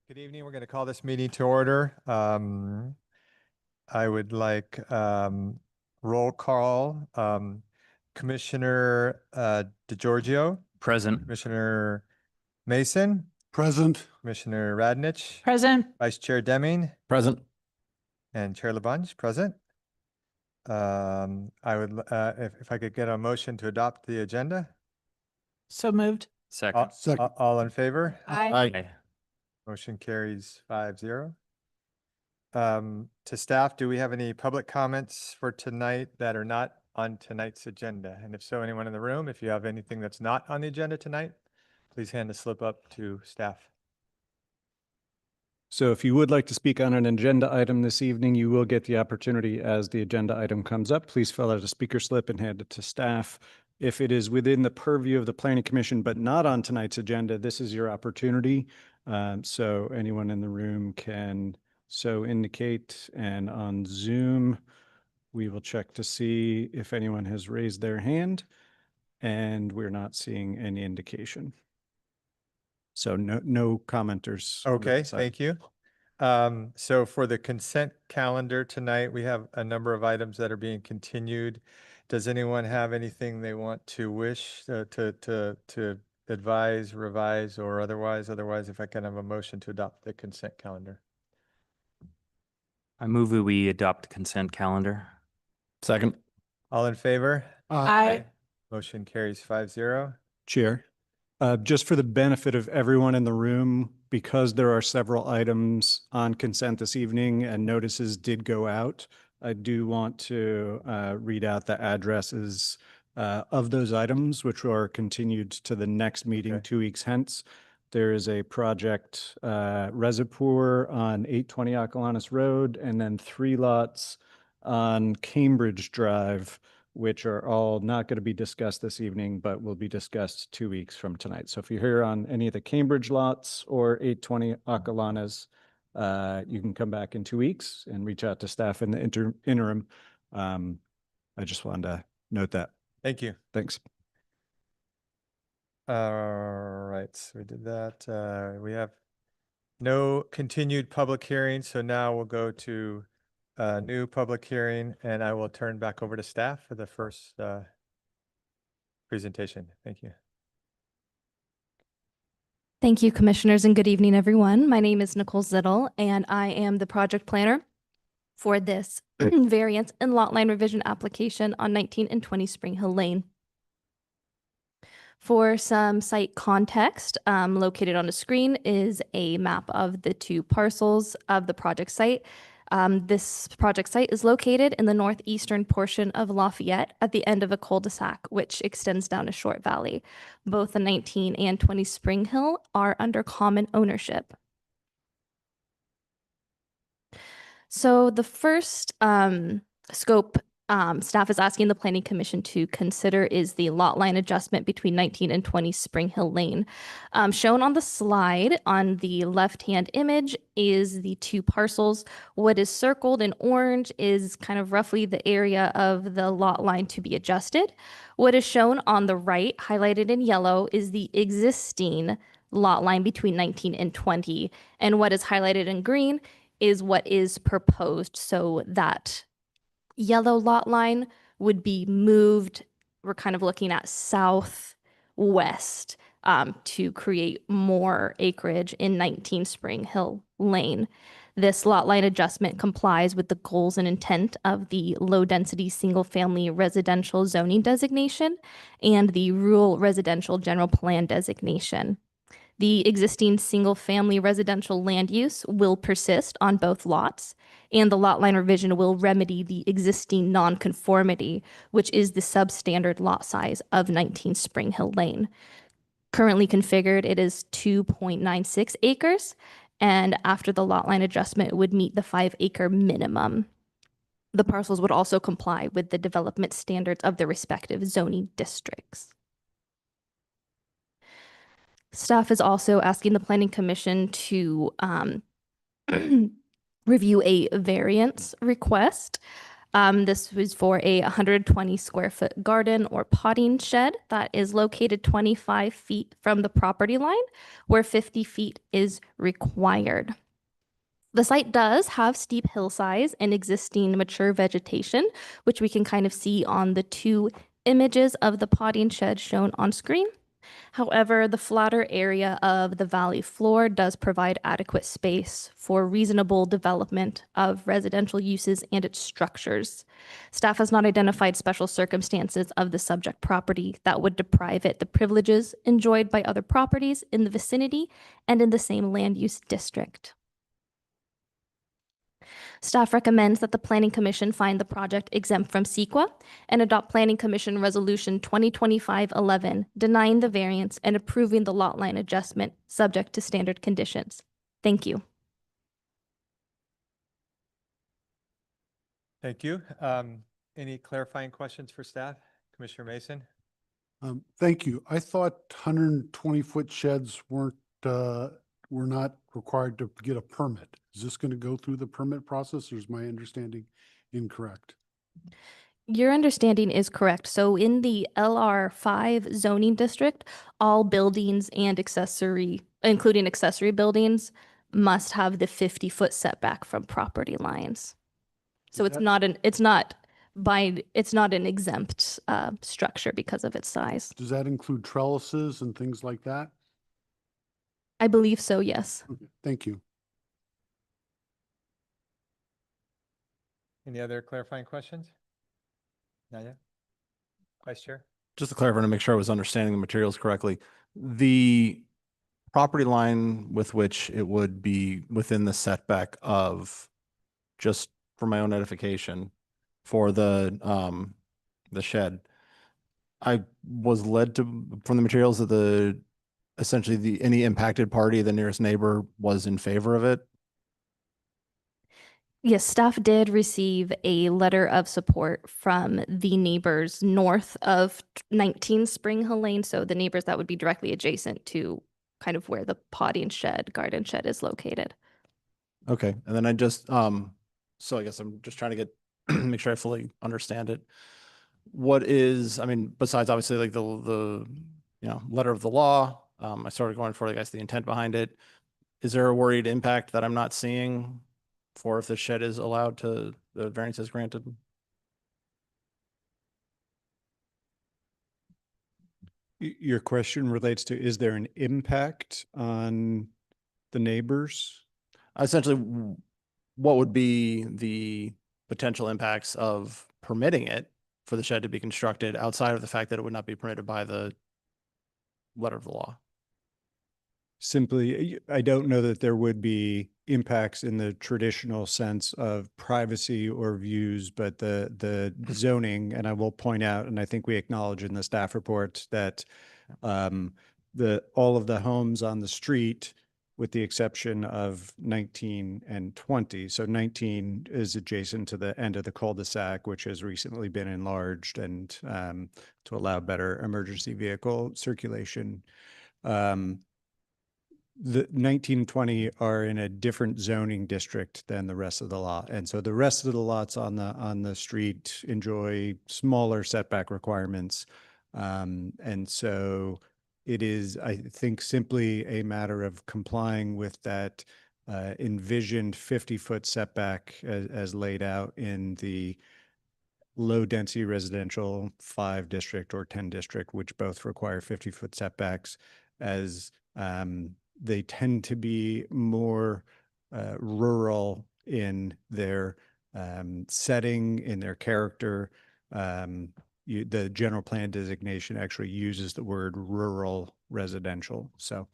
Good evening. We're going to call this meeting to order. I would like roll call. Commissioner DeGiorgio, Present. Commissioner Mason, Present. Commissioner Radnich, Present. Vice Chair Deming, Present. and Chair Labange, present. I would, if I could get a motion to adopt the agenda. So moved. Second. Second. All in favor? Aye. Motion carries 5-0. To staff, do we have any public comments for tonight that are not on tonight's agenda? And if so, anyone in the room, if you have anything that's not on the agenda tonight, please hand the slip up to staff. So if you would like to speak on an agenda item this evening, you will get the opportunity as the agenda item comes up. Please fill out a speaker slip and hand it to staff. If it is within the purview of the Planning Commission, but not on tonight's agenda, this is your opportunity. So anyone in the room can so indicate, and on Zoom, we will check to see if anyone has raised their hand, and we're not seeing any indication. So no commenters. on that Okay, side. thank you. So for the consent calendar tonight, we have a number of items that are being continued. Does anyone have anything they want to wish to advise, revise, or otherwise? Otherwise, if I can have a motion to adopt the consent calendar. I move that we adopt consent calendar. Second. All in favor? Aye. Motion carries 5-0. Chair, just for the benefit of everyone in the room, because there are several items on consent this evening and notices did go out, I do want to read out the addresses of those items, which are continued to the next meeting Okay. 2 weeks hence. There is a project Reservoir on 820 Acalanes Road, and then 3 lots on Cambridge Drive, which are all not going to be discussed this evening, but will be discussed 2 weeks from tonight. So if you're here on any of the Cambridge lots or 820 Acalanes, you can come back in 2 weeks and reach out to staff in the interim. I just wanted to note that. Thank you. Thanks. All right, so we did that. We have no continued public hearing, so now we'll go to new public hearing, and I will turn back over to staff for the first presentation. Thank you. Thank you, commissioners, and good evening, everyone. My name is Nicole Zittel, and I am the project planner for this variance and lot line revision application on 19 and 20 Spring Hill Lane. For some site context, located on the screen is a map of the 2 parcels of the project site. This project site is located in the northeastern portion of Lafayette at the end of a cul-de-sac, which extends down a short valley. Both the 19 and 20 Spring Hill are under common ownership. So the first scope staff is asking the Planning Commission to consider is the lot line adjustment between 19 and 20 Spring Hill Lane. Shown on the slide on the left-hand image is the 2 parcels. What is circled in orange is kind of roughly the area of the lot line to be adjusted. What is shown on the right, highlighted in yellow, is the existing lot line between 19 and 20. And what is highlighted in green is what is proposed, so that yellow lot line would be moved. We're kind of looking at southwest to create more acreage in 19 Spring Hill Lane. This lot line adjustment complies with the goals and intent of the low-density single-family residential zoning designation and the rural residential general plan designation. The existing single-family residential land use will persist on both lots, and the lot line revision will remedy the existing nonconformity, which is the substandard lot size of 19 Spring Hill Lane. Currently configured, it is 2.96 acres, and after the lot line adjustment, it would meet the 5-acre minimum. The parcels would also comply with the development standards of the respective zoning districts. Staff is also asking the Planning Commission to review a variance request This was for a 120 square foot garden or potting shed that is located 25 feet from the property line, where 50 feet is required. The site does have steep hillsides and existing mature vegetation, which we can kind of see on the two images of the potting shed shown on screen. However, the flatter area of the valley floor does provide adequate space for reasonable development of residential uses and its structures. Staff has not identified special circumstances of the subject property that would deprive it the privileges enjoyed by other properties in the vicinity and in the same land use district. Staff recommends that the Planning Commission find the project exempt from CEQA and adopt Planning Commission Resolution 2025-11, denying the variance and approving the lot line adjustment subject to standard conditions. Thank you. Thank you. Any clarifying questions for staff? Commissioner Mason? Thank you. I thought 120-foot sheds were not required to get a permit. Is this going to go through the permit process, or is my understanding incorrect? Your understanding is correct. So in the LR5 zoning district, all buildings and including accessory buildings, must have the 50-foot setback from property lines. So Is it's that- not an exempt structure because of its size. Does that include trellises and things like that? I believe so, yes. Okay, thank you. Any other clarifying questions? Not yet. Vice Chair? Just to clarify to make sure I was understanding the materials correctly, the property line with which it would be within the setback of, just for my own edification, for the shed, I was led to, from the materials, that essentially any impacted party, the nearest neighbor, was in favor of it. Yes, staff did receive a letter of support from the neighbors north of 19 Spring Hill Lane. So the neighbors that would be directly adjacent to kind of where the potting shed, garden shed is located. Okay, and then I just, so I guess I'm just trying to get, make sure I fully understand it. What is, I mean, besides obviously like the letter of the law, I started going for, I guess, the intent behind it. Is there a worried impact that I'm not seeing for if the shed is allowed to, the variance is granted? Your question relates to, is there an impact on the neighbors? Essentially, what would be the potential impacts of permitting it for the shed to be constructed outside of the fact that it would not be permitted by the letter of the law? Simply, I don't know that there would be impacts in the traditional sense of privacy or views, but the zoning, and I will point out, and I think we acknowledge in the staff report that all of the homes on the street, with the exception of 19 and 20. So 19 is adjacent to the end of the cul-de-sac, which has recently been enlarged and to allow better emergency vehicle circulation. The 19 and 20 are in a different zoning district than the rest of the lot. And so the rest of the lots on the street enjoy smaller setback requirements. And so it is, I think, simply a matter of complying with that envisioned 50-foot setback as laid out in the low density residential 5 district or 10 district, which both require 50-foot setbacks, as they tend to be more rural in their setting, in their character. The general plan designation actually uses the word rural residential. So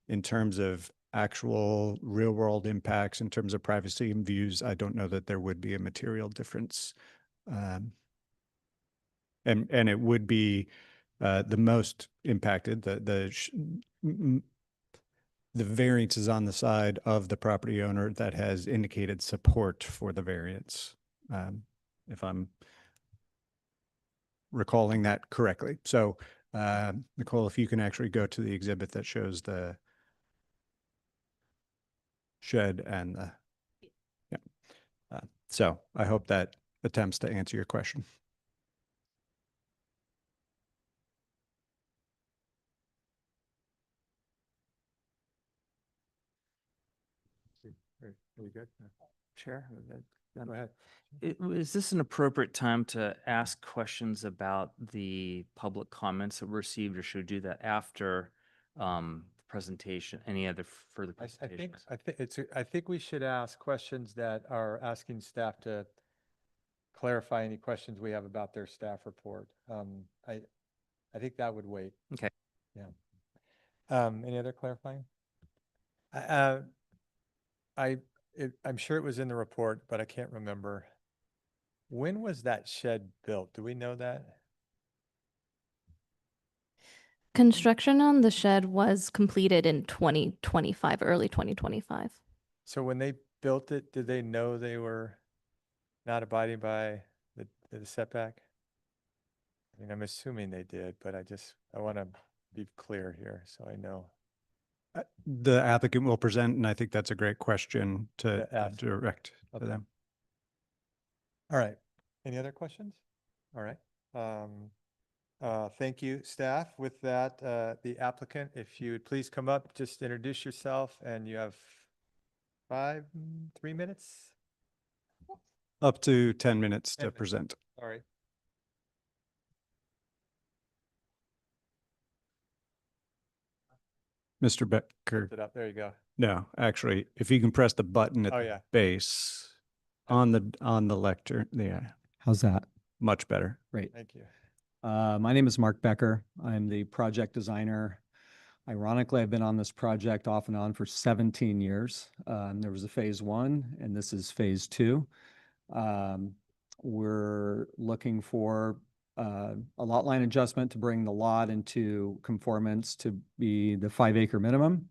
in terms of actual real world impacts, in terms of privacy and views, I don't know that there would be a material difference. And it would be the most impacted, the variance is on the side of the property owner that has indicated support for the variance, if I'm recalling that correctly. So, Nicole, if you can actually go to the exhibit that shows the shed and the, yeah. So I hope that attempts to answer your question. Are you good? Chair? Go ahead. Is this an appropriate time to ask questions about the public comments that were received, or should we do that after the presentation, any other further I think, presentations? I think we should ask questions that are asking staff to clarify any questions we have about their staff report. I think that would wait. Okay. Yeah. Any other clarifying? I'm sure it was in the report, but I can't remember. When was that shed built? Do we know that? Construction on the shed was completed in 2025, early 2025. So when they built it, did they know they were not abiding by the setback? I mean, I'm assuming they did, but I want to be clear here so I know. The applicant will present, and I think that's a great question to ask. direct to Okay. them. All right. Any other questions? All right. Thank you, staff. With that, the applicant, if you would please come up, just introduce yourself, and you have 3 minutes. Up to 10 minutes 10 to minutes. present. All right. Mr. Becker, Lift it up. There you go. no, actually, if you can press the button at Oh, the yeah. base on the lectern, yeah, How's that? much better. Great. Thank you. My name is Mark Becker. I'm the project designer. Ironically, I've been on this project off and on for 17 years. There was a phase 1, and this is phase 2. We're looking for a lot line adjustment to bring the lot into conformance to be the 5-acre minimum.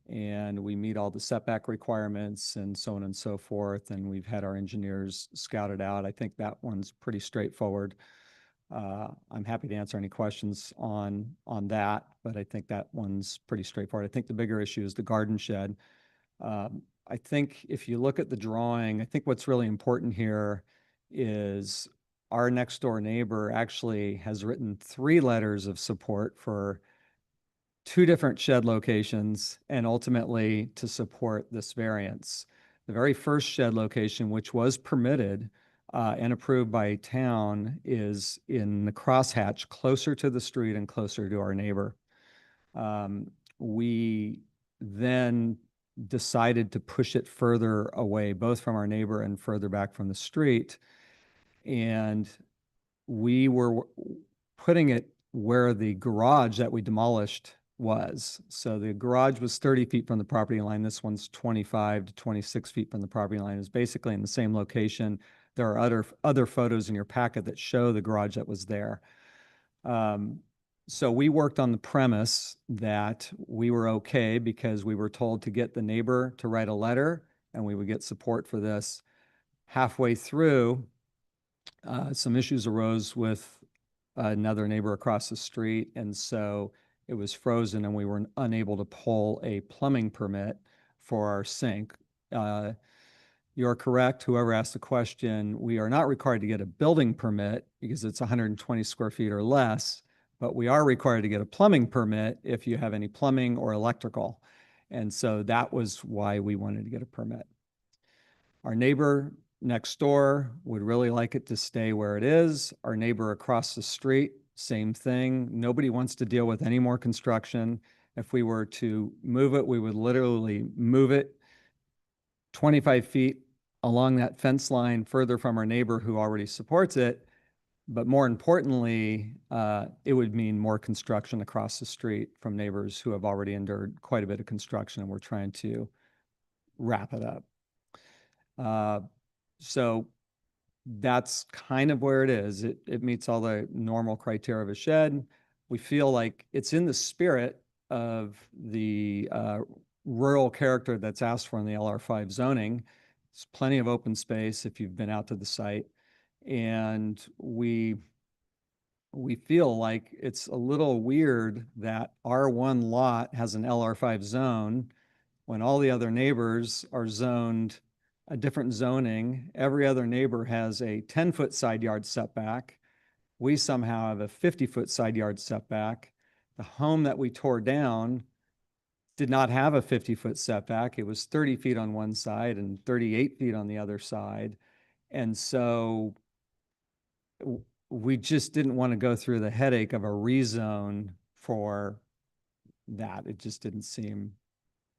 And we meet all the setback requirements and so on and so forth. And we've had our engineers scout it out. I think that one's pretty straightforward. I'm happy to answer any questions on that, but I think that one's pretty straightforward. I think the bigger issue is the garden shed. I think if you look at the drawing, I think what's really important here is our next door neighbor actually has written 3 letters of support for 2 different shed locations and ultimately to support this variance. The very first shed location, which was permitted and approved by town, is in the crosshatch closer to the street and closer to our neighbor. We then decided to push it further away, both from our neighbor and further back from the street. And we were putting it where the garage that we demolished was. So the garage was 30 feet from the property line. This one's 25 to 26 feet from the property line. It's basically in the same location. There are other photos in your packet that show the garage that was there. So we worked on the premise that we were okay because we were told to get the neighbor to write a letter and we would get support for this. Halfway through, some issues arose with another neighbor across the street, and so it was frozen and we were unable to pull a plumbing permit for our sink. You're correct, whoever asked the question, we are not required to get a building permit because it's 120 square feet or less, but we are required to get a plumbing permit if you have any plumbing or electrical. And so that was why we wanted to get a permit. Our neighbor next door would really like it to stay where it is. Our neighbor across the street, same thing. Nobody wants to deal with any more construction. If we were to move it, we would literally move it 25 feet along that fence line further from our neighbor who already supports it. But more importantly, it would mean more construction across the street from neighbors who have already endured quite a bit of construction, and we're trying to wrap it up. So that's kind of where it is. It meets all the normal criteria of a shed. We feel like it's in the spirit of the rural character that's asked for in the LR5 zoning. There's plenty of open space if you've been out to the site. And we feel like it's a little weird that our one lot has an LR5 zone when all the other neighbors are zoned a different zoning. Every other neighbor has a 10-foot side yard setback. We somehow have a 50-foot side yard setback. The home that we tore down did not have a 50-foot setback. It was 30 feet on one side and 38 feet on the other side. And so we just didn't want to go through the headache of a rezone for that. It just didn't seem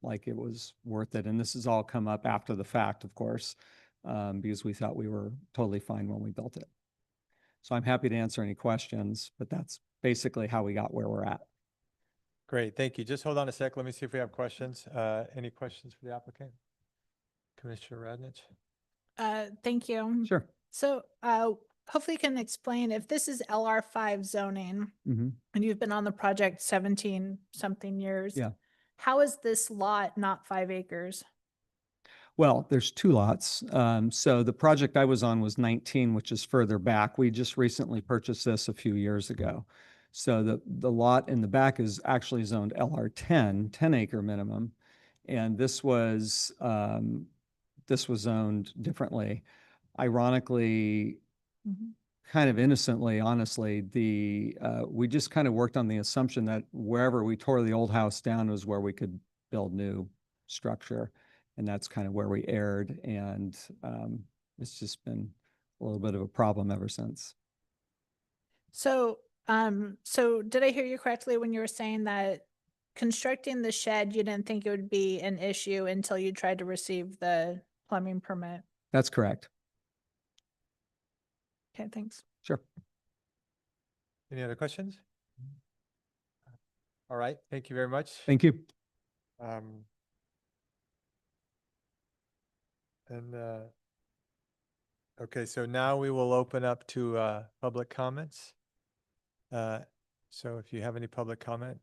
like it was worth it. And this has all come up after the fact, of course, because we thought we were totally fine when we built it. So I'm happy to answer any questions, but that's basically how we got where we're at. Great, thank you. Just hold on a sec. Let me see if we have questions. Any questions for the applicant? Commissioner Radnich? Thank you. Sure. So, hopefully you can explain if this is LR5 zoning Mhm. and you've been on the project 17 something years. Yeah. How is this lot not 5 acres? Well, there's two lots. So the project I was on was 19, which is further back. We just recently purchased this a few years ago. So the lot in the back is actually zoned LR10, 10-acre minimum. And this was zoned differently. Ironically, kind of innocently, honestly, we just kind of worked on the assumption that wherever we tore the old house down was where we could build new structure. And that's kind of where we erred. And it's just been a little bit of a problem ever since. So, did I hear you correctly when you were saying that constructing the shed, you didn't think it would be an issue until you tried to receive the plumbing permit? That's correct. Okay, thanks. Sure. Any other questions? All right, thank you very much. Thank you. Okay, so now we will open up to public comments. So if you have any public comment,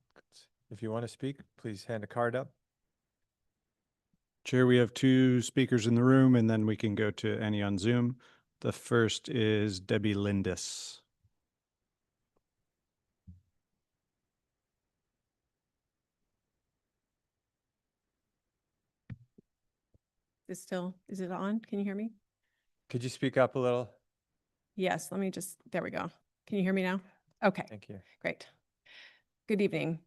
if you want to speak, please hand a card up. Chair, we have two speakers in the room, and then we can go to any on Zoom. The first is Debbie Lindis. Is it on? Can you hear me? Could you speak up a little? Yes, there we go. Can you hear me now? Okay, Thank you. great. Good evening.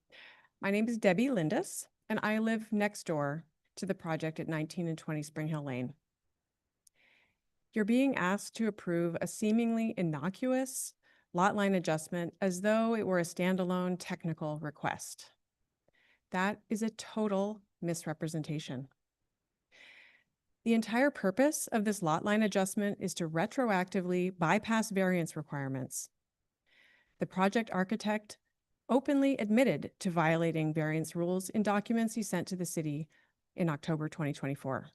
My name is Debbie Lindis, and I live next door to the project at 19 and 20 Spring Hill Lane. You're being asked to approve a seemingly innocuous lot line adjustment as though it were a standalone technical request. That is a total misrepresentation. The entire purpose of this lot line adjustment is to retroactively bypass variance requirements. The project architect openly admitted to violating variance rules in documents he sent to the city in October 2024.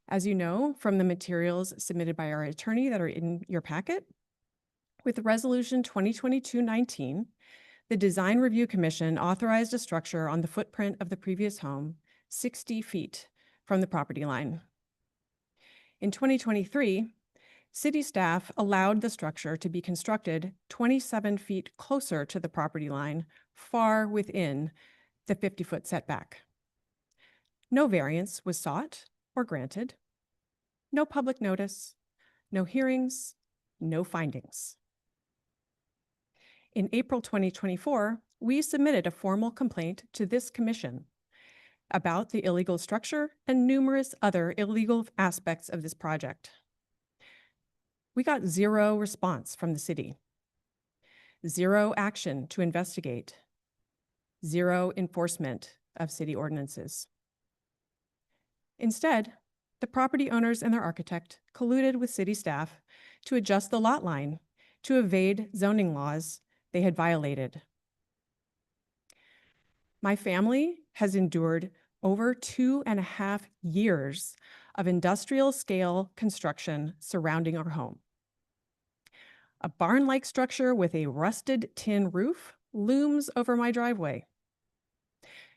As you know from the materials submitted by our attorney that are in your packet, with Resolution 2022-19, the Design Review Commission authorized a structure on the footprint of the previous home 60 feet from the property line. In 2023, city staff allowed the structure to be constructed 27 feet closer to the property line, far within the 50-foot setback. No variance was sought or granted. No public notice, no hearings, no findings. In April 2024, we submitted a formal complaint to this commission about the illegal structure and numerous other illegal aspects of this project. We got zero response from the city, zero action to investigate, zero enforcement of city ordinances. Instead, the property owners and their architect colluded with city staff to adjust the lot line to evade zoning laws they had violated. My family has endured over 2.5 years of industrial scale construction surrounding our home. A barn-like structure with a rusted tin roof looms over my driveway.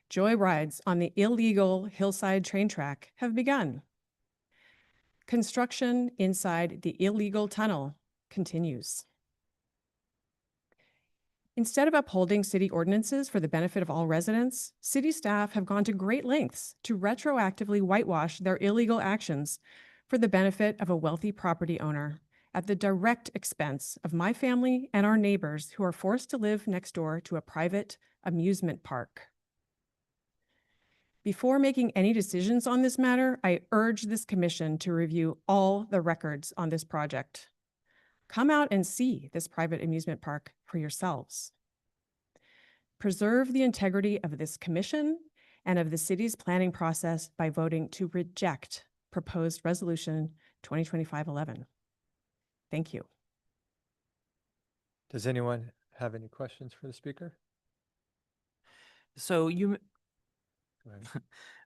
Joy rides on the illegal hillside train track have begun. Construction inside the illegal tunnel continues. Instead of upholding city ordinances for the benefit of all residents, city staff have gone to great lengths to retroactively whitewash their illegal actions for the benefit of a wealthy property owner at the direct expense of my family and our neighbors who are forced to live next door to a private amusement park. Before making any decisions on this matter, I urge this commission to review all the records on this project. Come out and see this private amusement park for yourselves. Preserve the integrity of this commission and of the city's planning process by voting to reject proposed resolution 2025-11. Thank you. Does anyone have any questions for the speaker? So Go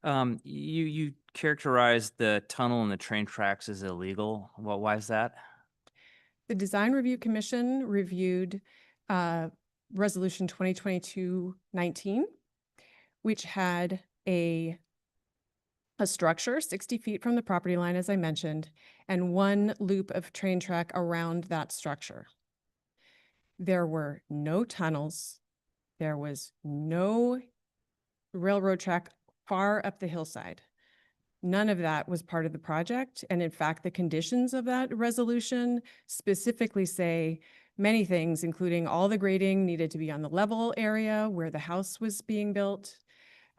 ahead. you characterized the tunnel and the train tracks as illegal. Well, why is that? The Design Review Commission reviewed Resolution 2022-19, which had a structure 60 feet from the property line, as I mentioned, and one loop of train track around that structure. There were no tunnels. There was no railroad track far up the hillside. None of that was part of the project. And in fact, the conditions of that resolution specifically say many things, including all the grading needed to be on the level area where the house was being built.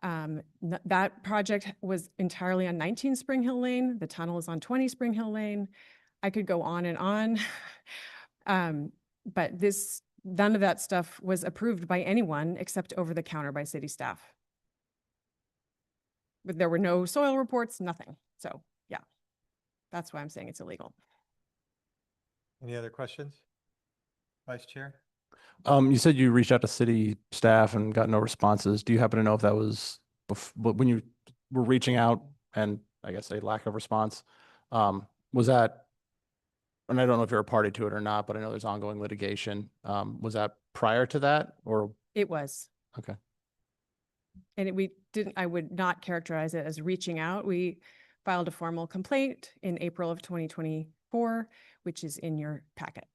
That project was entirely on 19 Spring Hill Lane. The tunnel is on 20 Spring Hill Lane. I could go on and on. But none of that stuff was approved by anyone except over the counter by city staff. But there were no soil reports, nothing. So yeah, that's why I'm saying it's illegal. Any other questions? Vice Chair? You said you reached out to city staff and got no responses. Do you happen to know if that was when you were reaching out and I guess a lack of response? Was that, and I don't know if you're a party to it or not, but I know there's ongoing litigation. Was that prior to that or? It was. Okay. And I would not characterize it as reaching out. We filed a formal complaint in April of 2024, which is in your packet.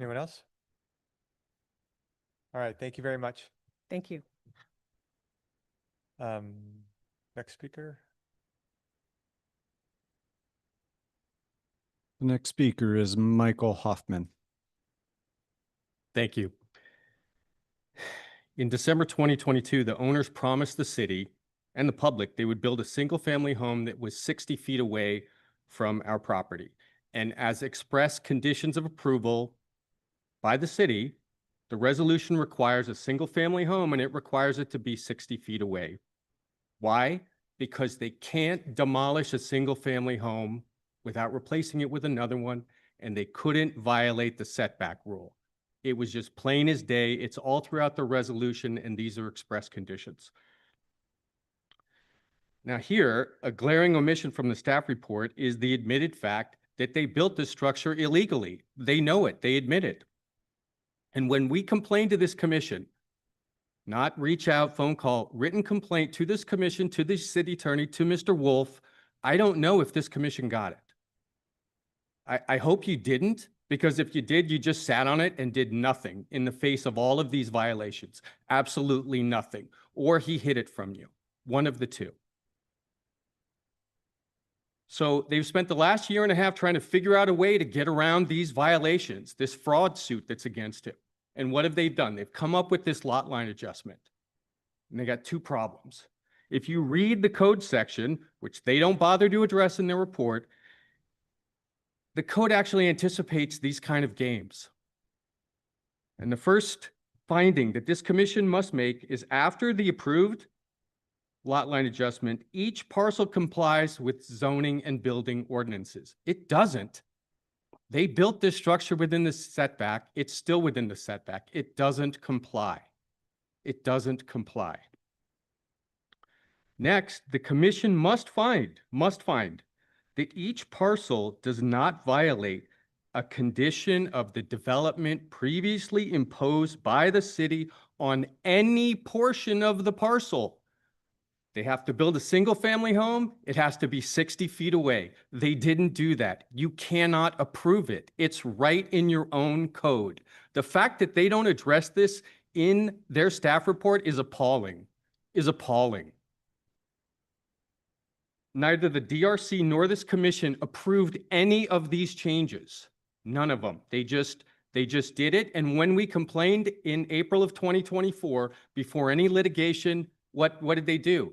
Anyone else? All right, thank you very much. Thank you. Next speaker. The next speaker is Michael Hoffman. Thank you. In December 2022, the owners promised the city and the public they would build a single-family home that was 60 feet away from our property. And as express conditions of approval by the city, the resolution requires a single-family home and it requires it to be 60 feet away. Why? Because they can't demolish a single-family home without replacing it with another one, and they couldn't violate the setback rule. It was just plain as day. It's all throughout the resolution, and these are express conditions. Now here, a glaring omission from the staff report is the admitted fact that they built this structure illegally. They know it, they admit it. And when we complained to this commission, not reach out, phone call, written complaint to this commission, to the city attorney, to Mr. Wolf, I don't know if this commission got it. I hope you didn't, because if you did, you just sat on it and did nothing in the face of all of these violations. Absolutely nothing. Or he hid it from you. One of the two. So they've spent the last year and a half trying to figure out a way to get around these violations, this fraud suit that's against him. And what have they done? They've come up with this lot line adjustment. And they got two problems. If you read the code section, which they don't bother to address in their report, the code actually anticipates these kind of games. And the first finding that this commission must make is after the approved lot line adjustment, each parcel complies with zoning and building ordinances. It doesn't. They built this structure within the setback. It's still within the setback. It doesn't comply. It doesn't comply. Next, the commission must find that each parcel does not violate a condition of the development previously imposed by the city on any portion of the parcel. They have to build a single family home. It has to be 60 feet away. They didn't do that. You cannot approve it. It's right in your own code. The fact that they don't address this in their staff report is appalling, Neither the DRC nor this commission approved any of these changes. None of them. They just did it. And when we complained in April of 2024, before any litigation, what did they do?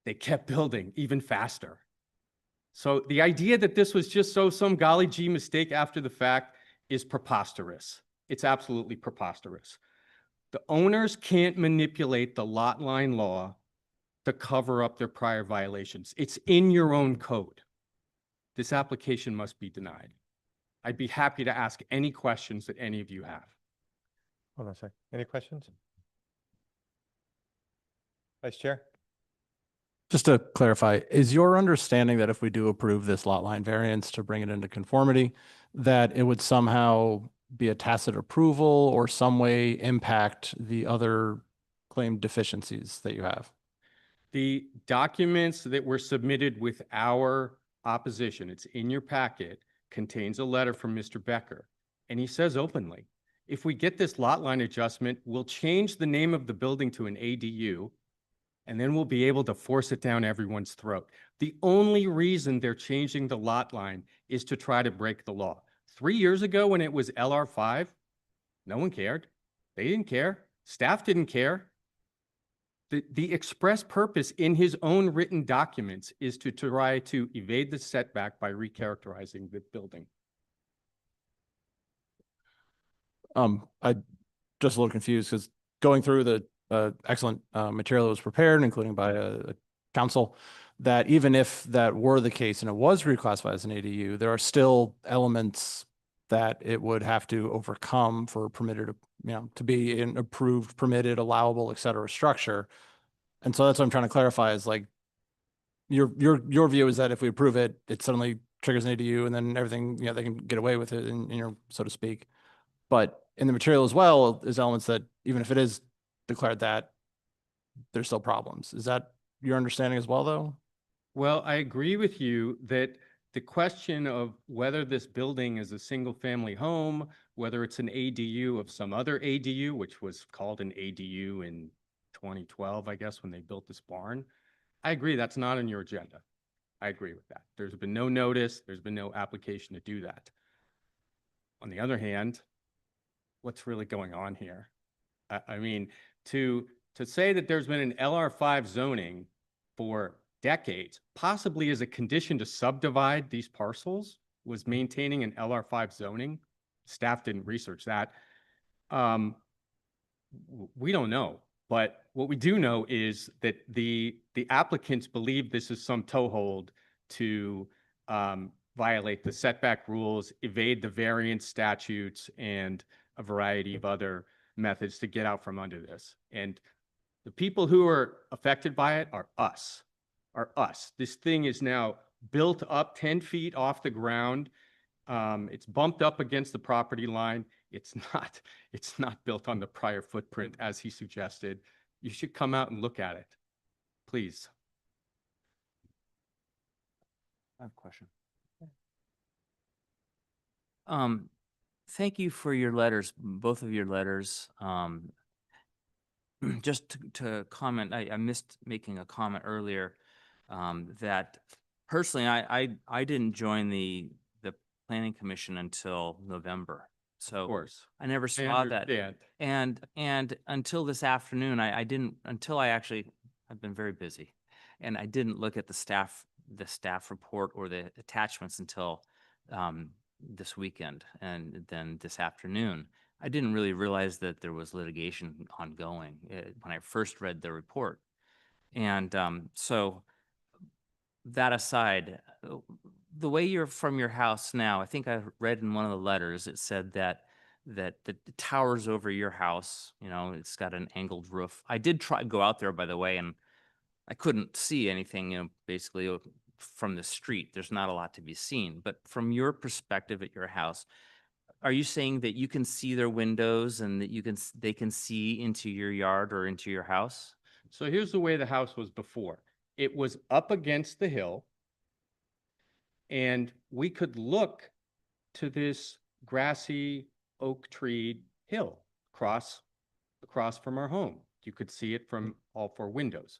They kept building even faster. So the idea that this was just some golly gee mistake after the fact is preposterous. It's absolutely preposterous. The owners can't manipulate the lot line law to cover up their prior violations. It's in your own code. This application must be denied. I'd be happy to ask any questions that any of you have. Hold on a sec. Any questions? Vice Chair? Just to clarify, is your understanding that if we do approve this lot line variance to bring it into conformity, that it would somehow be a tacit approval or some way impact the other claimed deficiencies that you have? The documents that were submitted with our opposition, it's in your packet, contains a letter from Mr. Becker. And he says openly, if we get this lot line adjustment, we'll change the name of the building to an ADU, and then we'll be able to force it down everyone's throat. The only reason they're changing the lot line is to try to break the law. 3 years ago when it was LR5, no one cared. They didn't care. Staff didn't care. The express purpose in his own written documents is to try to evade the setback by recharacterizing the building. I just a little confused because going through the excellent material that was prepared, including by a council, that even if that were the case and it was reclassified as an ADU, there are still elements that it would have to overcome for permitted, to be an approved, permitted, allowable, et cetera, structure. And so that's what I'm trying to clarify is like, your view is that if we approve it, it suddenly triggers an ADU and then everything, they can get away with it so to speak. But in the material as well, there's elements that even if it is declared that, there's still problems. Is that your understanding as well, though? Well, I agree with you that the question of whether this building is a single family home, whether it's an ADU of some other ADU, which was called an ADU in 2012, I guess, when they built this barn. I agree that's not on your agenda. I agree with that. There's been no notice. There's been no application to do that. On the other hand, what's really going on here? I mean, to say that there's been an LR5 zoning for decades, possibly as a condition to subdivide these parcels, was maintaining an LR5 zoning. Staff didn't research that. We don't know, but what we do know is that the applicants believe this is some toehold to violate the setback rules, evade the variance statutes, and a variety of other methods to get out from under this. And the people who are affected by it are us. This thing is now built up 10 feet off the ground. It's bumped up against the property line. It's not built on the prior footprint as he suggested. You should come out and look at it, please. I have a question. Thank you for your letters, both of your letters. Just to comment, I missed making a comment earlier that personally, I didn't join the planning commission until November. So Of course. I never I saw that. understand. And until this afternoon, I've been very busy and I didn't look at the staff report or the attachments until this weekend and then this afternoon. I didn't really realize that there was litigation ongoing when I first read the report. And so that aside, the way you're from your house now, I think I read in one of the letters, it said that the towers over your house, it's got an angled roof. I did go out there, by the way, and I couldn't see anything, basically from the street. There's not a lot to be seen. But from your perspective at your house, are you saying that you can see their windows and that they can see into your yard or into your house? So here's the way the house was before. It was up against the hill, and we could look to this grassy oak tree hill across from our home. You could see it from all four windows.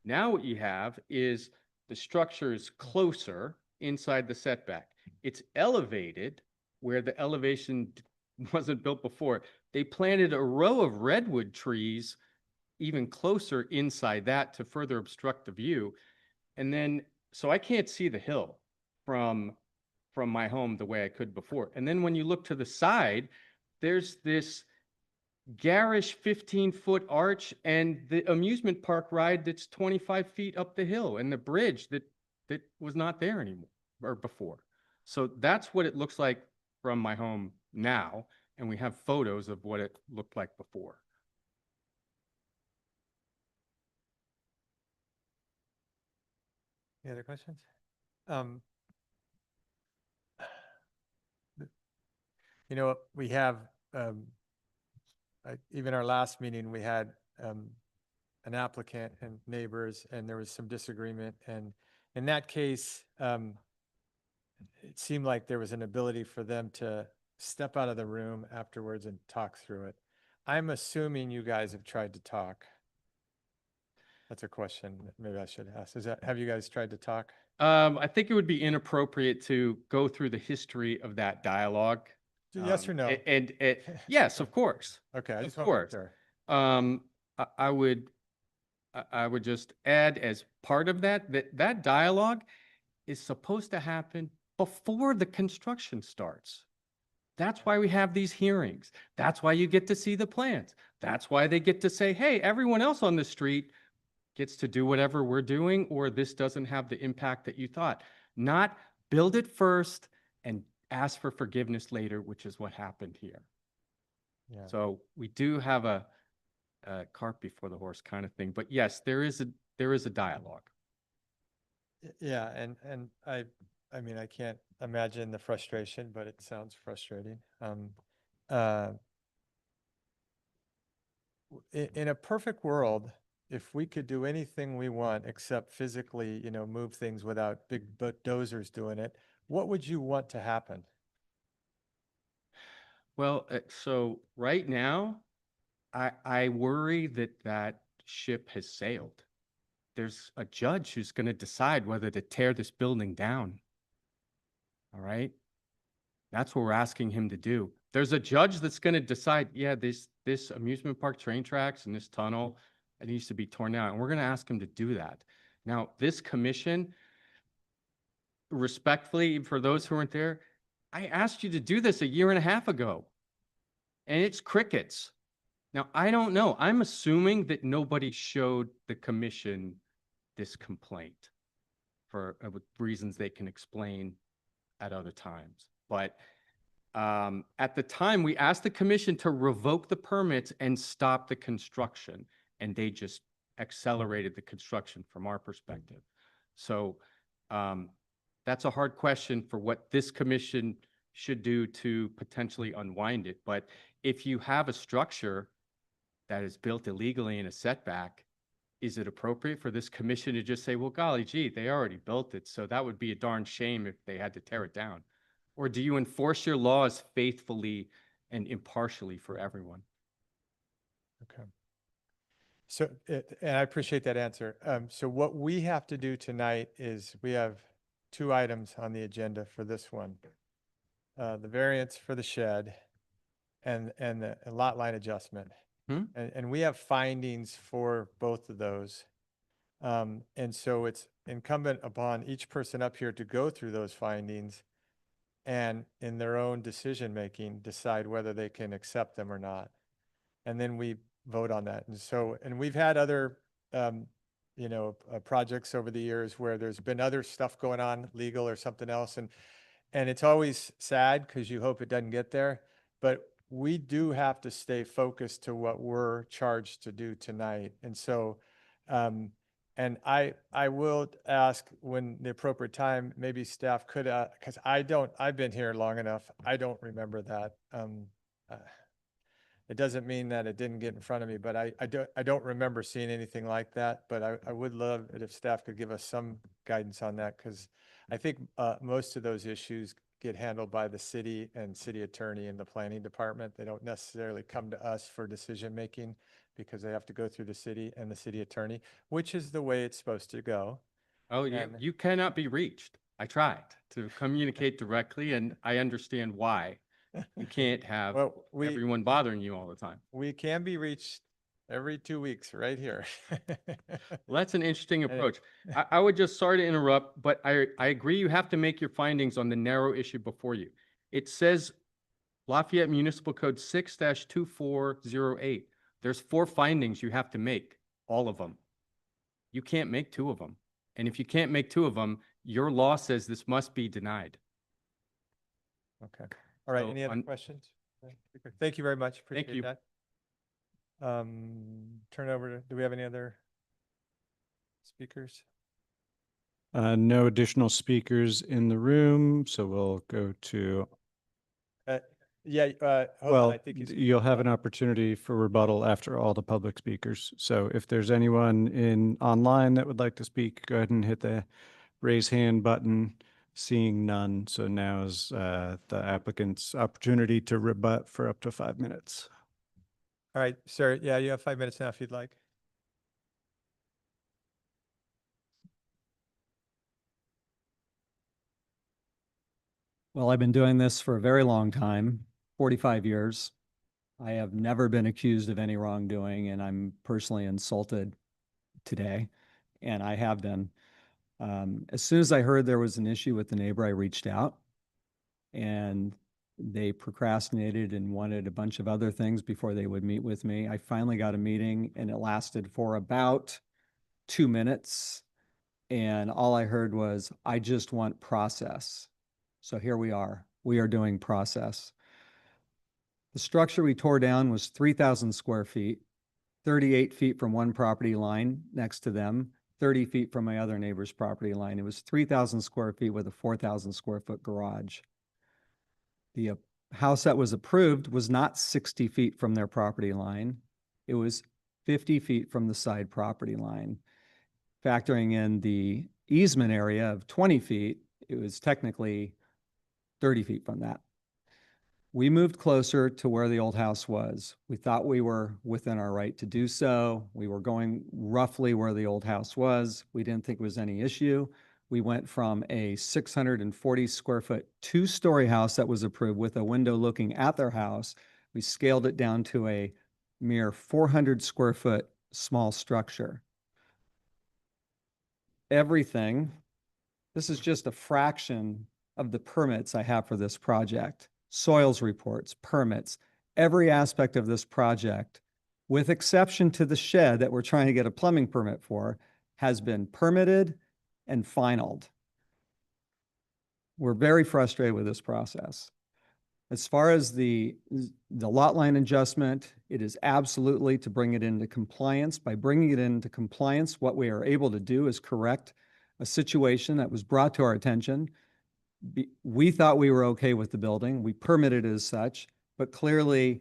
Now what you have is the structure is closer inside the setback. It's elevated where the elevation wasn't built before. They planted a row of redwood trees even closer inside that to further obstruct the view. And then, so I can't see the hill from my home the way I could before. And then when you look to the side, there's this garish 15-foot arch and the amusement park ride that's 25 feet up the hill and the bridge that was not there anymore or before. So that's what it looks like from my home now. And we have photos of what it looked like before. Any other questions? You know, we have, even our last meeting, we had an applicant and neighbors, and there was some disagreement. And in that case, it seemed like there was an ability for them to step out of the room afterwards and talk through it. I'm assuming you guys have tried to talk. That's a question that maybe I should ask. Have you guys tried to talk? I think it would be inappropriate to go through the history of that dialogue. Yes or no? And yes, of course. Okay, I Of just want to course. make sure. I would just add as part of that dialogue is supposed to happen before the construction starts. That's why we have these hearings. That's why you get to see the plans. That's why they get to say, hey, everyone else on the street gets to do whatever we're doing, or this doesn't have the impact that you thought. Not build it first and ask for forgiveness later, which is what happened here. Yeah. So we do have a cart before the horse kind of thing. But yes, there is a dialogue. Yeah, and I mean, I can't imagine the frustration, but it sounds frustrating. In a perfect world, if we could do anything we want except physically, you know, move things without big dozers doing it, what would you want to happen? Well, so right now, I worry that ship has sailed. There's a judge who's going to decide whether to tear this building down. All right? That's what we're asking him to do. There's a judge that's going to decide, yeah, this amusement park train tracks and this tunnel, it needs to be torn down. And we're going to ask him to do that. Now, this commission, respectfully, for those who weren't there, I asked you to do this a year and a half ago, and it's crickets. Now, I don't know. I'm assuming that nobody showed the commission this complaint for with reasons they can explain at other times. But at the time, we asked the commission to revoke the permits and stop the construction, and they just accelerated the construction from our perspective. So that's a hard question for what this commission should do to potentially unwind it. But if you have a structure that is built illegally in a setback, is it appropriate for this commission to just say, well, golly gee, they already built it, so that would be a darn shame if they had to tear it down? Or do you enforce your laws faithfully and impartially for everyone? Okay. So, and I appreciate that answer. So what we have to do tonight is we have 2 items on the agenda for this one. The variance for the shed and the lot line adjustment. And we have findings for both of those. And so it's incumbent upon each person up here to go through those findings and in their own decision-making, decide whether they can accept them or not. And then we vote on that. And so, and we've had other, you know, projects over the years where there's been other stuff going on, legal or something else. And it's always sad because you hope it doesn't get there, but we do have to stay focused to what we're charged to do tonight. And so, and I will ask when the appropriate time, maybe staff could, because I've been here long enough, I don't remember that. It doesn't mean that it didn't get in front of me, but I don't remember seeing anything like that. But I would love it if staff could give us some guidance on that, because I think most of those issues get handled by the city and city attorney and the planning department. They don't necessarily come to us for decision-making because they have to go through the city and the city attorney, which is the way it's supposed to go. Oh, yeah, And- you cannot be reached. I tried to communicate directly, and I understand why. You can't have Well, everyone bothering you all the time. we can be reached every 2 weeks right here. Well, that's an interesting And it- approach. I would just, sorry to interrupt, but I agree you have to make your findings on the narrow issue before you. It says Lafayette Municipal Code 6-2408. There's 4 findings you have to make, all of them. You can't make 2 of them. And if you can't make 2 of them, your law says this must be denied. Okay. All right. So Any other on- questions? Thank you very much. Thank Appreciate you. that. Turn over to, do we have any other speakers? No additional speakers in the room, so we'll go to, Yeah, hold on. well, I think he's. you'll have an opportunity for rebuttal after all the public speakers. So if there's anyone in online that would like to speak, go ahead and hit the raise hand button. Seeing none, so now is the applicant's opportunity to rebut for up to 5 minutes. All right, sir. Yeah, you have 5 minutes now if you'd like. Well, I've been doing this for a very long time, 45 years. I have never been accused of any wrongdoing, and I'm personally insulted today, and I have been. As soon as I heard there was an issue with the neighbor, I reached out, and they procrastinated and wanted a bunch of other things before they would meet with me. I finally got a meeting, and it lasted for about 2 minutes. And all I heard was, I just want process. So here we are. We are doing process. The structure we tore down was 3,000 square feet, 38 feet from one property line next to them, 30 feet from my other neighbor's property line. It was 3,000 square feet with a 4,000 square foot garage. The house that was approved was not 60 feet from their property line. It was 50 feet from the side property line. Factoring in the easement area of 20 feet, it was technically 30 feet from that. We moved closer to where the old house was. We thought we were within our right to do so. We were going roughly where the old house was. We didn't think it was any issue. We went from a 640 square foot 2-story house that was approved with a window looking at their house. We scaled it down to a mere 400 square foot small structure. Everything, this is just a fraction of the permits I have for this project. Soils reports, permits, every aspect of this project, with exception to the shed that we're trying to get a plumbing permit for, has been permitted and finalized. We're very frustrated with this process. As far as the lot line adjustment, it is absolutely to bring it into compliance. By bringing it into compliance, what we are able to do is correct a situation that was brought to our attention. We thought we were okay with the building. We permitted it as such, but clearly,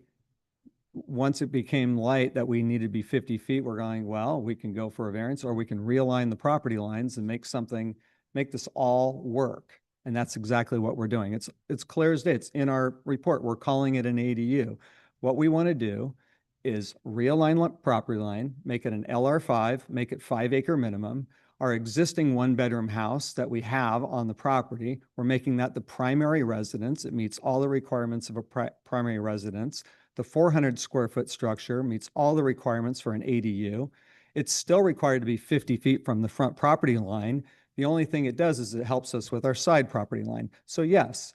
once it became light that we needed to be 50 feet, we're going, well, we can go for a variance, or we can realign the property lines and make this all work. And that's exactly what we're doing. It's clear as day. It's in our report. We're calling it an ADU. What we want to do is realign property line, make it an LR5, make it 5-acre minimum. Our existing 1-bedroom house that we have on the property, we're making that the primary residence. It meets all the requirements of a primary residence. The 400 square foot structure meets all the requirements for an ADU. It's still required to be 50 feet from the front property line. The only thing it does is it helps us with our side property line. So yes,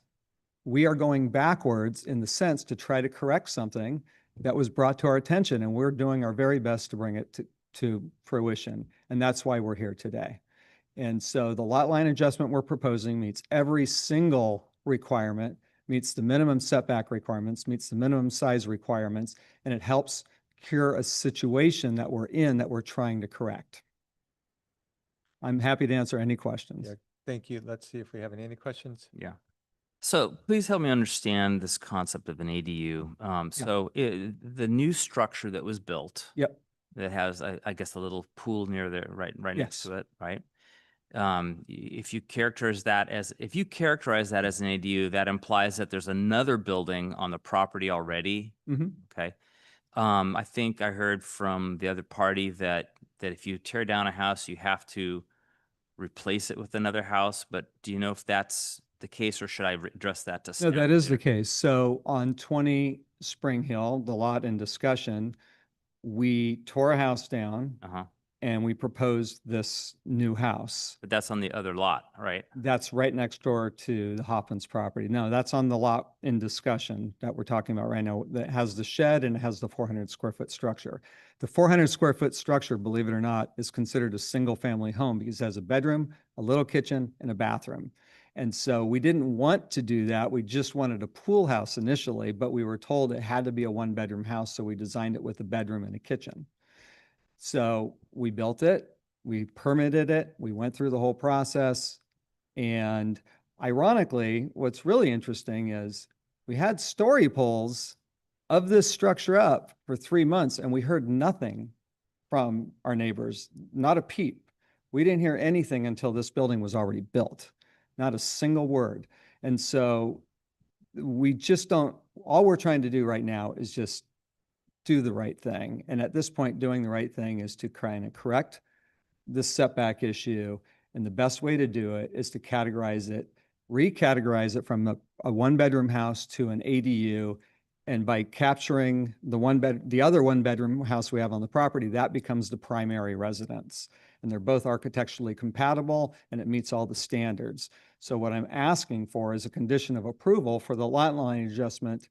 we are going backwards in the sense to try to correct something that was brought to our attention, and we're doing our very best to bring it to fruition. And that's why we're here today. And so the lot line adjustment we're proposing meets every single requirement, meets the minimum setback requirements, meets the minimum size requirements, and it helps cure a situation that we're in that we're trying to correct. I'm happy to answer any questions. Yeah, thank you. Let's see if we have any questions. Yeah. So please help me understand this concept of an ADU. So the new structure that was built. Yep. That has, I guess, a little pool near there, right next Yes. to it, right? If you characterize that as an ADU, that implies that there's another building on the property already. Mm-hmm. Okay. I think I heard from the other party that if you tear down a house, you have to replace it with another house. But do you know if that's the case, or should I address that to No, staff that is the later? case. So on 20 Spring Hill, the lot in discussion, we tore a house down Uh-huh. and we proposed this new house. But that's on the other lot, right? That's right next door to the Hoffman's property. No, that's on the lot in discussion that we're talking about right now, that has the shed and it has the 400 square foot structure. The 400 square foot structure, believe it or not, is considered a single family home because it has a bedroom, a little kitchen, and a bathroom. And so we didn't want to do that. We just wanted a pool house initially, but we were told it had to be a 1-bedroom house. So we designed it with a bedroom and a kitchen. So we built it, we permitted it, we went through the whole process. And ironically, what's really interesting is we had story polls of this structure up for 3 months and we heard nothing from our neighbors, not a peep. We didn't hear anything until this building was already built, not a single word. And so we just don't, all we're trying to do right now is just do the right thing. And at this point, doing the right thing is to try and correct this setback issue. And the best way to do it is to categorize it, recategorize it from a 1-bedroom house to an ADU. And by capturing the other 1-bedroom house we have on the property, that becomes the primary residence. And they're both architecturally compatible and it meets all the standards. So what I'm asking for is a condition of approval for the lot line adjustment,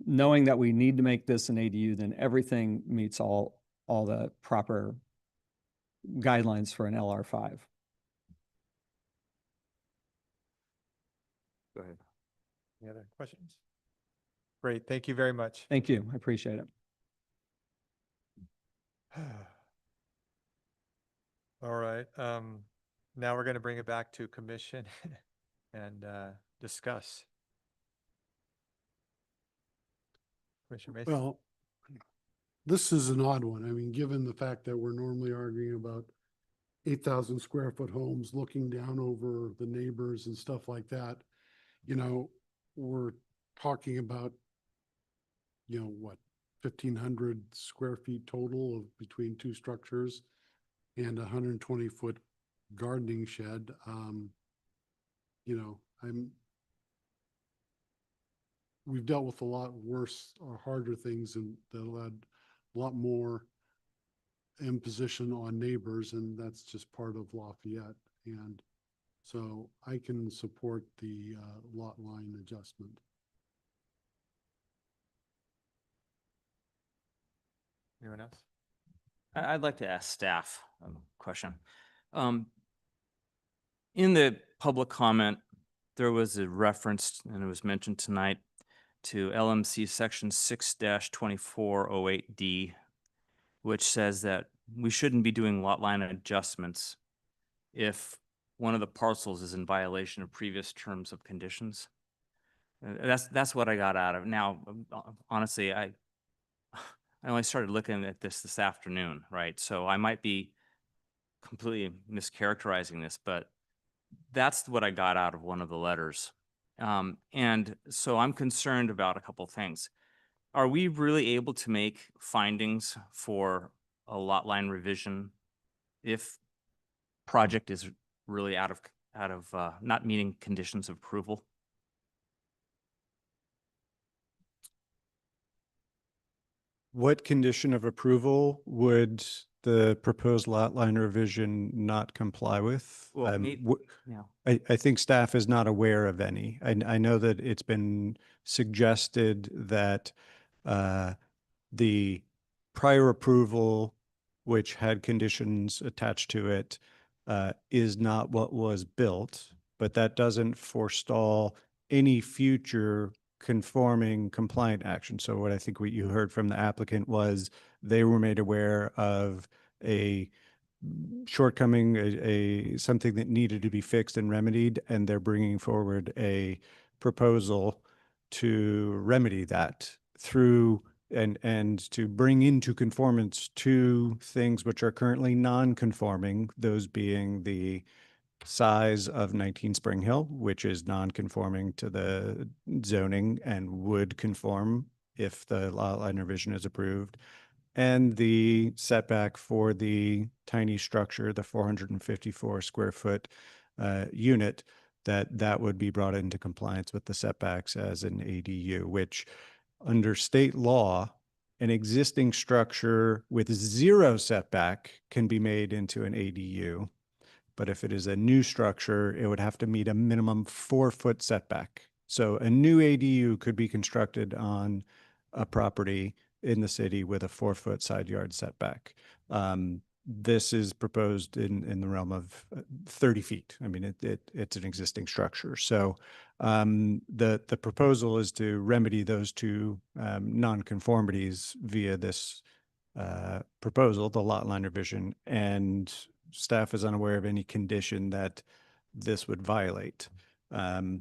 knowing that we need to make this an ADU, then everything meets all the proper guidelines for an LR5. Go ahead. Any other questions? Great, thank you very much. Thank you. I appreciate it. All right, now we're going to bring it back to commission and discuss. Commissioner Mason? Well, this is an odd one. I mean, given the fact that we're normally arguing about 8,000 square foot homes looking down over the neighbors and stuff like that, you know, we're talking about, you know, what, 1,500 square feet total of between two structures and a 120-foot gardening shed. You know, we've dealt with a lot worse or harder things and that'll add a lot more imposition on neighbors, and that's just part of Lafayette. And so I can support the lot line adjustment. Anyone else? I'd like to ask staff a question. In the public comment, there was a reference, and it was mentioned tonight, to LMC section 6-2408D, which says that we shouldn't be doing lot line adjustments if one of the parcels is in violation of previous terms of conditions. That's what I got out of it. Now, honestly, I only started looking at this afternoon, right? So I might be completely mischaracterizing this, but that's what I got out of one of the letters. And so I'm concerned about a couple things. Are we really able to make findings for a lot line revision if project is really out of not meeting conditions of approval? What condition of approval would the proposed lot line revision not comply with? Well, yeah. I think staff is not aware of any. I know that it's been suggested that the prior approval, which had conditions attached to it, is not what was built, but that doesn't forestall any future conforming compliant action. So what I think what you heard from the applicant was they were made aware of a shortcoming, something that needed to be fixed and remedied, and they're bringing forward a proposal to remedy that through and to bring into conformance two things which are currently non-conforming, those being the size of 19 Spring Hill, which is non-conforming to the zoning and would conform if the lot line revision is approved, and the setback for the tiny structure, the 454 square foot unit, that would be brought into compliance with the setbacks as an ADU, which under state law, an existing structure with zero setback can be made into an ADU. But if it is a new structure, it would have to meet a minimum 4-foot setback. So a new ADU could be constructed on a property in the city with a 4-foot side yard setback. This is proposed in the realm of 30 feet. I mean, it's an existing structure. So the proposal is to remedy those two nonconformities via this proposal, the lot line revision, and staff is unaware of any condition that this would violate. I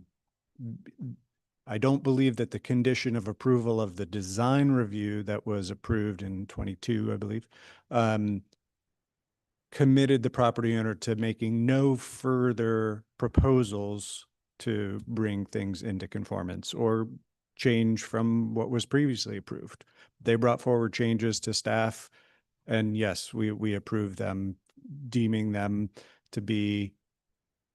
don't believe that the condition of approval of the design review that was approved in 22, I believe, committed the property owner to making no further proposals to bring things into conformance or change from what was previously approved. They brought forward changes to staff, and yes, we approved them, deeming them to be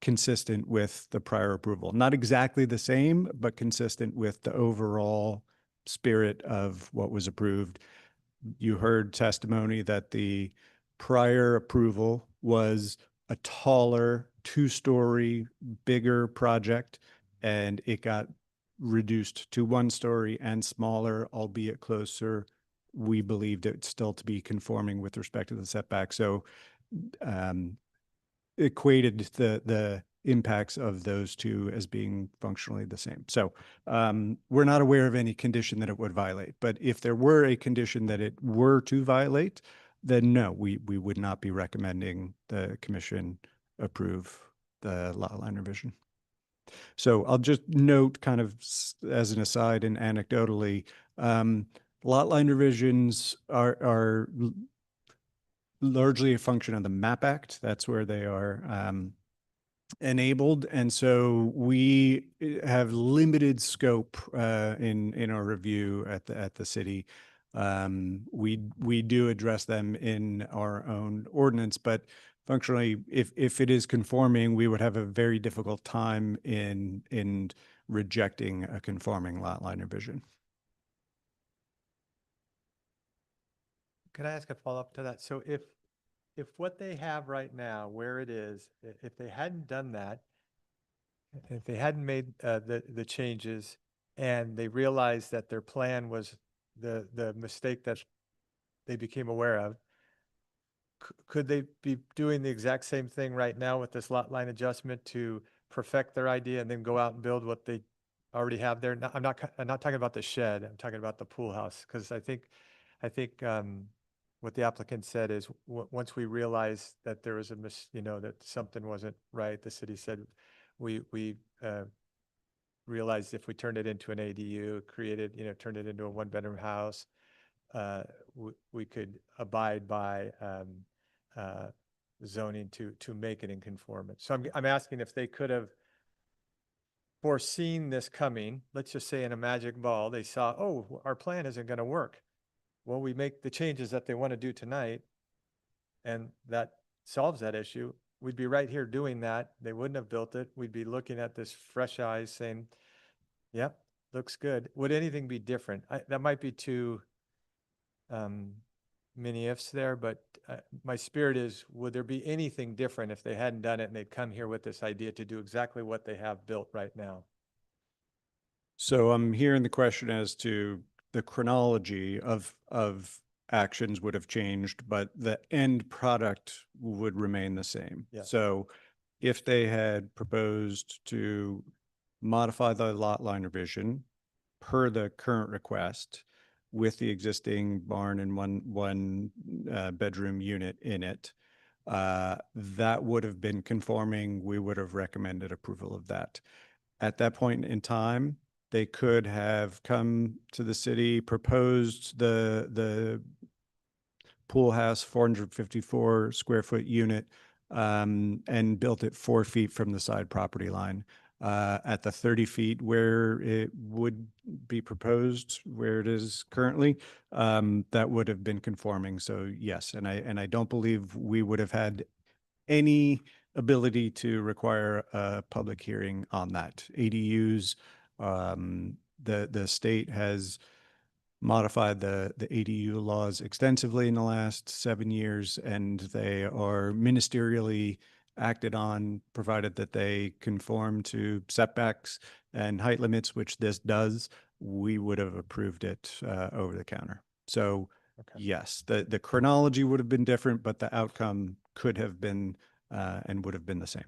consistent with the prior approval. Not exactly the same, but consistent with the overall spirit of what was approved. You heard testimony that the prior approval was a taller, 2-story, bigger project, and it got reduced to 1-story and smaller, albeit closer. We believed it still to be conforming with respect to the setback. So equated the impacts of those two as being functionally the same. So we're not aware of any condition that it would violate. But if there were a condition that it were to violate, then no, we would not be recommending the commission approve the lot line revision. So I'll just note, kind of as an aside and anecdotally, lot line revisions are largely a function of the MAP Act. That's where they are enabled. And so we have limited scope in our review at the city. We do address them in our own ordinance, but functionally, if it is conforming, we would have a very difficult time in rejecting a conforming lot line revision. Could I ask a follow-up to that? So if what they have right now, where it is, if they hadn't done that, if they hadn't made the changes and they realized that their plan was the mistake that they became aware of, could they be doing the exact same thing right now with this lot line adjustment to perfect their idea and then go out and build what they already have there? I'm not talking about the shed. I'm talking about the pool house, because I think what the applicant said is once we realized that there was that something wasn't right, the city said we realized if we turned it into an ADU, turned it into a 1-bedroom house, we could abide by zoning to make it in conformance. So I'm asking if they could have foreseen this coming. Let's just say in a magic ball, they saw, oh, our plan isn't going to work. Well, we make the changes that they want to do tonight, and that solves that issue. We'd be right here doing that. They wouldn't have built it. We'd be looking at this fresh eyes saying, yep, looks good. Would anything be different? That might be too many ifs there, but my spirit is, would there be anything different if they hadn't done it and they'd come here with this idea to do exactly what they have built right now? So I'm hearing the question as to the chronology of actions would have changed, but the end product would remain the same. Yeah. So if they had proposed to modify the lot line revision per the current request with the existing barn and one bedroom unit in it, that would have been conforming. We would have recommended approval of that. At that point in time, they could have come to the city, proposed the pool house, 454 square foot unit, and built it 4 feet from the side property line. At the 30 feet where it would be proposed, where it is currently, that would have been conforming. So yes, and I don't believe we would have had any ability to require a public hearing on that. ADUs, the state has modified the ADU laws extensively in the last 7 years, and they are ministerially acted on, provided that they conform to setbacks and height limits, which this does. We would have approved it over the counter. So Okay. yes, the chronology would have been different, but the outcome could have been and would have been the same.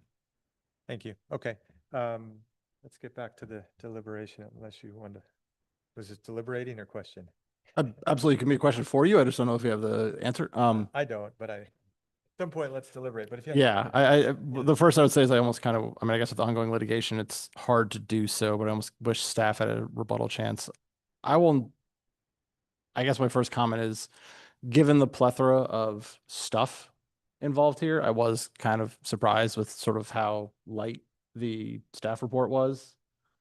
Thank you. Okay. Let's get back to the deliberation unless you want to, was it deliberating or question? Absolutely, it can be a question for you. I just don't know if you have the answer. I don't, but at some point, let's deliberate, but if you have. Yeah, the first I would say is I almost kind of, I mean, I guess with the ongoing litigation, it's hard to do so, but I almost wish staff had a rebuttal chance. I guess my first comment is, given the plethora of stuff involved here, I was kind of surprised with sort of how light the staff report was,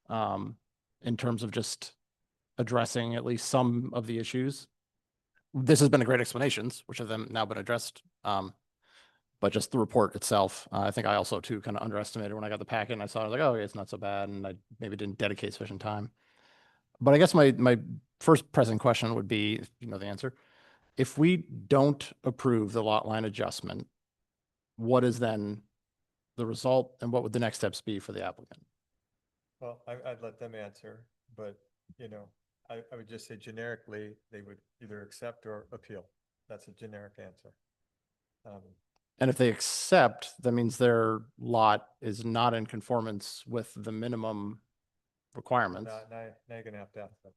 in terms of just addressing at least some of the issues. This has been a great explanations, which have then now been addressed. But just the report itself, I think I also too kind of underestimated when I got the packet and I saw it, I was like, oh, yeah, it's not so bad. And I maybe didn't dedicate sufficient time. But I guess my first pressing question would be, if you know the answer, if we don't approve the lot line adjustment, what is then the result and what would the next steps be for the applicant? Well, I'd let them answer, but, you know, I would just say generically, they would either accept or appeal. That's a generic answer. And if they accept, that means their lot is not in conformance with the minimum requirements. Now you're gonna have to ask them.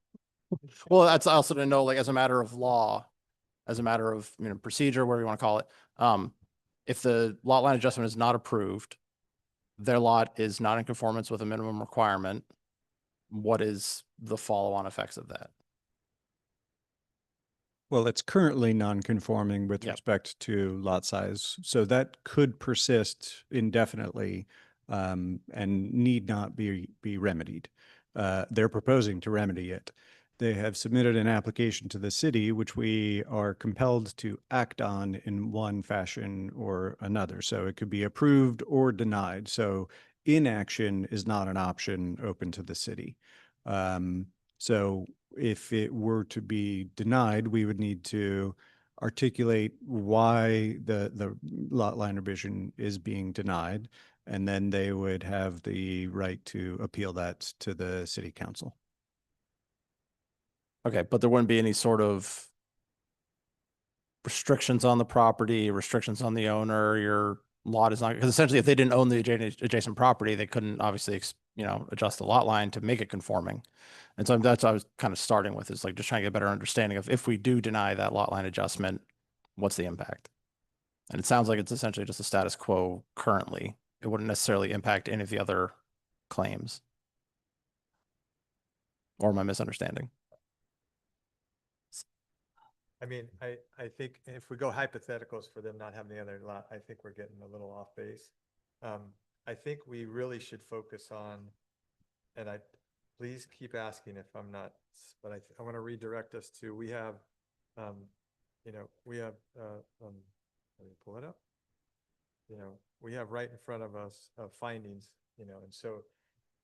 Well, that's also to know, like, as a matter of law, as a matter of, you know, procedure, whatever you want to call it. If the lot line adjustment is not approved, their lot is not in conformance with a minimum requirement, what is the follow-on effects of that? Well, it's currently non-conforming with Yep. respect to lot size, so that could persist indefinitely and need not be remedied. They're proposing to remedy it. They have submitted an application to the city, which we are compelled to act on in one fashion or another. So it could be approved or denied. So inaction is not an option open to the city. So if it were to be denied, we would need to articulate why the lot line revision is being denied, and then they would have the right to appeal that to the city council. Okay, but there wouldn't be any sort of restrictions on the property, restrictions on the owner, your lot is not, because essentially if they didn't own the adjacent property, they couldn't obviously, adjust the lot line to make it conforming. And so that's what I was kind of starting with, is like just trying to get a better understanding of, if we do deny that lot line adjustment, what's the impact? And it sounds like it's essentially just a status quo currently. It wouldn't necessarily impact any of the other claims. Or am I misunderstanding? I mean, I think if we go hypotheticals for them not having the other lot, I think we're getting a little off base. I think we really should focus on, and please keep asking if I'm not, but I want to redirect us to, we have, let me pull it up. We have right in front of us findings, and so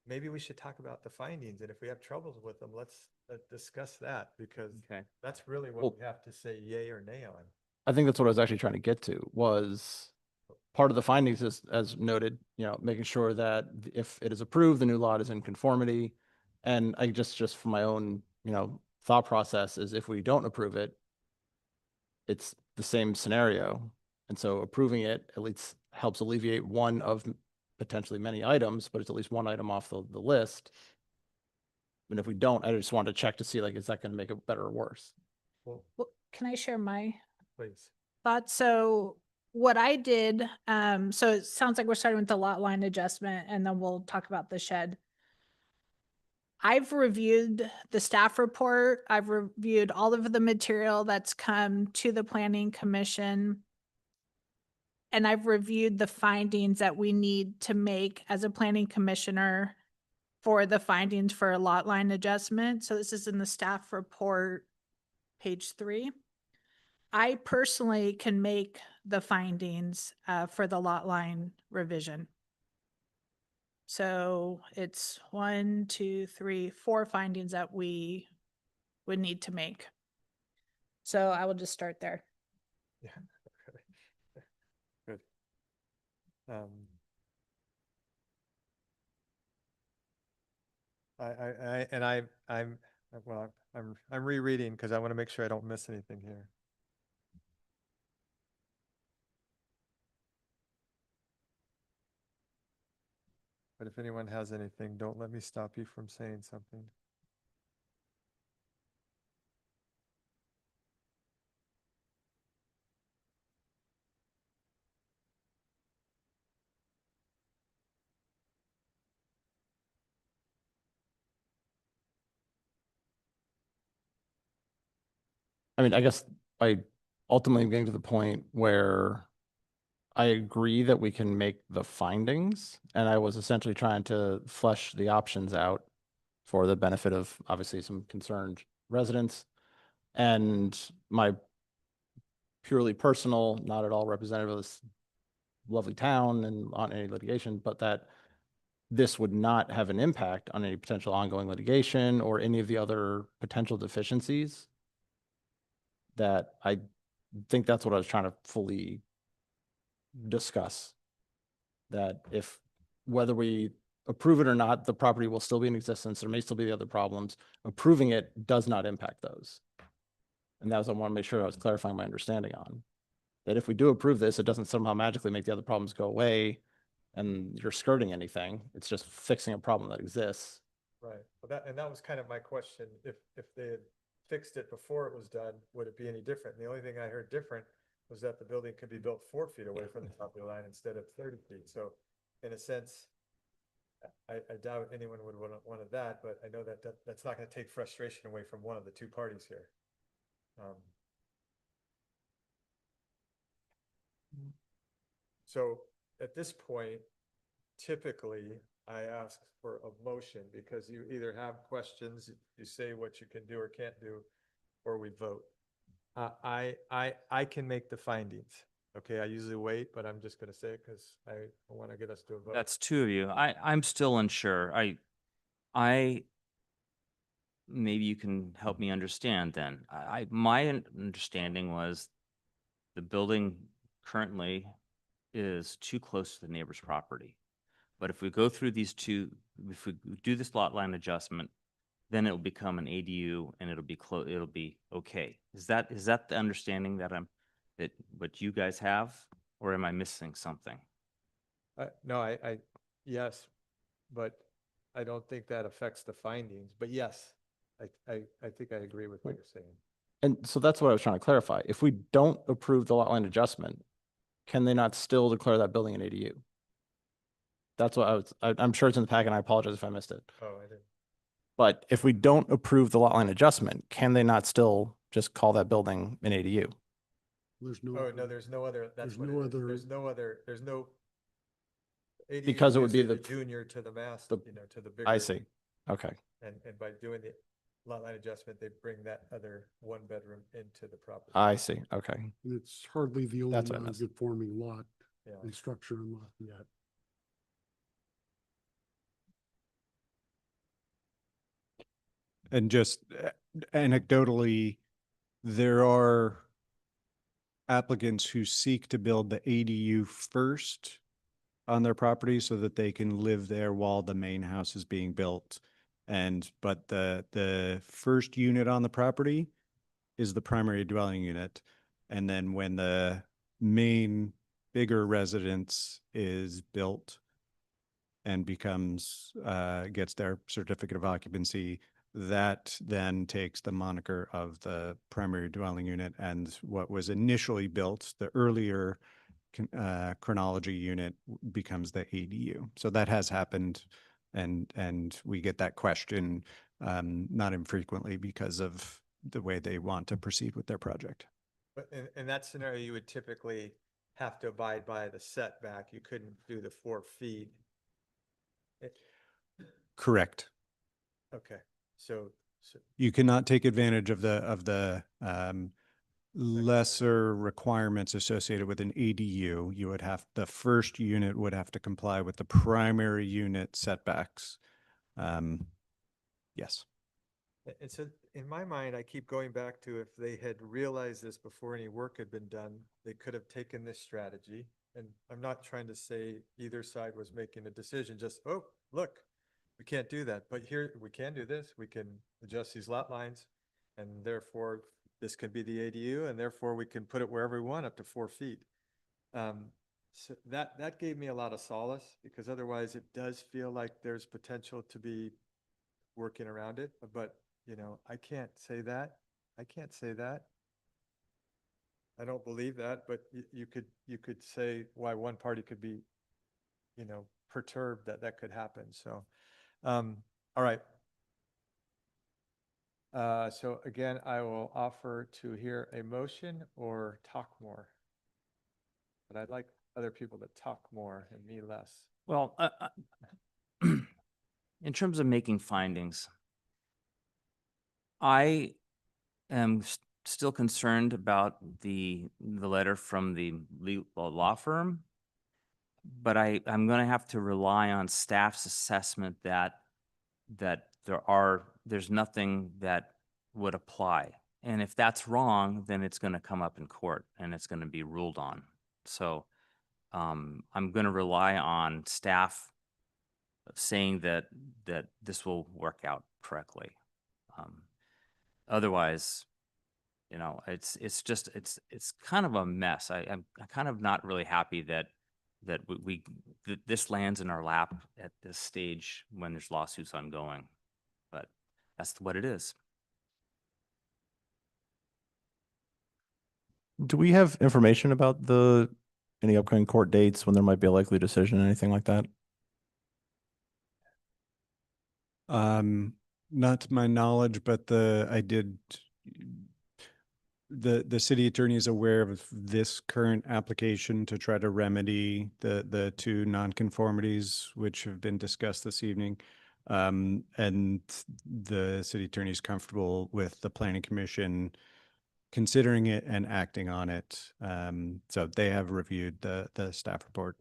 maybe we should talk about the findings, and if we have troubles with them, let's discuss that, because Okay. that's really what Well- we have to say yay or nay on. I think that's what I was actually trying to get to, was part of the findings is, as noted, making sure that if it is approved, the new lot is in conformity. And I just from my own, thought process is, if we don't approve it, it's the same scenario. And so approving it at least helps alleviate one of potentially many items, but it's at least one item off the list. And if we don't, I just wanted to check to see, like, is that going to make it better or worse? Well, Well, can I share my please. thoughts? So what I did, so it sounds like we're starting with the lot line adjustment and then we'll talk about the shed. I've reviewed the staff report. I've reviewed all of the material that's come to the planning commission. And I've reviewed the findings that we need to make as a planning commissioner for the findings for a lot line adjustment. So this is in the staff report, page 3. I personally can make the findings for the lot line revision. So it's 1, 2, 3, 4 findings that we would need to make. So I will just start there. Yeah. Good. I'm rereading because I want to make sure I don't miss anything here. But if anyone has anything, don't let me stop you from saying something. I mean, I guess I ultimately am getting to the point where I agree that we can make the findings, and I was essentially trying to flesh the options out for the benefit of obviously some concerned residents. And my purely personal, not at all representative of this lovely town and on any litigation, but that this would not have an impact on any potential ongoing litigation or any of the other potential deficiencies. That I think that's what I was trying to fully discuss. That if, whether we approve it or not, the property will still be in existence. There may still be the other problems. Approving it does not impact those. And that was, I want to make sure I was clarifying my understanding on. That if we do approve this, it doesn't somehow magically make the other problems go away and you're skirting anything. It's just fixing a problem that exists. Right. Well, that was kind of my question. If they had fixed it before it was done, would it be any different? And the only thing I heard different was that the building could be built 4 feet away from the property line instead of 30 feet. So in a sense, I doubt anyone would wanted that, but I know that's not going to take frustration away from one of the two parties here. So at this point, typically I ask for a motion because you either have questions, you say what you can do or can't do, or we vote. I can make the findings. Okay, I usually wait, but I'm just gonna say it because I want to get us to a vote. That's 2 of you. I'm still unsure. Maybe you can help me understand then. My understanding was the building currently is too close to the neighbor's property. But if we go through these two, if we do this lot line adjustment, then it'll become an ADU and it'll be okay. Is that the understanding that what you guys have, or am I missing something? No, yes, but I don't think that affects the findings, but yes, I think I agree with what you're saying. And so that's what I was trying to clarify. If we don't approve the lot line adjustment, can they not still declare that building an ADU? That's what I'm sure it's in the packet and I apologize if I missed it. Oh, I didn't. But if we don't approve the lot line adjustment, can they not still just call that building an ADU? There's no. Oh, no, there's no other, that's There's what no it is. other- There's no. ADU Because it would is be the the- junior to the mass, the- to the bigger. I see. Okay. And by doing the lot line adjustment, they bring that other 1 bedroom into the property. I see. Okay. And it's hardly the only That's what I missed. non-conforming lot, Yeah. a structure in Lafayette. And just anecdotally, there are applicants who seek to build the ADU first on their property so that they can live there while the main house is being built. But the first unit on the property is the primary dwelling unit. And then when the main bigger residence is built and becomes, gets their certificate of occupancy, that then takes the moniker of the primary dwelling unit, and what was initially built, the earlier chronology unit becomes the ADU. So that has happened, and we get that question not infrequently because of the way they want to proceed with their project. But in that scenario, you would typically have to abide by the setback. You couldn't do the 4 feet. Correct. Okay, so You cannot take advantage of the lesser requirements associated with an ADU. You would have, the first unit would have to comply with the primary unit setbacks. Yes. and so in my mind, I keep going back to if they had realized this before any work had been done, they could have taken this strategy. And I'm not trying to say either side was making a decision, just, oh, look, we can't do that. But here, we can do this. We can adjust these lot lines. And therefore, this could be the ADU, and therefore we can put it wherever we want, up to 4 feet. So that gave me a lot of solace, because otherwise it does feel like there's potential to be working around it. But, you know, I can't say that. I can't say that. I don't believe that, but you could say why one party could be, you know, perturbed that could happen. So, all right. So again, I will offer to hear a motion or talk more. But I'd like other people to talk more and me less. Well, in terms of making findings, I am still concerned about the letter from the law firm, but I'm going to have to rely on staff's assessment that there's nothing that would apply. And if that's wrong, then it's going to come up in court and it's going to be ruled on. So I'm going to rely on staff saying that this will work out correctly. Otherwise, you know, it's kind of a mess. I'm kind of not really happy that this lands in our lap at this stage when there's lawsuits ongoing, but that's what it is. Do we have information about any upcoming court dates when there might be a likely decision, anything like that? Not to my knowledge, but the city attorney is aware of this current application to try to remedy the 2 nonconformities which have been discussed this evening. And the city attorney is comfortable with the planning commission considering it and acting on it. So they have reviewed the staff report.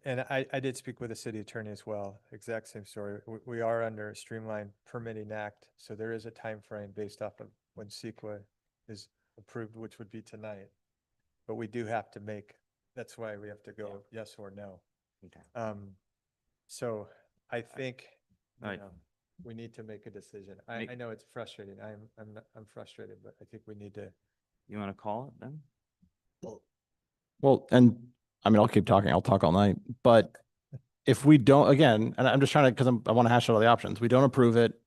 And I did speak with the city attorney as well. Exact same story. We are under a streamlined permitting act, so there is a time frame based off of when CEQA is approved, which would be tonight. But we do have to that's why we have to go yes or no. Okay. So I think, you Right. know, we need to make a decision. I know it's frustrating. I'm frustrated, but I think we need to. You want to call it then? Well, and I mean, I'll keep talking. I'll talk all night. But if we don't, again, and I'm just trying to, because I want to hash out all the options. We don't approve it.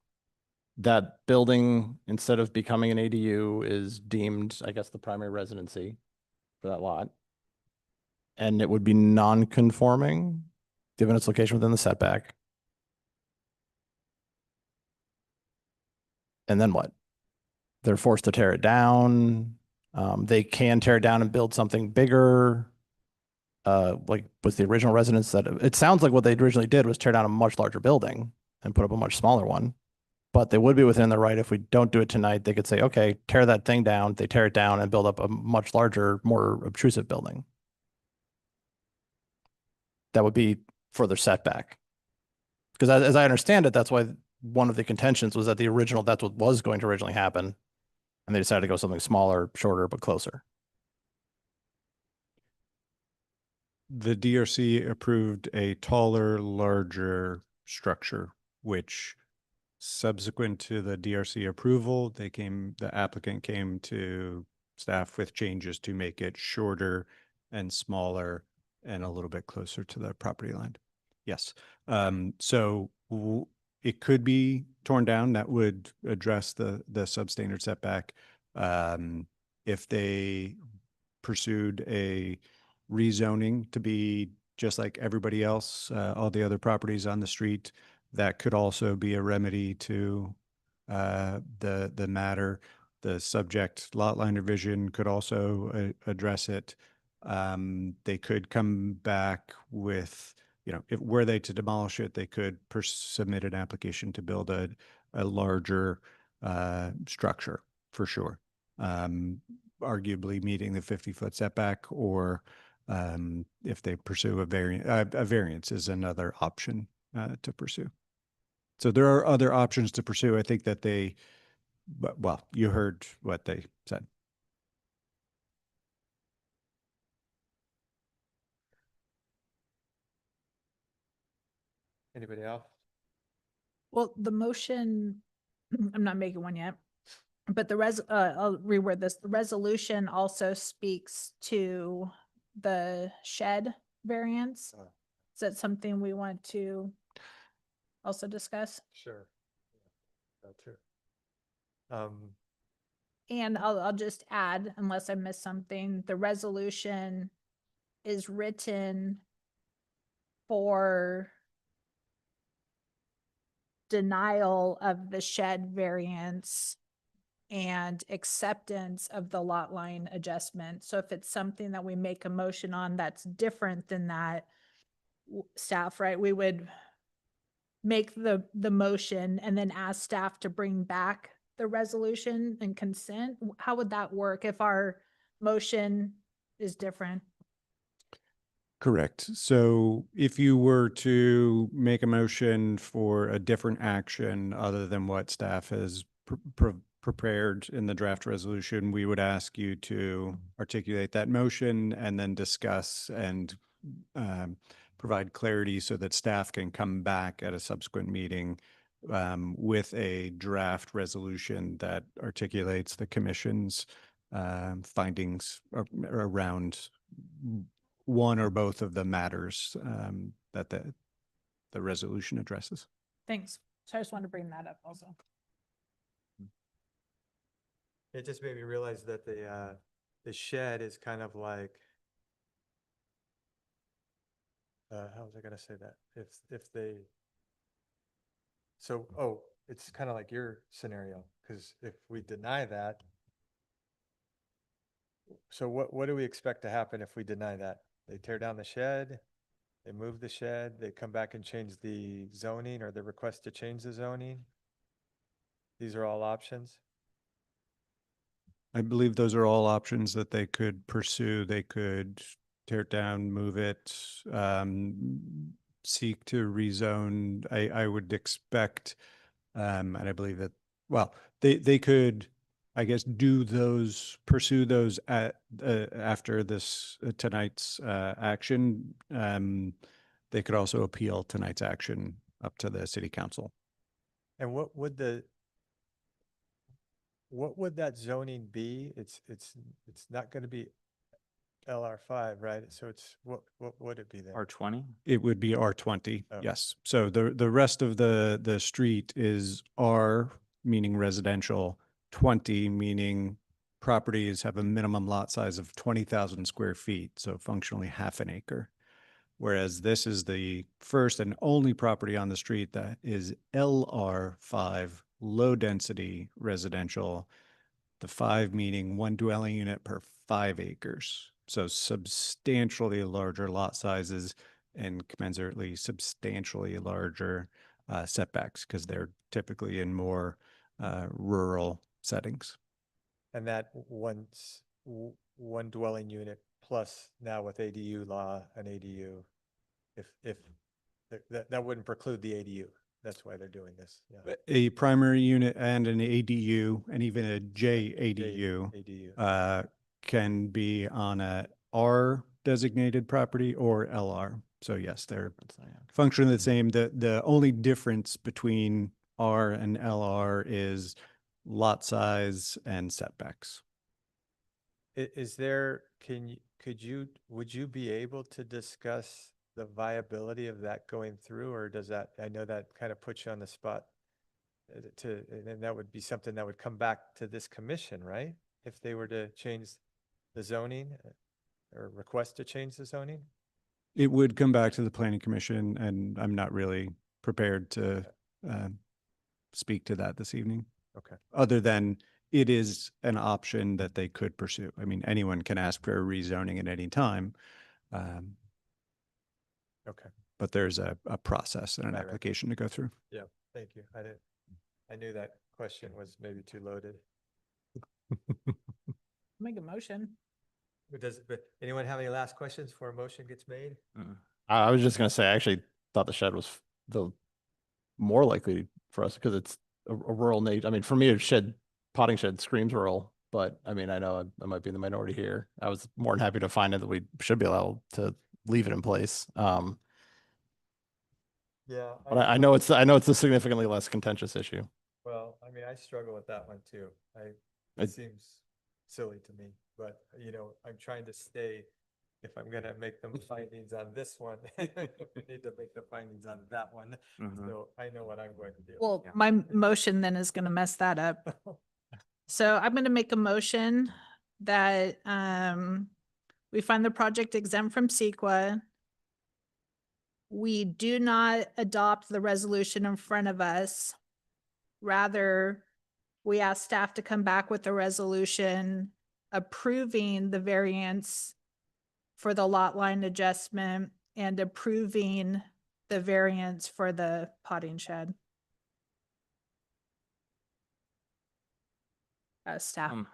That building, instead of becoming an ADU, is deemed, I guess, the primary residency for that lot. And it would be non-conforming, given its location within the setback. And then what? They're forced to tear it down. They can tear it down and build something bigger. Like with the original residence, that it sounds like what they originally did was tear down a much larger building and put up a much smaller one. But they would be within the right. If we don't do it tonight, they could say, okay, tear that thing down. They tear it down and build up a much larger, more obtrusive building. That would be further setback. Because as I understand it, that's why one of the contentions was that that's what was going to originally happen. And they decided to go something smaller, shorter, but closer. The DRC approved a taller, larger structure, which subsequent to the DRC approval, the applicant came to staff with changes to make it shorter and smaller and a little bit closer to the property line. Yes. So it could be torn down. That would address the substandard setback. If they pursued a rezoning to be just like everybody else, all the other properties on the street, that could also be a remedy to the matter. The subject lot line revision could also address it. They could come back with, if were they to demolish it, they could submit an application to build a larger structure for sure. Arguably meeting the 50-foot setback, or if they pursue a variance is another option to pursue. So there are other options to pursue. I think that well, you heard what they said. Anybody else? Well, the motion, I'm not making one yet, but I'll reword this. The resolution also speaks to the shed variance. Oh. Is that something we want to also discuss? Sure. Yeah, that's true. And I'll just add, unless I missed something, the resolution is written for denial of the shed variance and acceptance of the lot line adjustment. So if it's something that we make a motion on that's different than that, staff, right, we would make the motion and then ask staff to bring back the resolution and consent. How would that work if our motion is different? Correct. So if you were to make a motion for a different action other than what staff has prepared in the draft resolution, we would ask you to articulate that motion and then discuss and provide clarity so that staff can come back at a subsequent meeting with a draft resolution that articulates the commission's findings around one or both of the matters that the resolution addresses. Thanks. So I just wanted to bring that up also. It just made me realize that the shed is kind of like, how was I gonna say that? If they, so, it's kind of like your scenario, because if we deny that, so what do we expect to happen if we deny that? They tear down the shed, they move the shed, they come back and change the zoning or the request to change the zoning? These are all options? I believe those are all options that they could pursue. They could tear it down, move it, seek to rezone. I would expect, and I believe that, well, they could, I guess, pursue those after this tonight's action. They could also appeal tonight's action up to the city council. And what would that zoning be? It's not going to be LR5, right? So it's, what would it be then? R20? It would be R20, Oh. yes. So the rest of the street is R, meaning residential, 20, meaning properties have a minimum lot size of 20,000 square feet, so functionally half an acre. Whereas this is the first and only property on the street that is LR5, low density residential, the 5 meaning one dwelling unit per 5 acres. So substantially larger lot sizes and commensurately substantially larger setbacks, because they're typically in more rural settings. And that one dwelling unit plus now with ADU law, an ADU, if that wouldn't preclude the ADU. That's why they're doing this. Yeah. A primary unit and an ADU and even a JADU ADU. can be on a R designated property or LR. So yes, they're functionally the same. The only difference between R and LR is lot size and setbacks. Would you be able to discuss the viability of that going through, or does that, I know that kind of puts you on the spot and that would be something that would come back to this commission, right? If they were to change the zoning or request to change the zoning? It would come back to the planning commission, and I'm not really prepared to speak to that this evening, Okay. other than it is an option that they could pursue. I mean, anyone can ask for a rezoning at any time. Okay. But there's a process and an Right, right. application to go through. Yeah, thank you. I knew that question was maybe too loaded. Make a motion. But anyone have any last questions before a motion gets made? I was just gonna say, I actually thought the shed was the more likely for us because it's a rural nature. I mean, for me, potting shed screams rural, but I mean, I know I might be in the minority here. I was more than happy to find it that we should be allowed to leave it in place. Yeah. But I know it's a significantly less contentious issue. Well, I mean, I struggle with that one too. I- It seems silly to me, but I'm trying to stay, if I'm gonna make the findings on this one, we need to make the findings on that one. So I know what I'm going to do. Well, Yeah. my motion then is gonna mess that up. So I'm gonna make a motion that we find the project exempt from CEQA. We do not adopt the resolution in front of us. Rather, we ask staff to come back with a resolution approving the variance for the lot line adjustment and approving the variance for the potting shed. Staff, Um,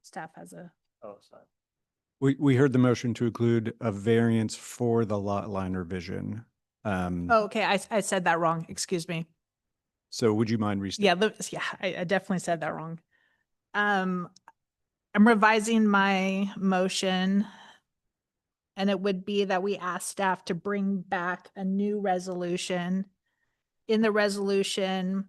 staff has a, Oh, sorry. We heard the motion to include a variance for the lot line revision. oh, okay, I said that wrong, excuse me. So would you mind restating? Yeah, I definitely said that wrong. I'm revising my motion. And it would be that we ask staff to bring back a new resolution. In the resolution,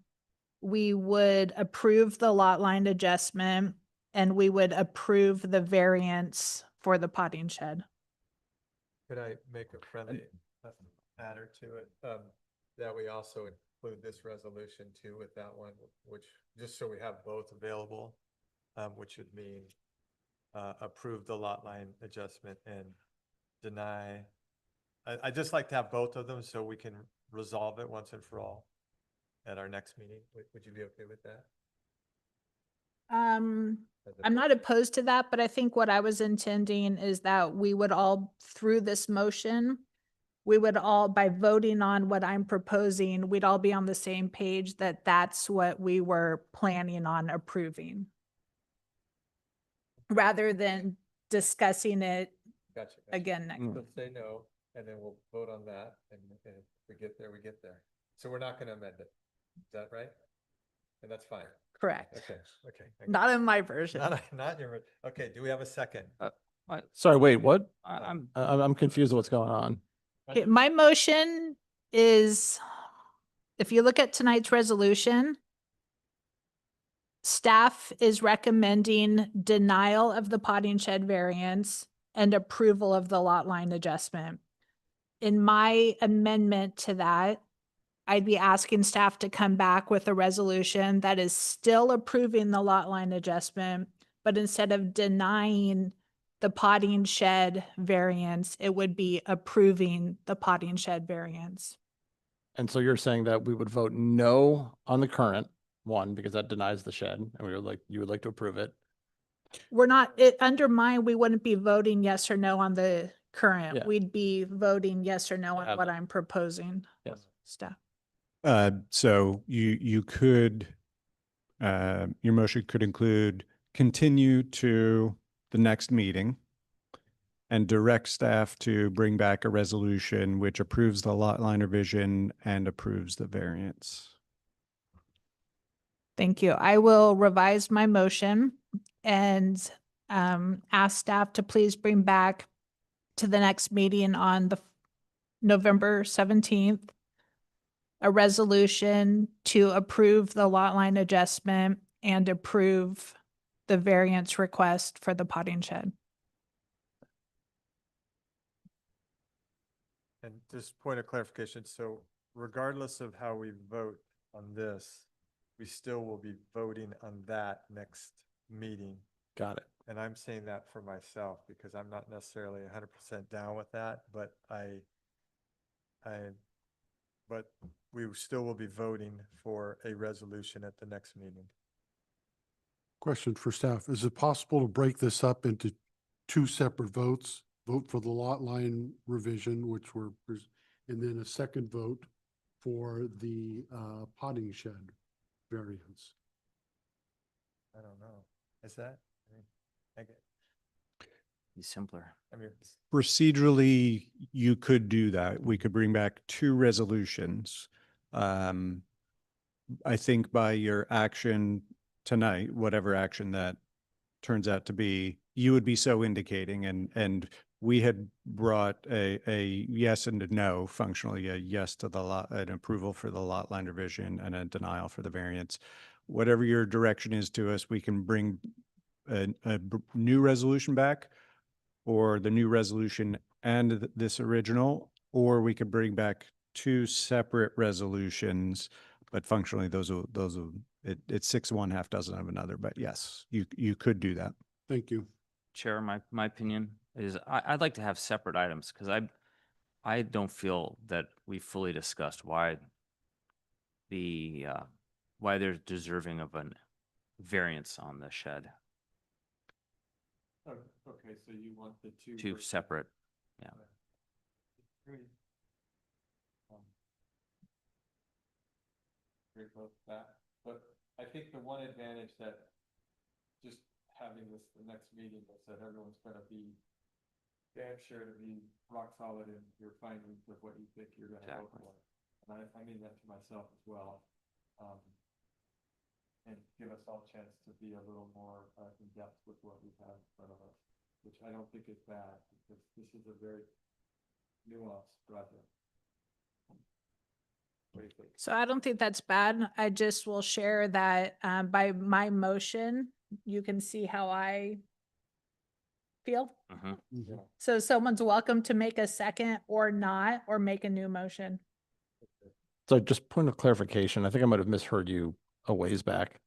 we would approve the lot line adjustment and we would approve the variance for the potting shed. Could I make a friendly adder to it? That we also include this resolution too with that one, which, just so we have both available, which would mean approve the lot line adjustment and deny. I just like to have both of them so we can resolve it once and for all at our next meeting. Would you be okay with that? I'm not opposed to that, but I think what I was intending is that we would all, through this motion, we would all, by voting on what I'm proposing, we'd all be on the same page that that's what we were planning on approving. Rather than discussing it Gotcha. again next. So say no, and then we'll vote on that, and if we get there, we get there. So we're not gonna amend it. Is that right? And that's fine. Correct. Okay. Not in my version. Not your, okay, do we have a second? Sorry, wait, what? I'm I'm confused with what's going on. Okay, my motion is, if you look at tonight's resolution, staff is recommending denial of the potting shed variance and approval of the lot line adjustment. In my amendment to that, I'd be asking staff to come back with a resolution that is still approving the lot line adjustment, but instead of denying the potting shed variance, it would be approving the potting shed variance. And so you're saying that we would vote no on the current one because that denies the shed, and you would like to approve it. We're not, under mine, we wouldn't be voting yes or no on the current. Yeah. We'd be voting yes or no on Have what it. I'm proposing. Yes. Staff. So you could, your motion could include continue to the next meeting and direct staff to bring back a resolution which approves the lot line revision and approves the variance. Thank you. I will revise my motion and ask staff to please bring back to the next meeting on the November 17th, a resolution to approve the lot line adjustment and approve the variance request for the potting shed. And just point of clarification, so regardless of how we vote on this, we still will be voting on that next meeting. Got it. And I'm saying that for myself because I'm not necessarily 100% down with that, but but we still will be voting for a resolution at the next meeting. Question for staff. Is it possible to break this up into two separate votes? Vote for the lot line revision, which and then a second vote for the potting shed variance? I don't know. Is that? I mean, I get, Be simpler. I mean, Procedurally, you could do that. We could bring back two resolutions. I think by your action tonight, whatever action that turns out to be, you would be so indicating, and we had brought a yes and a no, functionally a yes to the lot, an approval for the lot line revision and a denial for the variance. Whatever your direction is to us, we can bring new resolution back, or the new resolution and this original, or we could bring back two separate resolutions, but functionally it's 6 of one, half dozen of another. But yes, you could do that. Thank you. Chair, my opinion is I'd like to have separate items because I don't feel that we fully discussed why they're deserving of a variance on the shed. okay, so you want the two. Two separate, yeah. But I think the one advantage that just having this, the next meeting, is that everyone's gonna be damn sure to be rock solid in your findings of what you think you're gonna vote Exactly. for. And I mean that to myself as well. And give us all a chance to be a little more in depth with what we have in front of us, which I don't think is bad, because this is a very nuanced project. What do you think? So I don't think that's bad. I just will share that by my motion, you can see how I feel. Mhm. Mhm. So someone's welcome to make a second or not, or make a new motion. So just point of clarification, I think I might have misheard you a ways back.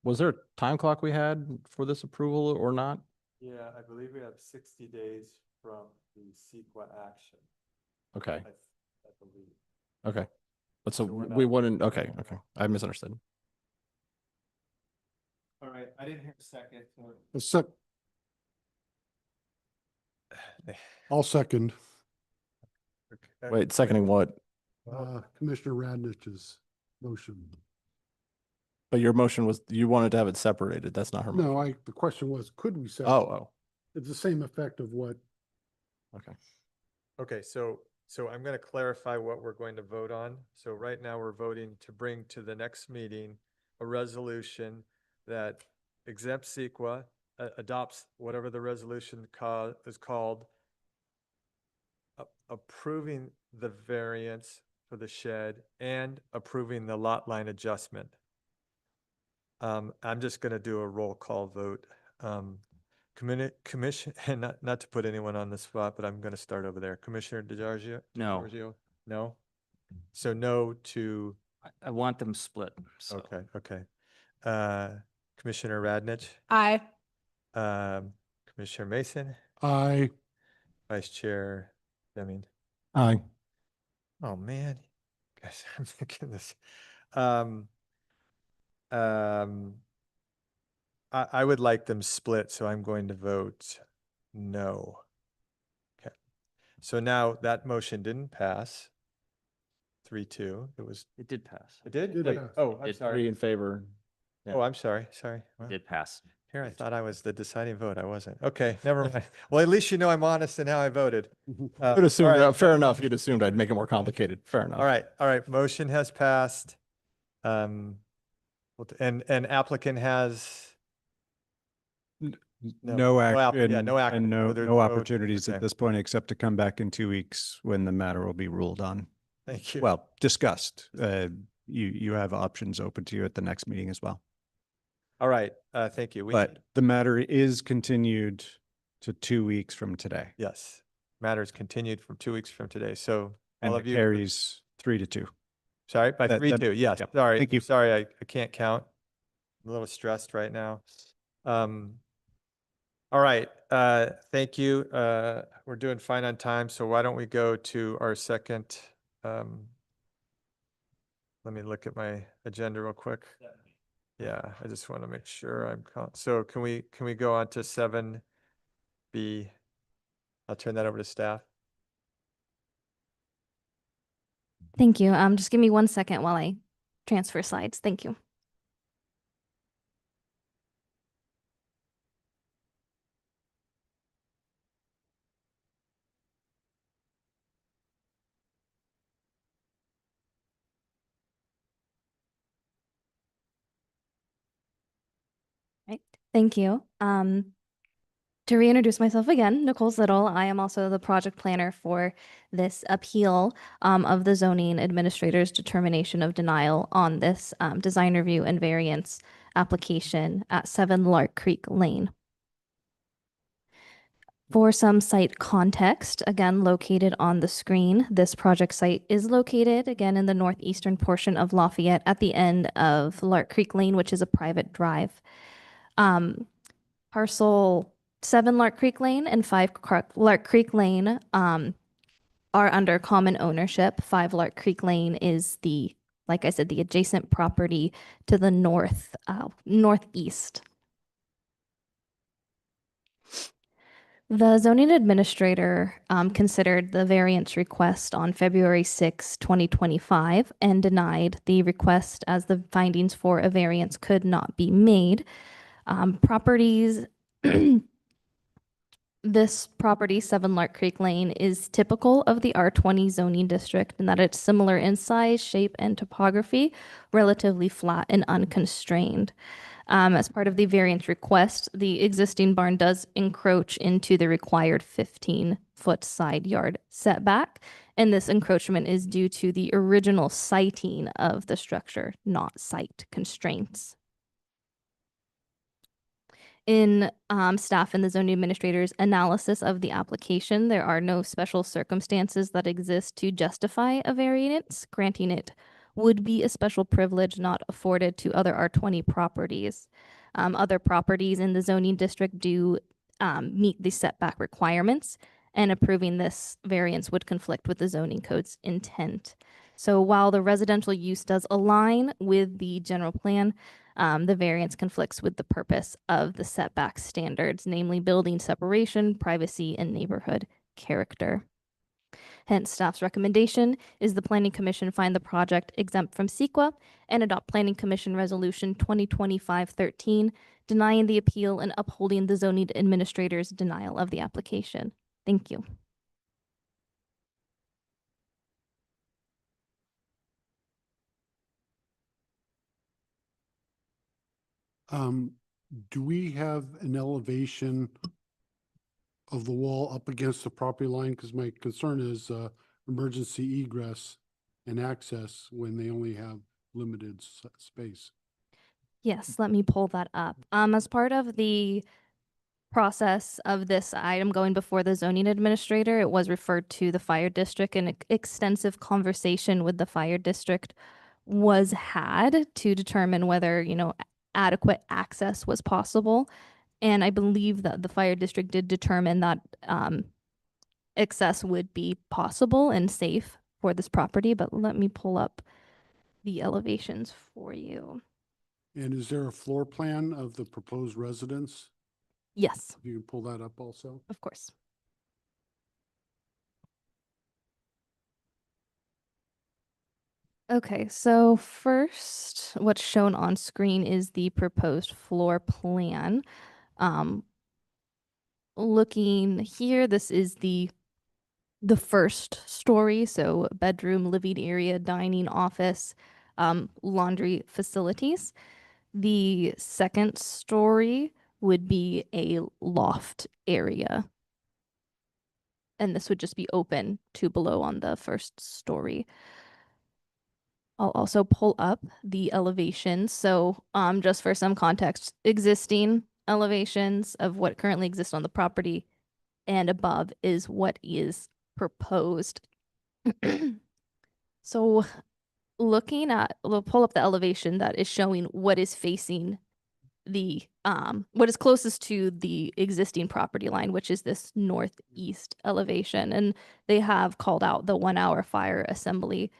Was there a time clock we had for this approval or not? Yeah, I believe we have 60 days from the CEQA action, Okay, I believe. okay. But so So we're we not- wouldn't, okay, I misunderstood. All right, I didn't hear a second. I'll second Wait, seconding what? Commissioner Radnich's motion. But your motion was, you wanted to have it separated. That's not her motion. No, the question was, could we separate? Oh, It's the same effect of what, okay. Okay, so I'm going to clarify what we're going to vote on. So right now we're voting to bring to the next meeting a resolution that exempts CEQA, adopts whatever the resolution is called, approving the variance for the shed and approving the lot line adjustment. I'm just going to do a roll call vote. Commission, and not to put anyone on the spot, but I'm going to start over there. Commissioner DeGiorgio? No. DeGiorgio? No? So no to, I want them split, so. okay. Commissioner Radnich? Aye. Commissioner Mason? I, Vice Chair Deming? Aye. Oh, man. Guys, I'm thinking this. I would like them split, so I'm going to vote no. Okay. So now that motion didn't pass. 3-2. It did pass. It did? Did Wait, pass. oh, I'm Did sorry. 3 in favor. Yeah. Oh, I'm sorry. Well, It did pass. here, I thought I was the deciding vote. I wasn't. Okay, never mind. Well, at least you know I'm honest in how I voted. You'd assume, all right. fair enough, you'd assumed I'd make it more complicated. Fair enough. All right. Motion has passed. And applicant has, No action. yeah, no action. And Oh, there's no no- opportunities okay. at this point, except to come back in 2 weeks when the matter will be ruled on. thank you. Well, discussed. You have options open to you at the next meeting as well. All right, thank you. We But need- the matter is continued to 2 weeks from today. Yes, matters continued from 2 weeks from today. So And all it of you, carries 3-2. sorry, by that- 3-2, yes, yep. sorry. Thank you. Sorry, I can't count. I'm a little stressed right now. All right, thank you. We're doing fine on time, so why don't we go to our second, let me look at my agenda real quick. Yeah, I just want to make sure so can we go on to 7B? I'll turn that over to staff. Thank you. Just give me 1 second while I transfer slides. Thank you. Right. Thank you. To reintroduce myself again, Nicole Little. I am also the project planner for this appeal of the zoning administrator's determination of denial on this design review and variance application at 7 Lark Creek Lane. For some site context, again, located on the screen, this project site is located again in the northeastern portion of Lafayette at the end of Lark Creek Lane, which is a private drive. Parcel 7 Lark Creek Lane and 5 Lark Creek Lane are under common ownership. 5 Lark Creek Lane is the, like I said, the adjacent property to the northeast. The zoning administrator considered the variance request on February 6, 2025, and denied the request as the findings for a variance could not be made. This property, 7 Lark Creek Lane, is typical of the R20 zoning district in that it's similar in size, shape, and topography, relatively flat and unconstrained. As part of the variance request, the existing barn does encroach into the required 15-foot side yard setback, and this encroachment is due to the original siting of the structure, not site constraints. In staff and the zoning administrator's analysis of the application, there are no special circumstances that exist to justify a variance. Granting it would be a special privilege not afforded to other R20 properties. Other properties in the zoning district do meet the setback requirements, and approving this variance would conflict with the zoning code's intent. So while the residential use does align with the general plan, the variance conflicts with the purpose of the setback standards, namely building separation, privacy, and neighborhood character. Hence, staff's recommendation is the Planning Commission find the project exempt from CEQA and adopt Planning Commission Resolution 2025-13, denying the appeal and upholding the zoning administrator's denial of the application. Thank you. Do we have an elevation of the wall up against the property line? Because my concern is emergency egress and access when they only have limited space. Yes, let me pull that up. As part of the process of this item going before the zoning administrator, it was referred to the fire district, and extensive conversation with the fire district was had to determine whether, adequate access was possible. And I believe that the fire district did determine that access would be possible and safe for this property, but let me pull up the elevations for you. And is there a floor plan of the proposed residence? Yes, If you can pull that up also. of course. Okay, so first, what's shown on screen is the proposed floor plan. Looking here, this is the first story, so bedroom, living area, dining, office, laundry facilities. The second story would be a loft area. And this would just be open to below on the first story. I'll also pull up the elevations. So just for some context, existing elevations of what currently exists on the property and above is what is proposed. So we'll pull up the elevation that is showing what is facing the what is closest to the existing property line, which is this northeast elevation. And they have called out the 1 hour fire assembly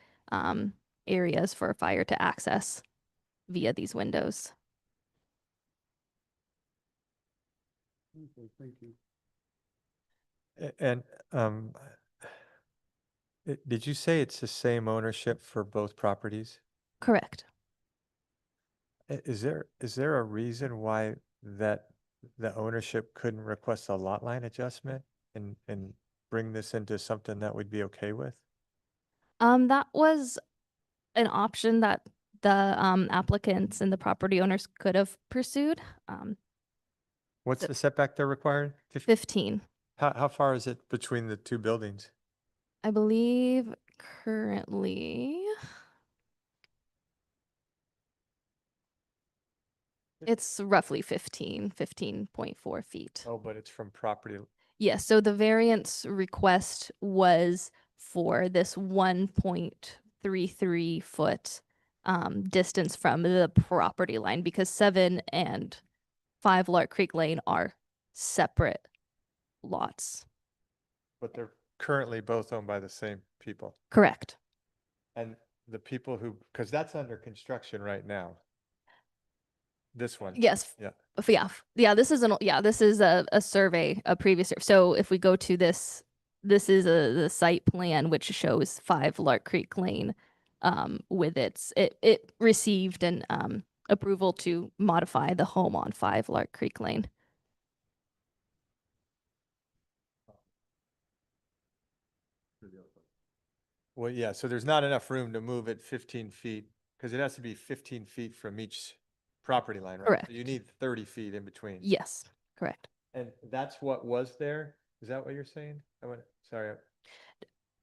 areas for fire to access via these windows. Okay, thank you. And did you say it's the same ownership for both properties? Correct. Is there a reason why that the ownership couldn't request a lot line adjustment and bring this into something that we'd be okay with? That was an option that the applicants and the property owners could have pursued. What's The- the setback they're required? 15. How far is it between the two buildings? I believe currently it's roughly 15.4 feet. Oh, but it's from property. Yes, so the variance request was for this 1.33 foot distance from the property line because 7 and 5 Lark Creek Lane are separate lots. But they're currently both owned by the same people. Correct. And the people who, because that's under construction right now. This one. Yes. Yeah. Yeah. This is a survey, a previous. So if we go to this is the site plan which shows 5 Lark Creek Lane, with it received an approval to modify the home on 5 Lark Creek Lane. Well, yeah, so there's not enough room to move it 15 feet, because it has to be 15 feet from each property line, right? So Correct. you need 30 feet in between. Yes, correct. And that's what was there? Is that what you're saying? Sorry,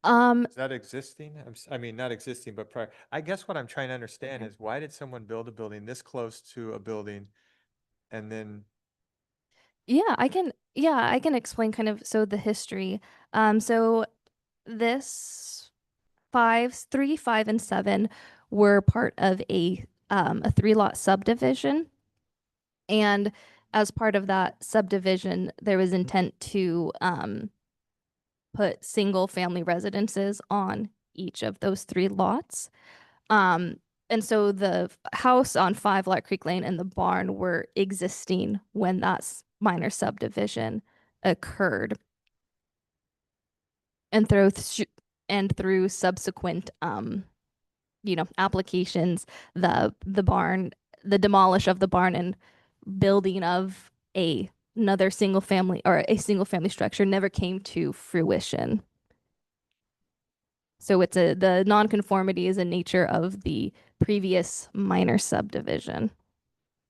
is that existing? I mean, not existing, but prior. I guess what I'm trying to understand is why did someone build a building this close to a building and then, I can explain kind of the history. So this 3, 5, and 7 were part of a 3-lot subdivision. And as part of that subdivision, there was intent to put single family residences on each of those 3 lots. And so the house on 5 Lark Creek Lane and the barn were existing when that minor subdivision occurred. And through subsequent applications, the demolish of the barn and building of another single family structure never came to fruition. So the nonconformity is a nature of the previous minor subdivision.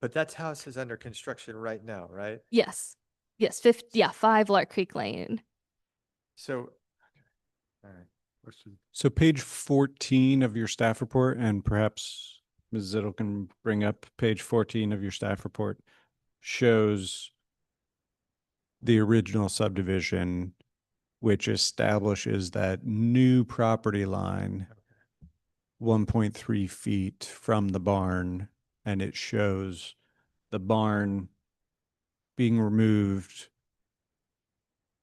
but that house is under construction right now, right? Yes. 5 Lark Creek Lane. So, all right. Question. So page 14 of your staff report, and perhaps Ms. Zittel can bring up page 14 of your staff report, shows the original subdivision, which establishes that new property line 1.3 feet from the barn, and it shows the barn being removed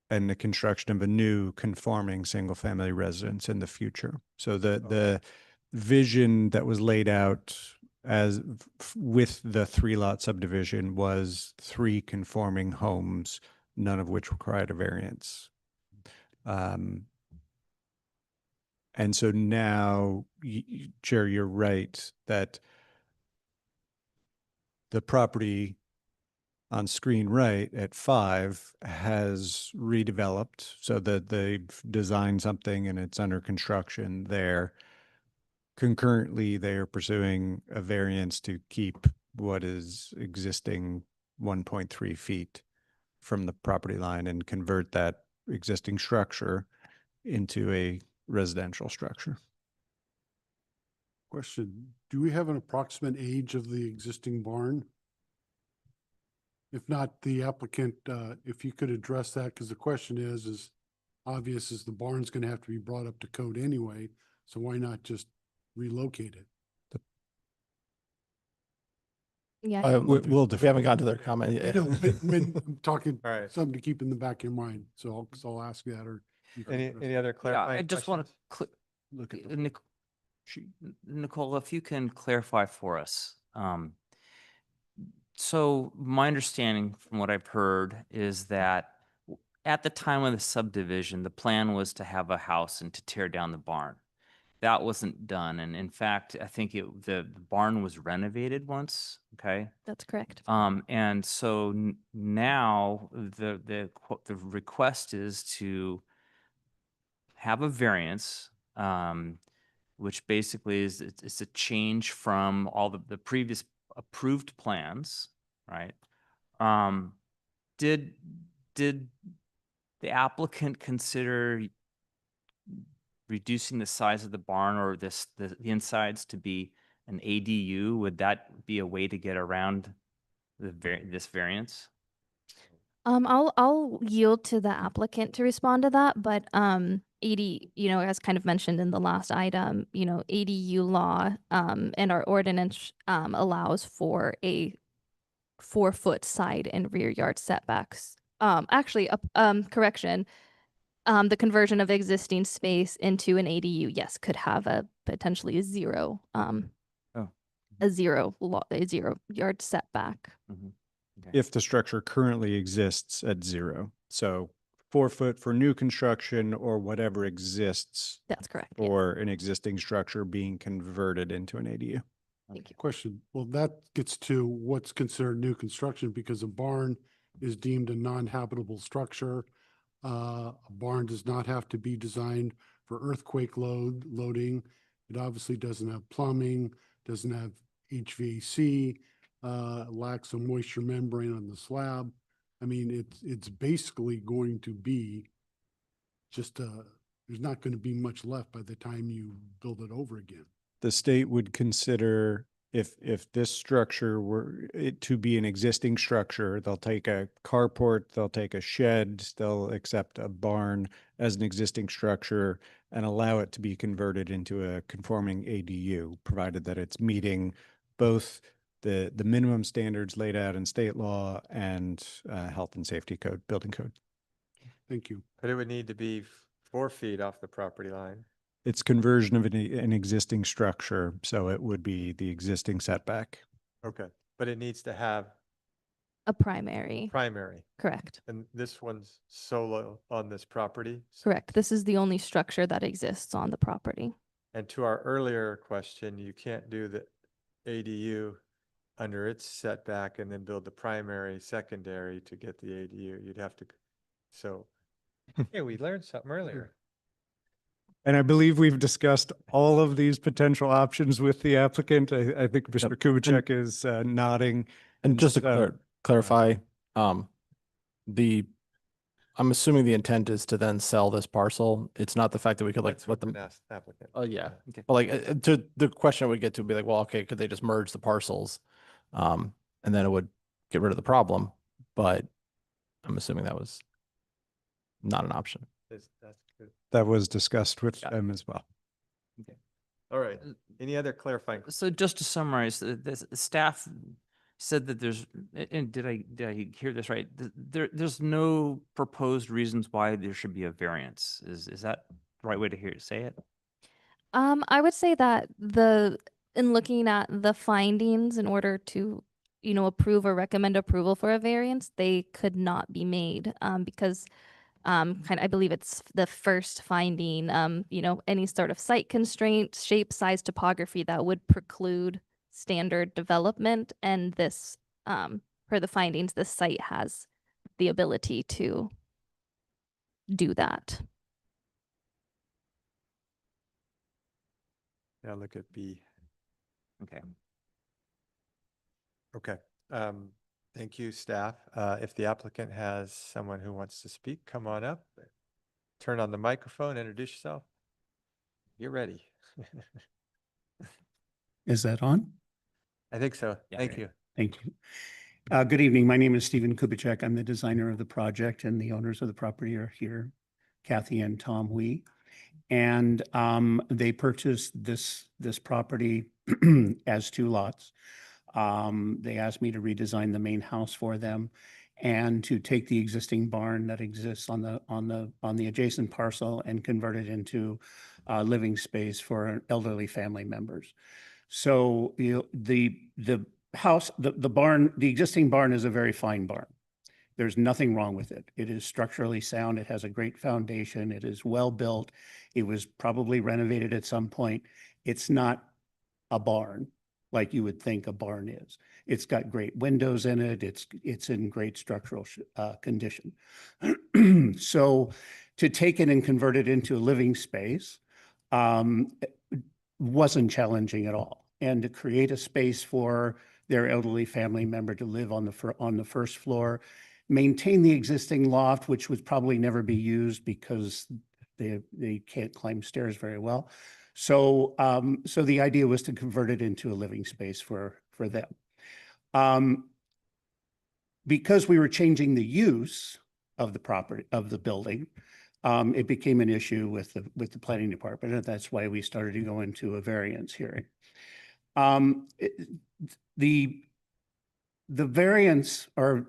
and the construction of a new conforming single-family residence in the future. So the vision that was laid out with the 3-lot subdivision was 3 conforming homes, none of which required a variance. And so now, Chair, you're right that the property on screen right at 5 has redeveloped so that they've designed something and it's under construction there. Concurrently, they are pursuing a variance to keep what is existing 1.3 feet from the property line and convert that existing structure into a residential structure. Question, do we have an approximate age of the existing barn? If not, the applicant, if you could address that, because the question is obvious is the barn's going to have to be brought up to code anyway, so why not just relocate it? Yeah. We'll We haven't defer. gotten to their comment I yet. know, I'm talking All right. something to keep in the back of your mind, so I'll ask that or. you can Any, address any it. other Yeah, clarifying I just want questions? to, Look at the sheet. Nicole, if you can clarify for us. So my understanding from what I've heard is that at the time of the subdivision, the plan was to have a house and to tear down the barn. That wasn't done. And in fact, I think the barn was renovated once, okay? That's correct. And so now the request is to have a variance, which basically is it's a change from all the previous approved plans, right? Did the applicant consider reducing the size of the barn or the insides to be an ADU? Would that be a way to get around this variance? I'll yield to the applicant to respond to that, but 80, as kind of mentioned in the last item, ADU law and our ordinance allows for a 4-foot side and rear yard setbacks. Correction. The conversion of existing space into an ADU, yes, could have a potentially a zero yard setback. If the structure currently exists at 0. So 4 foot for new construction or whatever exists That's correct. Yeah. for an existing structure being converted into an ADU. Thank you. Question, well, that gets to what's considered new construction because a barn is deemed a non-habitable structure. A barn does not have to be designed for earthquake loading. It obviously doesn't have plumbing, doesn't have HVAC, lacks a moisture membrane on the slab. I mean, it's basically going to be just there's not going to be much left by the time you build it over again. The state would consider if this structure were it to be an existing structure, they'll take a carport, they'll take a shed, they'll accept a barn as an existing structure and allow it to be converted into a conforming ADU, provided that it's meeting both the minimum standards laid out in state law and health and safety code, building code. Thank you. But it would need to be 4 feet off the property line. It's conversion of an existing structure, so it would be the existing setback. Okay, but it needs to have A primary. primary. Correct. And this one's solo on this property. Correct. This is the only structure that exists on the property. And to our earlier question, you can't do the ADU under its setback and then build the primary, secondary to get the ADU. You'd have to, so, yeah, we learned something earlier. And I believe we've discussed all of these potential options with the applicant. I think Mr. Kubitschek is nodding. And just to so- clarify, I'm assuming the intent is to then sell this parcel. It's not the fact that we could like That's let what we them. can ask the applicant. Oh, yeah. Okay. Well, like to the question would get to be like, well, okay, could they just merge the parcels? And then it would get rid of the problem. But I'm assuming that was not an option. That's good. That was discussed with Got it. them as well. All right. Any other clarifying? So just to summarize, the staff said that there's, and did I hear this right? There's no proposed reasons why there should be a variance. Is that the right way to say it? I would say that in looking at the findings in order to, approve or recommend approval for a variance, they could not be made, because I believe it's the first finding, any sort of site constraints, shape, size, topography that would preclude standard development. And this, per the findings, this site has the ability to do that. Now look at B. Okay. Okay. Thank you, staff. If the applicant has someone who wants to speak, come on up. Turn on the microphone, introduce yourself. You're ready. Is that on? I think so. Yeah. Thank you. Thank you. Good evening. My name is Stephen Kubitschek. I'm the designer of the project and the owners of the property are here, Kathy and Tom Wee. And they purchased this property as 2 lots. They asked me to redesign the main house for them and to take the existing barn that exists on the adjacent parcel and convert it into living space for elderly family members. So the house, the barn, the existing barn is a very fine barn. There's nothing wrong with it. It is structurally sound. It has a great foundation. It is well built. It was probably renovated at some point. It's not a barn like you would think a barn is. It's got great windows in it. It's in great structural condition. So to take it and convert it into a living space wasn't challenging at all. And to create a space for their elderly family member to live on the first floor, maintain the existing loft, which would probably never be used because they can't climb stairs very well. So so the idea was to convert it into a living space for them. Because we were changing the use of the property of the building, it became an issue with the planning department, and that's why we started to go into a variance hearing. The variance or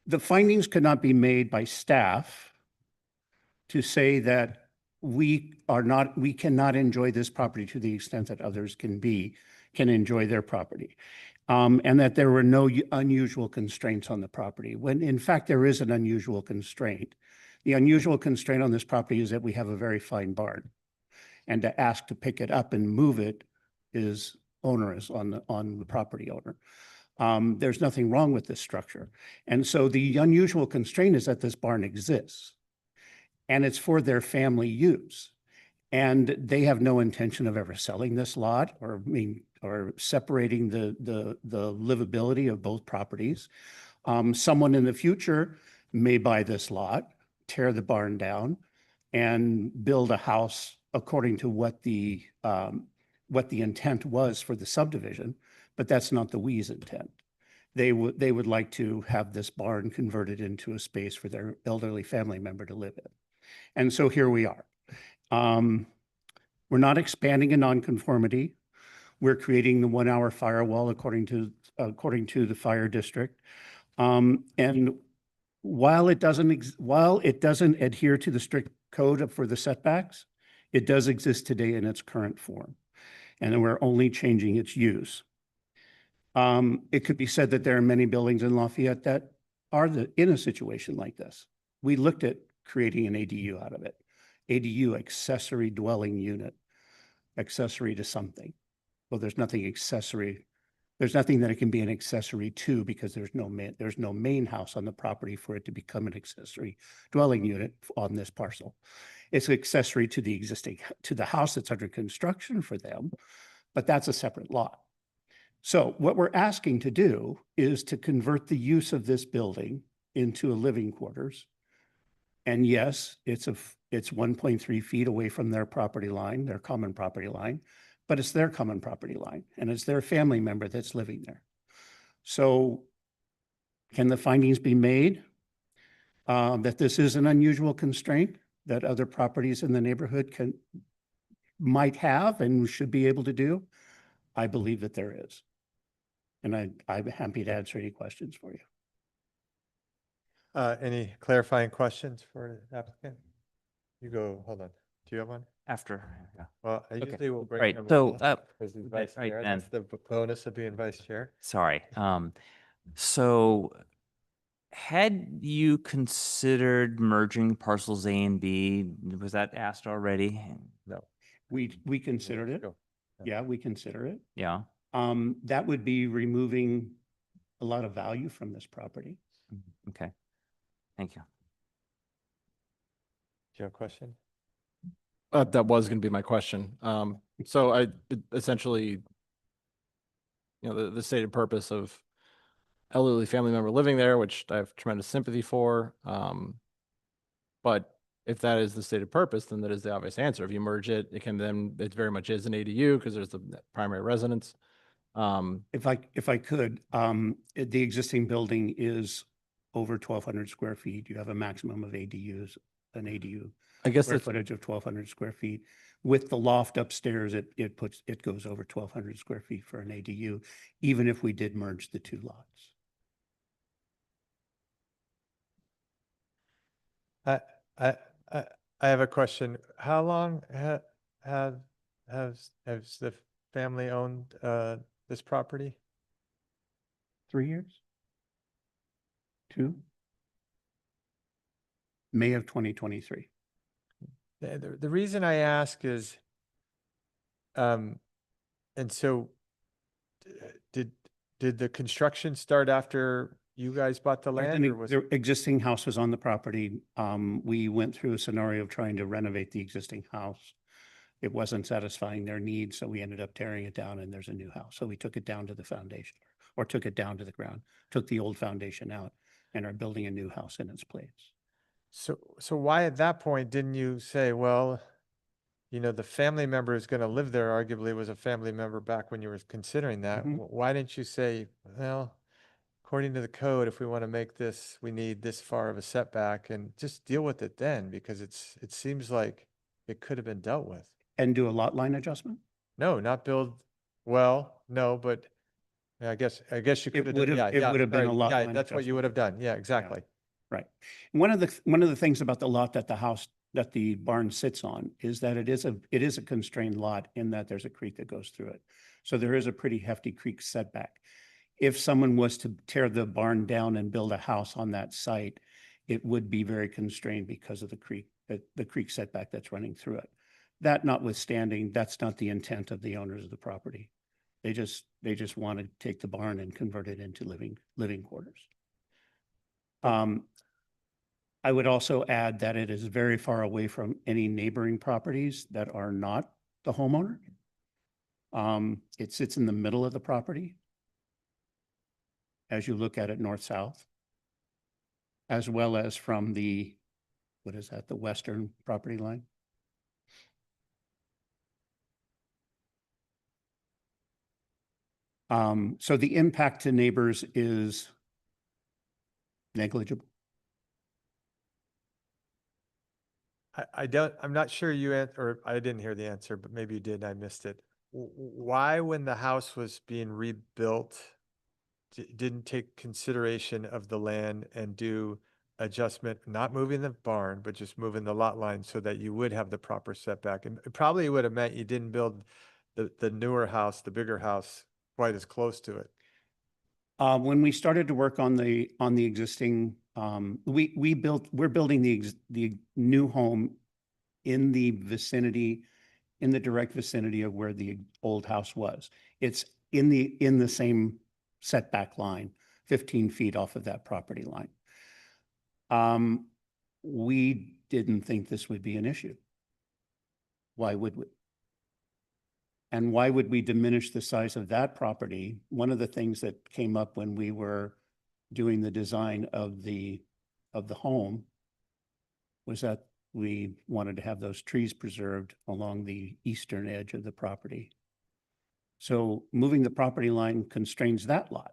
the findings could not be made by staff to say that we cannot enjoy this property to the extent that others can enjoy their property. And that there were no unusual constraints on the property, when in fact there is an unusual constraint. The unusual constraint on this property is that we have a very fine barn. And to ask to pick it up and move it is onerous on the property owner. There's nothing wrong with this structure. And so the unusual constraint is that this barn exists and it's for their family use. And they have no intention of ever selling this lot or separating the livability of both properties. Someone in the future may buy this lot, tear the barn down, and build a house according to what the intent was for the subdivision, but that's not the WE's intent. They would like to have this barn converted into a space for their elderly family member to live in. And so here we are. We're not expanding a nonconformity. We're creating the 1 hour firewall according to the fire district. And while it doesn't adhere to the strict code for the setbacks, it does exist today in its current form. And we're only changing its use. It could be said that there are many buildings in Lafayette that are in a situation like this. We looked at creating an ADU out of it. ADU, accessory dwelling unit, accessory to something. Well, there's nothing accessory. There's nothing that it can be an accessory to because there's no main house on the property for it to become an accessory dwelling unit on this parcel. It's accessory to the house that's under construction for them, but that's a separate lot. So what we're asking to do is to convert the use of this building into a living quarters. And yes, it's 1.3 feet away from their property line, their common property line, but it's their common property line and it's their family member that's living there. So can the findings be made that this is an unusual constraint that other properties in the neighborhood might have and should be able to do? I believe that there is. And I'm happy to answer any questions for you. Any clarifying questions for the applicant? You go, hold on. Do you have one? After, yeah. Well, I usually will bring Right, him so, along because he's right, vice right, chair. Ben. That's the bonus of being vice chair. Sorry. So had you considered merging parcels A and B? Was that asked already? No. We considered it. Go. Yeah, we consider it. Yeah. That would be removing a lot of value from this property. Okay. Thank you. Do you have a question? That was going to be my question. So essentially, the stated purpose of elderly family member living there, which I have tremendous sympathy for. But if that is the stated purpose, then that is the obvious answer. If you merge it, it very much is an ADU because there's the primary residence. If I could, the existing building is over 1,200 square feet. You have a maximum of ADUs an ADU. I guess Square that's, footage of 1,200 square feet. With the loft upstairs, it goes over 1,200 square feet for an ADU, even if we did merge the two lots. I, I, I have a question. How long has the family owned, this property? 3 years? 2? May of 2023. The reason I ask is, and so did the construction start after you guys bought the land, or was? The existing house was on the property. We went through a scenario of trying to renovate the existing house. It wasn't satisfying their needs, so we ended up tearing it down and there's a new house. So we took it down to the foundation, or took it down to the ground, took the old foundation out and are building a new house in its place. So why at that point didn't you say, well, you know, the family member is going to live there, arguably was a family member back when you were considering that. Mhm. Why didn't you say, well, according to the code, if we want to make this, we need this far of a setback, and just deal with it then? Because it seems like it could have been dealt with. And do a lot line adjustment? No, not build, well, no, but I guess you It could have. would have- it would have been a lot line That's what you would have done. Yeah, exactly. Right. One of the things about the lot that the barn sits on is that it is a constrained lot in that there's a creek that goes through it. So there is a pretty hefty creek setback. If someone was to tear the barn down and build a house on that site, it would be very constrained because of the creek setback that's running through it. That notwithstanding, that's not the intent of the owners of the property. They just want to take the barn and convert it into living quarters. I would also add that it is very far away from any neighboring properties that are not the homeowner. It sits in the middle of the property as you look at it north-south, as well as from the, what is that, the western property line? So the impact to neighbors is negligible. I'm not sure or I didn't hear the answer, but maybe you did, and I missed it. Why, when the house was being rebuilt, didn't take consideration of the land and do adjustment, not moving the barn, but just moving the lot line so that you would have the proper setback? And it probably would have meant you didn't build the newer house, the bigger house, quite as close to it. When we started to work on the existing, we're building the new home in the vicinity, in the direct vicinity of where the old house was. It's in the same setback line, 15 feet off of that property line. We didn't think this would be an issue. Why would we? And why would we diminish the size of that property? One of the things that came up when we were doing the design of the home was that we wanted to have those trees preserved along the eastern edge of the property. So moving the property line constrains that lot.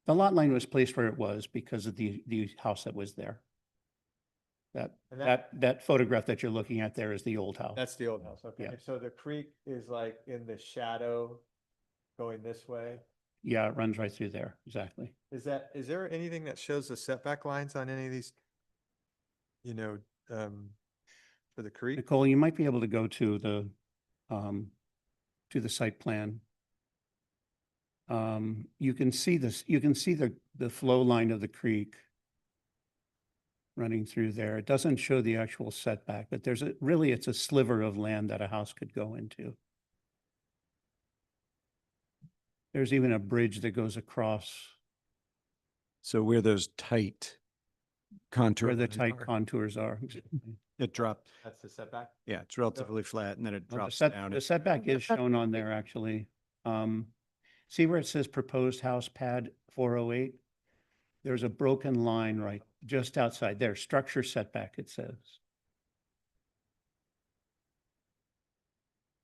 The lot line was placed where it was because of the house that was there. And that- That photograph that you're looking at there is the old house. That's the old house, okay. Yeah. So the creek is like in the shadow going this way? Yeah, it runs right through there, exactly. Is there anything that shows the setback lines on any of these, you know, for the creek? Nicole, you might be able to go to the site plan. You can see this, you can see the flow line of the creek running through there. It doesn't show the actual setback, but it's a sliver of land that a house could go into. There's even a bridge that goes across So where those tight contour. where the lines tight are, contours are. It dropped. That's the setback? Yeah, it's relatively flat and then it Well, drops down. The setback is shown on there, actually. See where it says proposed house pad 408? There's a broken line right just outside there, structure setback, it says.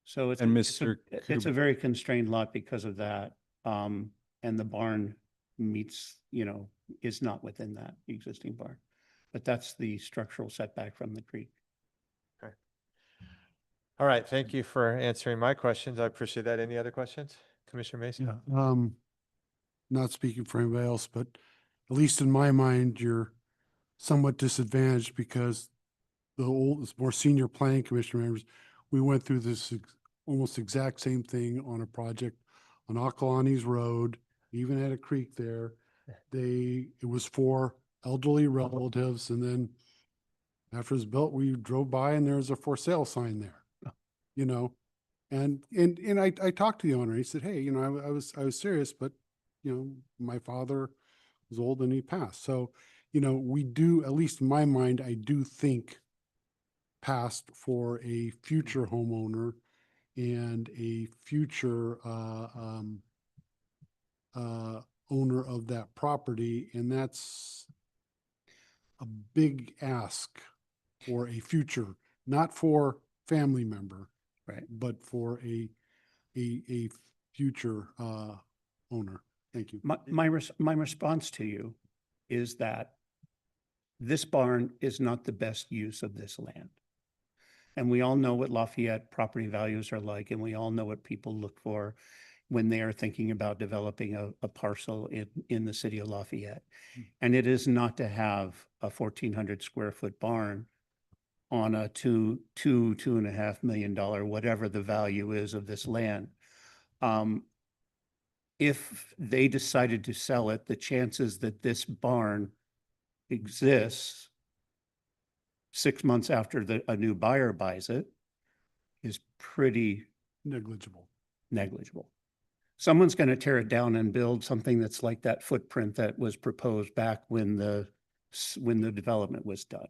So And it's a Mr. it's a Kuber. very constrained lot because of that. And the barn meets, is not within that existing barn. But that's the structural setback from the creek. All right, thank you for answering my questions. I appreciate that. Any other questions? Commissioner Mason? Yeah, not speaking for anybody else, but at least in my mind, you're somewhat disadvantaged because the more senior planning commission members, we went through this almost exact same thing on a project on Akalani's Road, even had a creek there. It was for elderly relatives, and then after it was built, we drove by and there was a for sale sign there, you know? And I talked to the owner. He said, hey, I was serious, but my father was old and he passed. So, we do, at least in my mind, I do think past for a future homeowner and a future owner of that property. And that's a big ask for a future, not for family member, Right. but for a future owner. Thank you. My response to you is that this barn is not the best use of this land. And we all know what Lafayette property values are like, and we all know what people look for when they are thinking about developing a parcel in the city of Lafayette. And it is not to have a 1,400 square foot barn on a $2.5 million, whatever the value is of this land. If they decided to sell it, the chances that this barn exists 6 months after a new buyer buys it is pretty Negligible. negligible. Someone's going to tear it down and build something that's like that footprint that was proposed back when the development was done.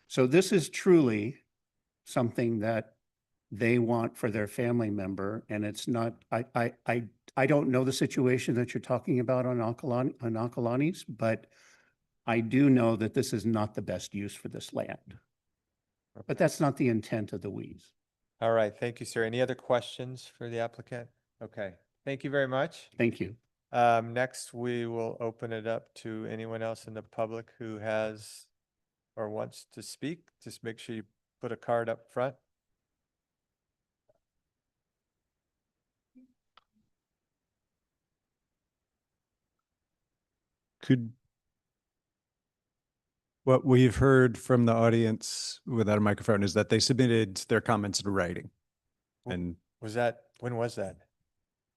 So this is truly something that they want for their family member, and it's not. I don't know the situation that you're talking about on Akalani's, but I do know that this is not the best use for this land. But that's not the intent of the WEES. All right, thank you, sir. Any other questions for the applicant? Okay, thank you very much. Thank you. Next, we will open it up to anyone else in the public who has or wants to speak. Just make sure you put a card up front. What we've heard from the audience without a microphone is that they submitted their comments in writing. And When was that?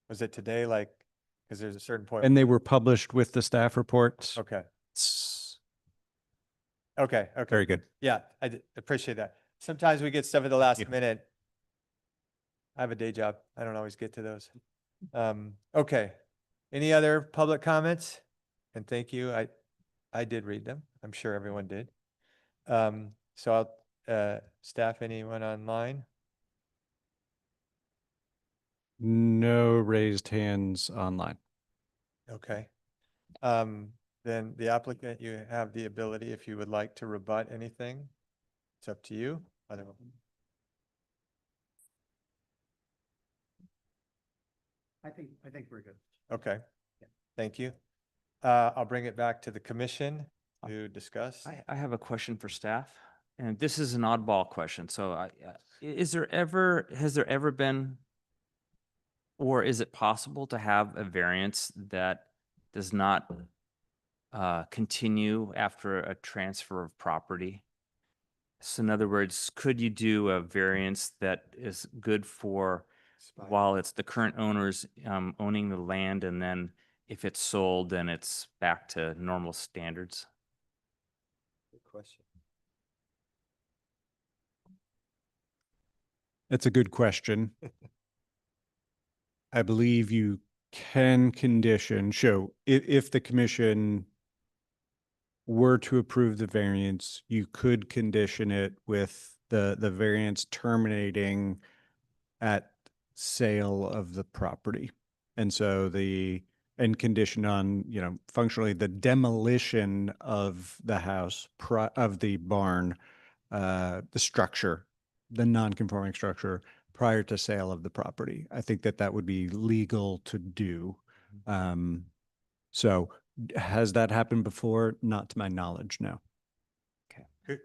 Was it today? Because there's a certain point. they were published with the staff report. Okay, It's okay. very good. Yeah, appreciate that. Sometimes we get stuff at the last you. minute. I have a day job. I don't always get to those. Okay. Any other public comments? And thank you. I did read them. I'm sure everyone did. So staff, anyone online? No raised hands online. Okay. Then the applicant, you have the ability, if you would like to rebut anything, it's up to you. I don't know. I think we're good. Okay. Yeah. Thank you. I'll bring it back to the commission to discuss. I have a question for staff, and this is an oddball question. So has there ever been, or is it possible to have a variance that does not continue after a transfer of property? So in other words, could you do a variance that is good for while it's the current owners owning the land, and then if it's sold, then it's back to normal standards? Good question. That's a good question. I believe you can show if the commission were to approve the variance, you could condition it with the variance terminating at sale of the property. And so and condition on, functionally the demolition of the house, of the barn, the structure, the non-conforming structure prior to sale of the property. I think that that would be legal to do. So has that happened before? Not to my knowledge, no.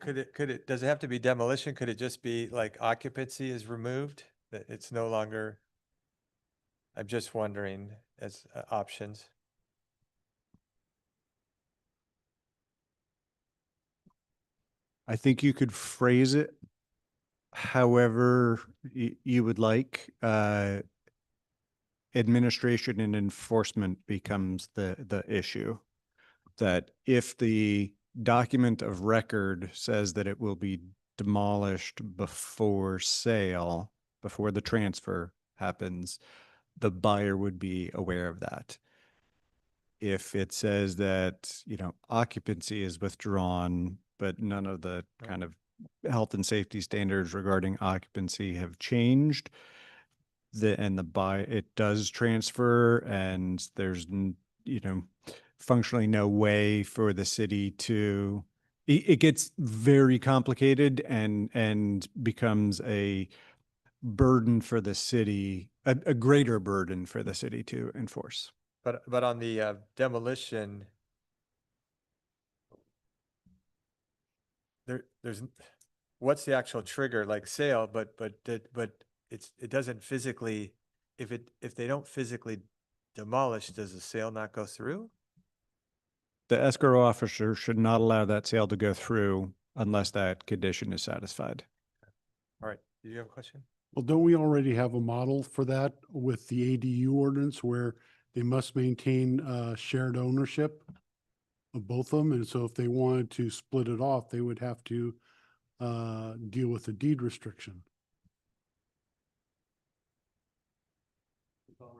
Could it, does it have to be demolition? Could it just be like occupancy is removed? That it's no longer? I'm just wondering as options. I think you could phrase it however you would like. Administration and enforcement becomes the issue. That if the document of record says that it will be demolished before sale, before the transfer happens, the buyer would be aware of that. If it says that, you know, occupancy is withdrawn, but none of the kind of health and safety standards regarding occupancy have changed, it does transfer, and there's, you know, functionally no way for the city to, it gets very complicated and becomes a burden for the city, a greater burden for the city to enforce. But on the demolition, there's, what's the actual trigger, like sale, but it doesn't physically, if they don't physically demolish, does the sale not go through? The escrow officer should not allow that sale to go through unless that condition is satisfied. All right, did you have a question? Well, don't we already have a model for that with the ADU ordinance where they must maintain shared ownership of both of them? And so if they wanted to split it off, they would have to deal with a deed restriction.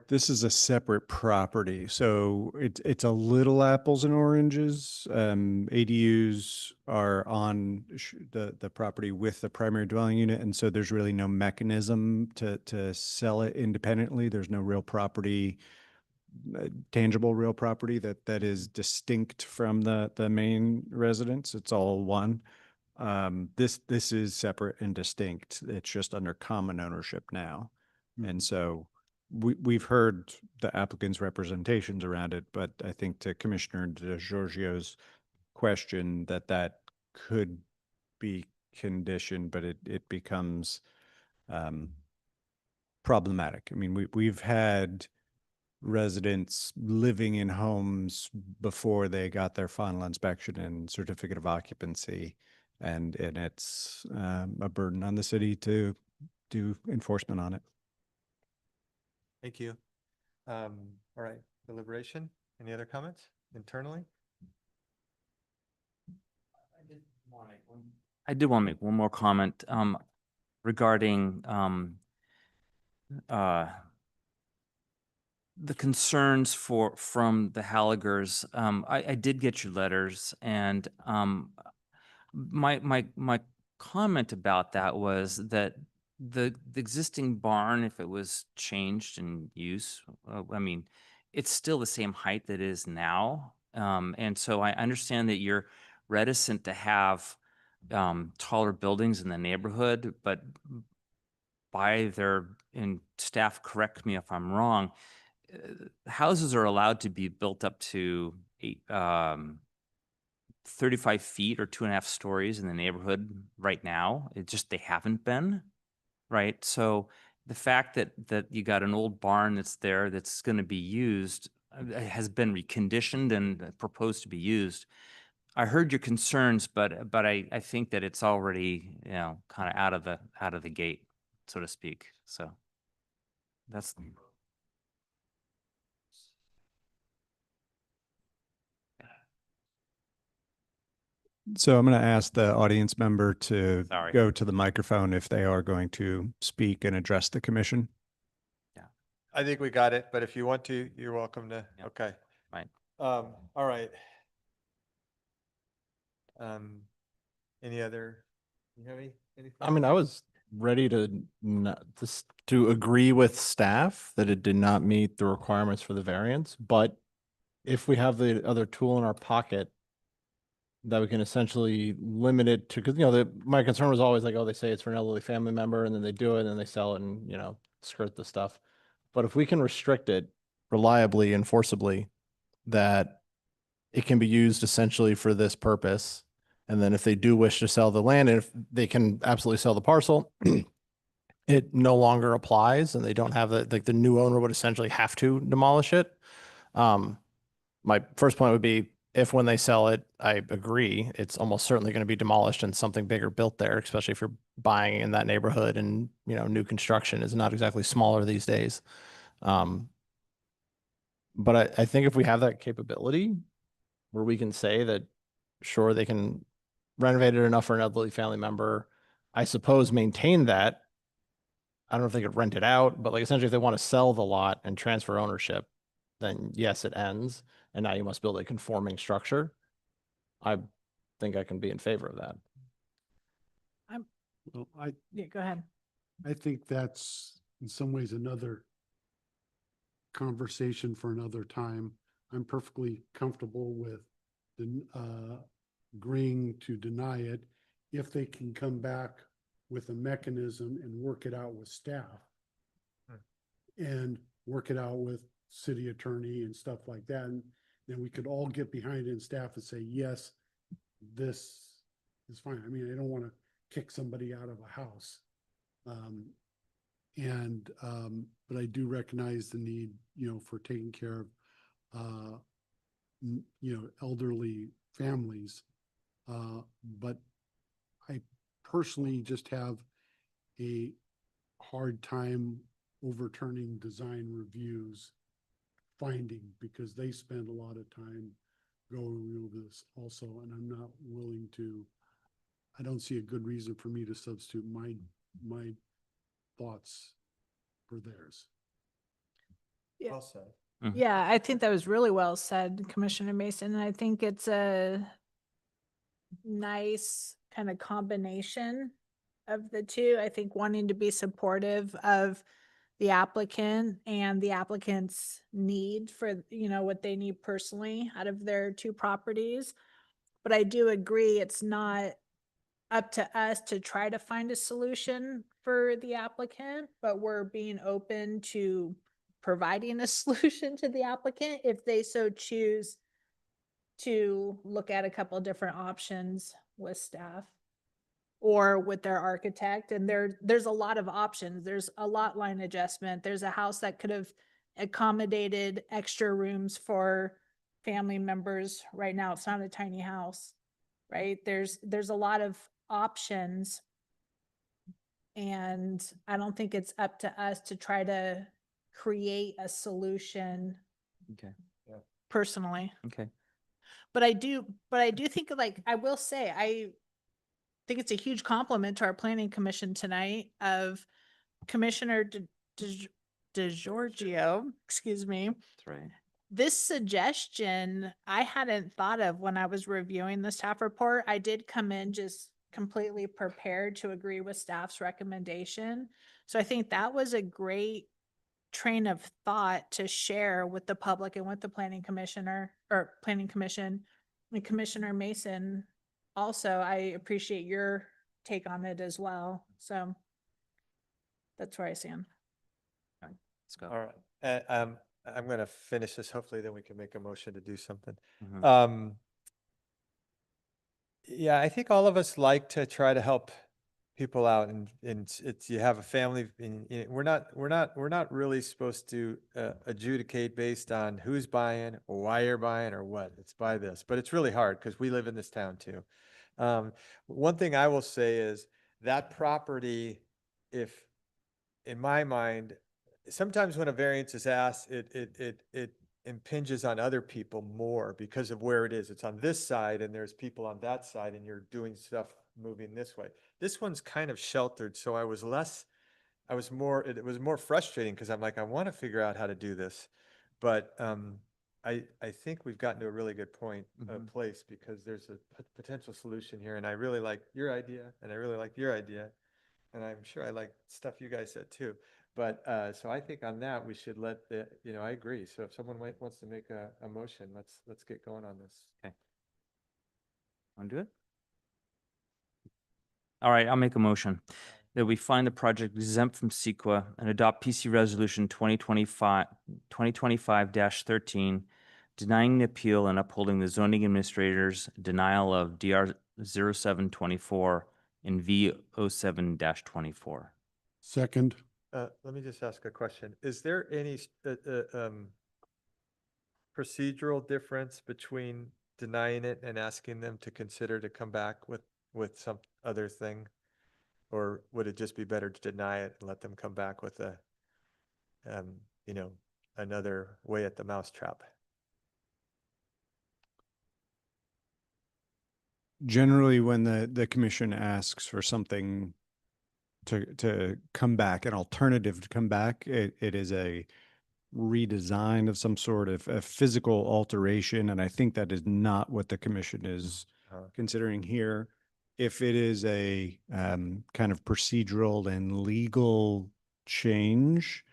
This is a separate property, so it's a little apples and oranges. ADUs are on the property with the primary dwelling unit, and so there's really no mechanism to sell it independently. There's no real property, tangible real property that is distinct from the main residence. It's all one. This is separate and distinct. It's just under common ownership now, and so. We've heard the applicant's representations around it, but I think to Commissioner DeGiorgio's question that could be conditioned, but it becomes problematic. I mean, we've had residents living in homes before they got their final inspection and certificate of occupancy, and it's a burden on the city to do enforcement on it. Thank you. All right, deliberation. Any other comments internally? I did want to make one more comment regarding the concerns from the Halligers. I did get your letters, and my comment about that was that the existing barn, if it was changed in use, I mean, it's still the same height that it is now. And so I understand that you're reticent to have taller buildings in the neighborhood, but and staff correct me if I'm wrong, houses are allowed to be built up to 35 feet or 2.5 stories in the neighborhood right now. It just, they haven't been. Right. So the fact that you got an old barn that's there that's going to be used has been reconditioned and proposed to be used. I heard your concerns, but I think that it's already, you know, kind of out of the gate, so to speak. So that's. So I'm going to ask the audience member to Sorry. go to the microphone if they are going to speak and address the commission. I think we got it, but if you want to, you're welcome to. Yep. Okay. Fine. All right. Any other, you have anything? I mean, I was ready to agree with staff that it did not meet the requirements for the variance, but if we have the other tool in our pocket, that we can essentially limit it to, because, you know, my concern was always like, oh, they say it's for an elderly family member and then they do it and then they sell it and, you know, skirt the stuff. But if we can restrict it reliably, enforceably, that it can be used essentially for this purpose. And then if they do wish to sell the land, if they can absolutely sell the parcel, it no longer applies and they don't have the new owner would essentially have to demolish it. My first point would be, if when they sell it, I agree, it's almost certainly going to be demolished and something bigger built there, especially if you're buying in that neighborhood and, you know, new construction is not exactly smaller these days. But I think if we have that capability where we can say that, sure, they can renovate it enough for an elderly family member, I suppose maintain that. I don't know if they could rent it out, but like essentially if they want to sell the lot and transfer ownership, then yes, it ends. And now you must build a conforming structure. I think I can be in favor of that. Well, Yeah, go ahead. I think that's in some ways another conversation for another time. I'm perfectly comfortable with agreeing to deny it if they can come back with a mechanism and work it out with staff and work it out with city attorney and stuff like that. And then we could all get behind it in staff and say, yes, this is fine. I mean, I don't want to kick somebody out of a house. But I do recognize the need, you know, for taking care of, you know, elderly families. But I personally just have a hard time overturning design reviews finding, because they spend a lot of time going over this also, and I'm not willing to, I don't see a good reason for me to substitute my thoughts for theirs. Yeah. Well said. Yeah, I think that was really well said, Commissioner Mason. And I think it's a nice kind of combination of the two. I think wanting to be supportive of the applicant and the applicant's need for, you know, what they need personally out of their two properties. But I do agree, it's not up to us to try to find a solution for the applicant, but we're being open to providing a solution to the applicant if they so choose to look at a couple different options with staff or with their architect. And there's a lot of options. There's a lot line adjustment. There's a house that could have accommodated extra rooms for family members. Right now, it's not a tiny house, right? There's a lot of options. And I don't think it's up to us to try to create a solution Okay. personally. Okay. But I do think, like, I will say, I think it's a huge compliment to our planning commission tonight of Commissioner DeGiorgio, excuse me. That's right. This suggestion I hadn't thought of when I was reviewing the staff report. I did come in just completely prepared to agree with staff's recommendation. So I think that was a great train of thought to share with the public and with the planning commissioner or planning commission and Commissioner Mason. Also, I appreciate your take on it as well. So that's where I stand. Let's go. All right. I'm going to finish this. Hopefully then we can make a motion to do something. Mhm. Yeah, I think all of us like to try to help people out, and it's you have a family, and we're not really supposed to adjudicate based on who's buying or why you're buying or what. It's by this, but it's really hard because we live in this town too. One thing I will say is that property, if in my mind, sometimes when a variance is asked, it impinges on other people more because of where it is. It's on this side and there's people on that side and you're doing stuff moving this way. This one's kind of sheltered, so it was more frustrating because I'm like, I want to figure out how to do this. But I think we've gotten to a really good place because there's a potential solution here. And I really like your idea and I really like your idea. And I'm sure I like stuff you guys said too. But so I think on that, we should let I agree. So if someone wants to make a motion, let's get going on this. Okay. Want to do it? All right, I'll make a motion that we find the project exempt from CEQA and adopt PC Resolution 2025-13, denying the appeal and upholding the zoning administrator's denial of DR 0724 and V 07-24. Second. Let me just ask a question. Is there any procedural difference between denying it and asking them to consider to come back with some other thing? Or would it just be better to deny it and let them come back with a, another way at the mousetrap? Generally, when the commission asks for something to come back, an alternative to come back, it is a redesign of some sort of a physical alteration, and I think that is not what the commission is considering here. If it is a kind of procedural and legal change,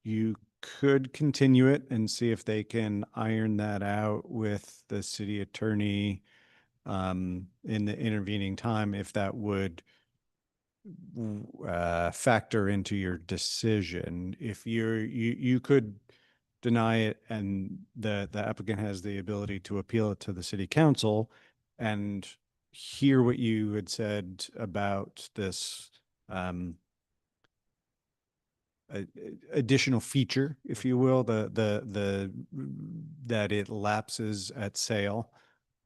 you could continue it and see if they can iron that out with the city attorney in the intervening time, if that would factor into your decision. If you could deny it and the applicant has the ability to appeal it to the city council and hear what you had said about this additional feature, if you will, the that it lapses at sale,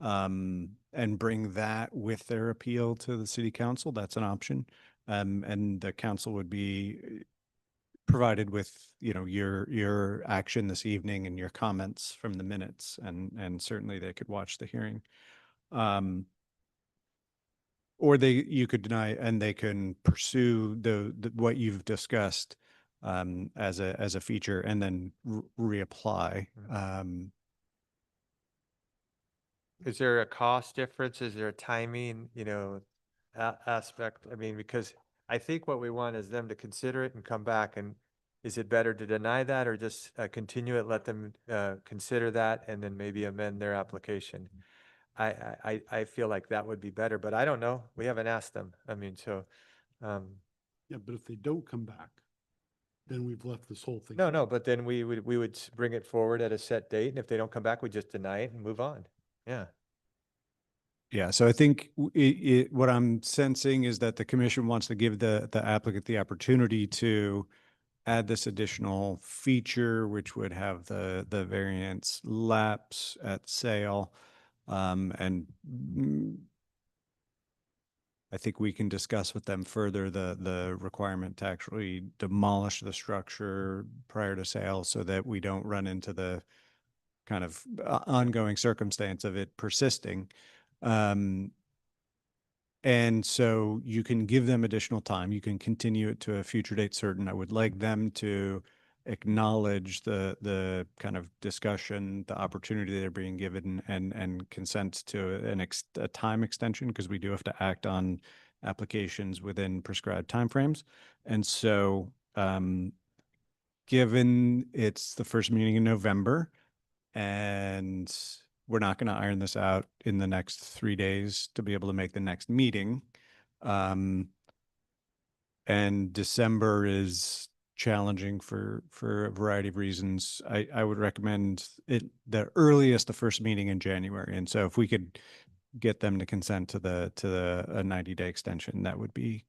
and bring that with their appeal to the city council. That's an option. And the council would be provided with, your action this evening and your comments from the minutes, and certainly they could watch the hearing. Or you could deny and they can pursue the what you've discussed as a feature and then reapply. Is there a cost difference? Is there a timing, aspect? I mean, because I think what we want is them to consider it and come back. And is it better to deny that or just continue it, let them consider that and then maybe amend their application? I feel like that would be better, but I don't know. We haven't asked them. I mean, so. Yeah, but if they don't come back, then we've left this whole thing. No, but then we would bring it forward at a set date. And if they don't come back, we just deny it and move on. Yeah. Yeah, so I think what I'm sensing is that the commission wants to give the applicant the opportunity to add this additional feature, which would have the variance lapse at sale. And I think we can discuss with them further the requirement to actually demolish the structure prior to sale so that we don't run into the kind of ongoing circumstance of it persisting. And so you can give them additional time. You can continue it to a future date certain. I would like them to acknowledge the kind of discussion, the opportunity they're being given, and consent to a time extension, because we do have to act on applications within prescribed timeframes. And so, given it's the first meeting in November, and we're not going to iron this out in the next 3 days to be able to make the next meeting. And December is challenging for a variety of reasons. I would recommend it the earliest, the first meeting in January. And so if we could get them to consent to a 90-day extension, that would be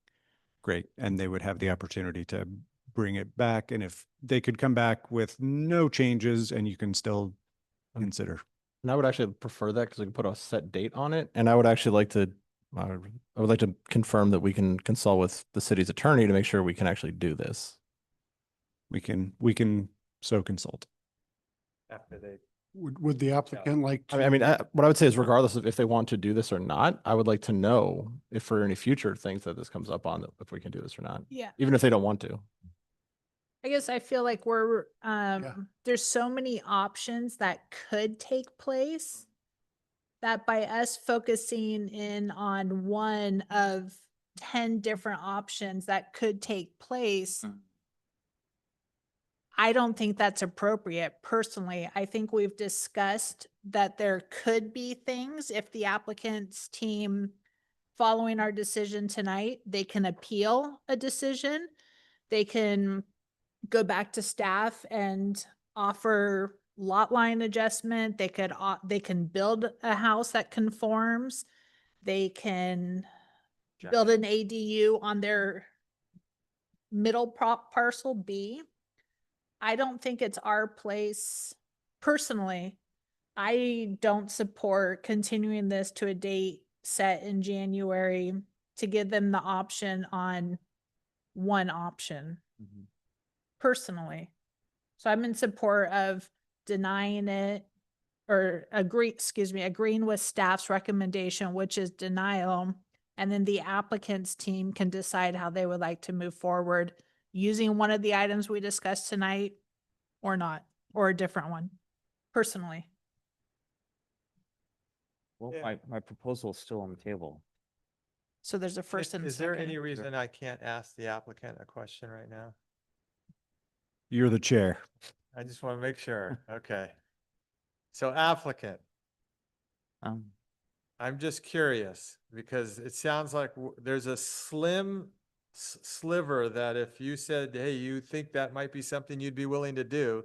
great. And they would have the opportunity to bring it back. And if they could come back with no changes and you can still consider. And I would actually prefer that because we can put a set date on it. And I would actually like to, I would like to confirm that we can consult with the city's attorney to make sure we can actually do this. We can so consult. After they. Would the applicant like to? I mean, what I would say is regardless of if they want to do this or not, I would like to know if for any future things that this comes up on, if we can do this or not, Yeah. even if they don't want to. I guess I feel like there's so many options that could take place that by us focusing in on one of 10 different options that could take place, I don't think that's appropriate personally. I think we've discussed that there could be things if the applicant's team, following our decision tonight, they can appeal a decision. They can go back to staff and offer lot line adjustment. They can build a house that conforms. They can build an ADU on their middle parcel B. I don't think it's our place personally. I don't support continuing this to a date set in January to give them the option on one option personally. So I'm in support of denying it or agreeing with staff's recommendation, which is denial. And then the applicant's team can decide how they would like to move forward using one of the items we discussed tonight or not, or a different one, personally. Well, Yeah. my proposal is still on the table. So there's a first and a Is there second. any reason I can't ask the applicant a question right now? You're the chair. I just want to make sure. Okay. So applicant, Um, I'm just curious because it sounds like there's a slim sliver that if you said, hey, you think that might be something you'd be willing to do,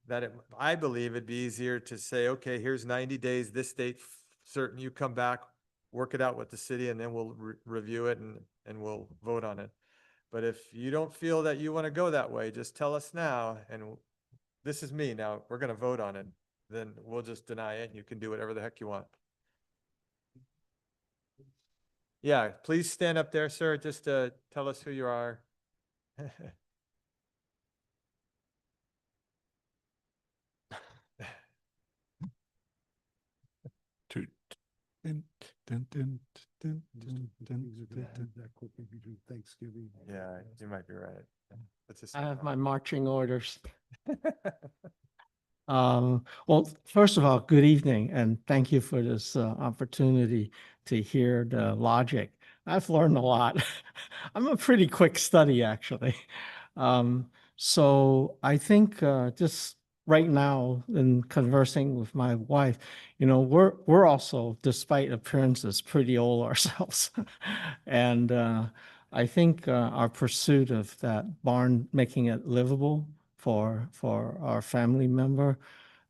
that I believe it'd be easier to say, okay, here's 90 days, this date certain, you come back, work it out with the city, and then we'll review it and we'll vote on it. But if you don't feel that you want to go that way, just tell us now, and this is me now, we're going to vote on it. Then we'll just deny it and you can do whatever the heck you want. Yeah, please stand up there, sir, just to tell us who you are. That quickly between Thanksgiving. Yeah, you might be right. Let's just I move have on. my marching orders. Well, first of all, good evening, and thank you for this opportunity to hear the logic. I've learned a lot. I'm a pretty quick study, actually. So I think just right now, in conversing with my wife, you know, we're also, despite appearances, pretty old ourselves, and I think our pursuit of that barn, making it livable for our family member,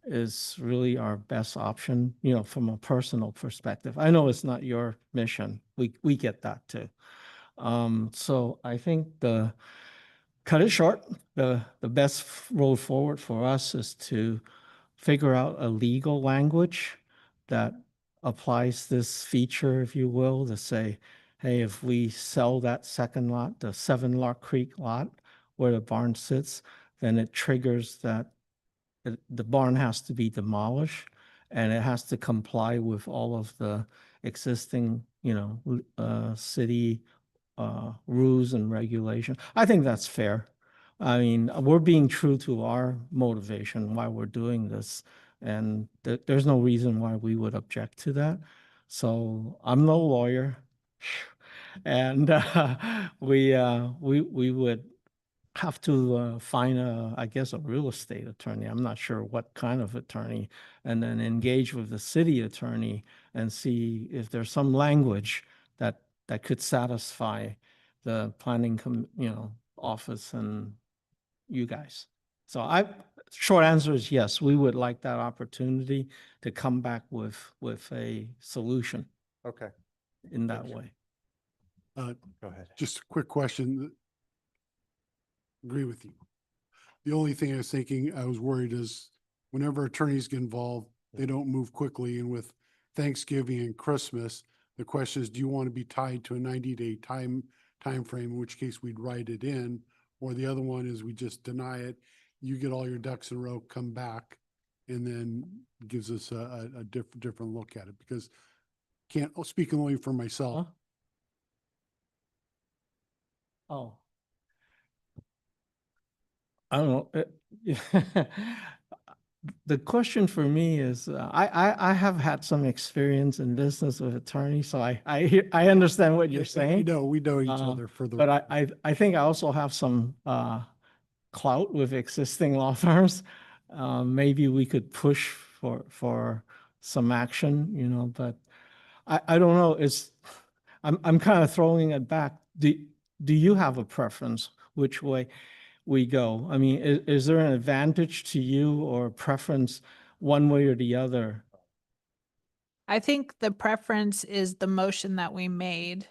is really our best option, you know, from a personal perspective. I know it's not your mission. We get that too. So I think cut it short, the best road forward for us is to figure out a legal language that applies this feature, if you will, to say, hey, if we sell that second lot, the 7 Lark Creek lot where the barn sits, then it triggers that the barn has to be demolished and it has to comply with all of the existing, you know, city rules and regulation. I think that's fair. I mean, we're being true to our motivation why we're doing this, and there's no reason why we would object to that. So I'm no lawyer, and we would have to find I guess, a real estate attorney. I'm not sure what kind of attorney, and then engage with the city attorney and see if there's some language that could satisfy the planning, you know, office and you guys. So short answer is yes, we would like that opportunity to come back with a solution Okay, Thank in that you. way. go ahead. Just a quick question. Agree with you. The only thing I was thinking, I was worried is whenever attorneys get involved, they don't move quickly. And with Thanksgiving and Christmas, the question is, do you want to be tied to a 90-day time frame, in which case we'd write it in, or the other one is we just deny it, you get all your ducks in a row, come back, and then gives us a different look at it, because speaking only for myself. Huh? Oh. I don't know. The question for me is, I have had some experience in business with attorneys, so I understand what you're saying. We know each Uh, other for the. But I think I also have some clout with existing law firms. Maybe we could push for some action, you know, but I don't know. I'm kind of throwing it back. Do you have a preference which way we go? I mean, is there an advantage to you or a preference one way or the other? I think the preference is the motion that we made,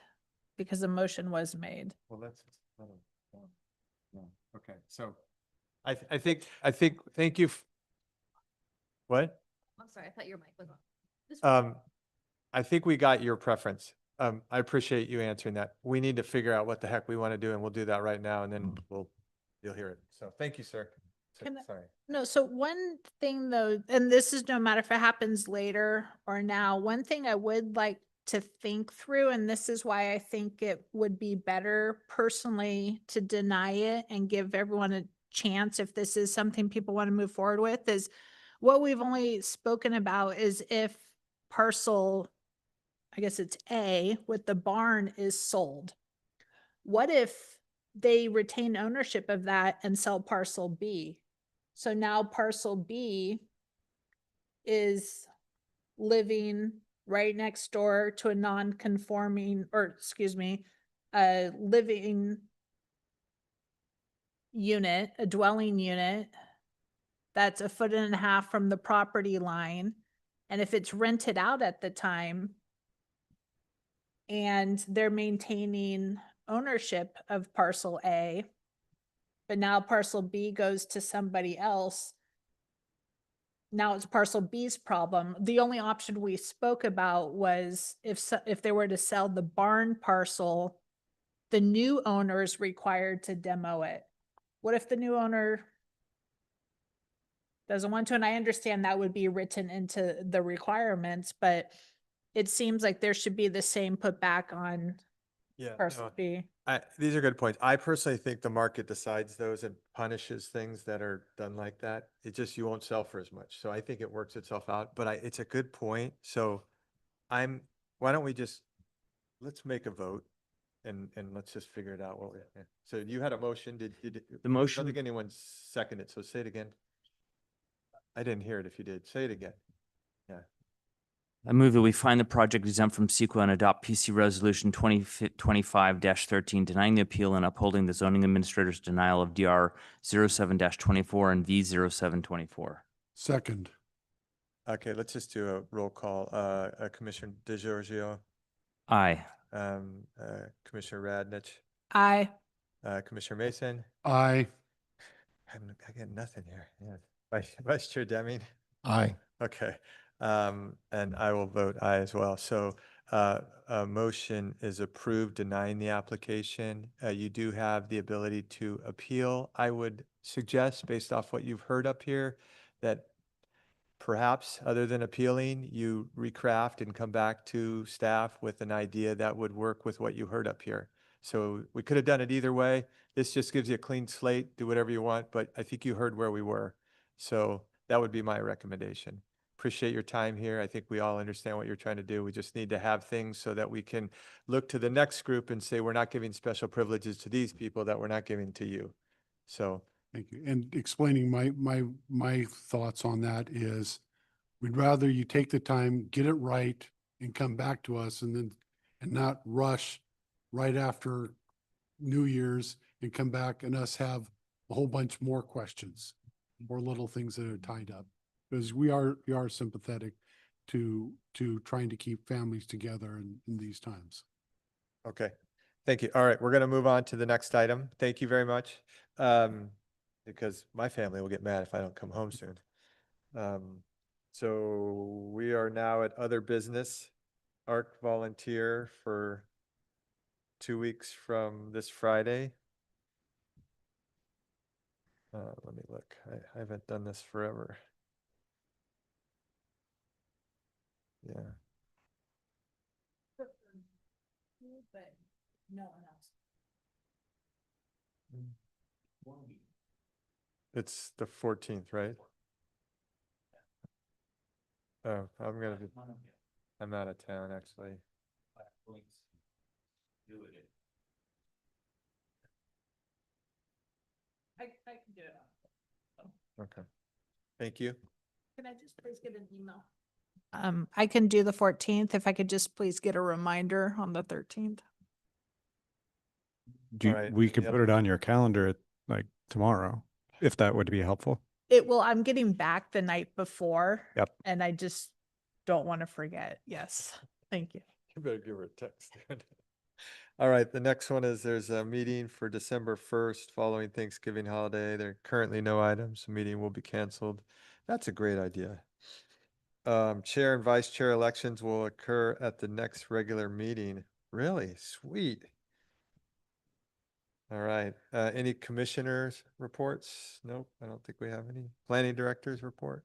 because the motion was made. Well, let's, okay, so I think, thank you. What? I'm sorry, I thought your mic was on. I think we got your preference. I appreciate you answering that. We need to figure out what the heck we want to do, and we'll do that right now, and then you'll hear it. So thank you, sir. Can I- Sorry. No, so one thing though, and this is no matter if it happens later or now, one thing I would like to think through, and this is why I think it would be better personally to deny it and give everyone a chance if this is something people want to move forward with, is what we've only spoken about is if parcel, I guess it's A, with the barn is sold. What if they retain ownership of that and sell parcel B? So now parcel B is living right next door to a non-conforming, or excuse me, a living unit, a dwelling unit that's 1.5 feet from the property line. And if it's rented out at the time and they're maintaining ownership of parcel A, but now parcel B goes to somebody else, now it's parcel B's problem. The only option we spoke about was if they were to sell the barn parcel, the new owner is required to demo it. What if the new owner doesn't want to? And I understand that would be written into the requirements, but it seems like there should be the same put back on Yeah. parcel no, B. These are good points. I personally think the market decides those and punishes things that are done like that. It just, you won't sell for as much. So I think it works itself out, but it's a good point. So why don't we just, let's make a vote and let's just figure it out. Well, yeah. So you had a motion, did you? The motion- I don't think anyone seconded, so say it again. I didn't hear it if you did. Say it again. Yeah. I move that we find the project exempt from CEQA and adopt PC Resolution 2025-13, denying the appeal and upholding the zoning administrator's denial of DR 07-24 and V 07-24. Second, Okay, let's just do a roll call. Commissioner DeGiorgio, Aye. Commissioner Radnich, Aye. Commissioner Mason. aye. I get nothing here. Yeah. Vice Chair Deming. Aye. Okay. And I will vote aye as well. So a motion is approved denying the application. You do have the ability to appeal. I would suggest, based off what you've heard up here, that perhaps other than appealing, you recraft and come back to staff with an idea that would work with what you heard up here. So we could have done it either way. This just gives you a clean slate, do whatever you want, but I think you heard where we were. So that would be my recommendation. Appreciate your time here. I think we all understand what you're trying to do. We just need to have things so that we can look to the next group and say, we're not giving special privileges to these people that we're not giving to you. So Thank you. And explaining my thoughts on that is we'd rather you take the time, get it right and come back to us and not rush right after New Year's and come back and us have a whole bunch more questions or little things that are tied up. Because we are sympathetic to trying to keep families together in these times. okay, thank you. All right, we're going to move on to the next item. Thank you very much. Because my family will get mad if I don't come home soon. So we are now at other business. ARC volunteer for 2 weeks from this Friday. Let me look. I haven't done this forever. Yeah. But no one else. It's the 14th, right? Oh, I'm out of town, actually. I can do it. Okay. Thank you. Can I just please get an email? I can do the 14th. If I could just please get a reminder on the 13th. Alright, We any could put other- it on your calendar like tomorrow, if that would be helpful. I'm getting back the night before. Yep. And I just don't want to forget. Yes. Thank you. You better give her a text. All right, the next one is there's a meeting for December 1st following Thanksgiving holiday. There are currently no items. The meeting will be canceled. That's a great idea. Chair and vice chair elections will occur at the next regular meeting. Really? Sweet. All right, any commissioners reports? Nope, I don't think we have any. Planning directors report?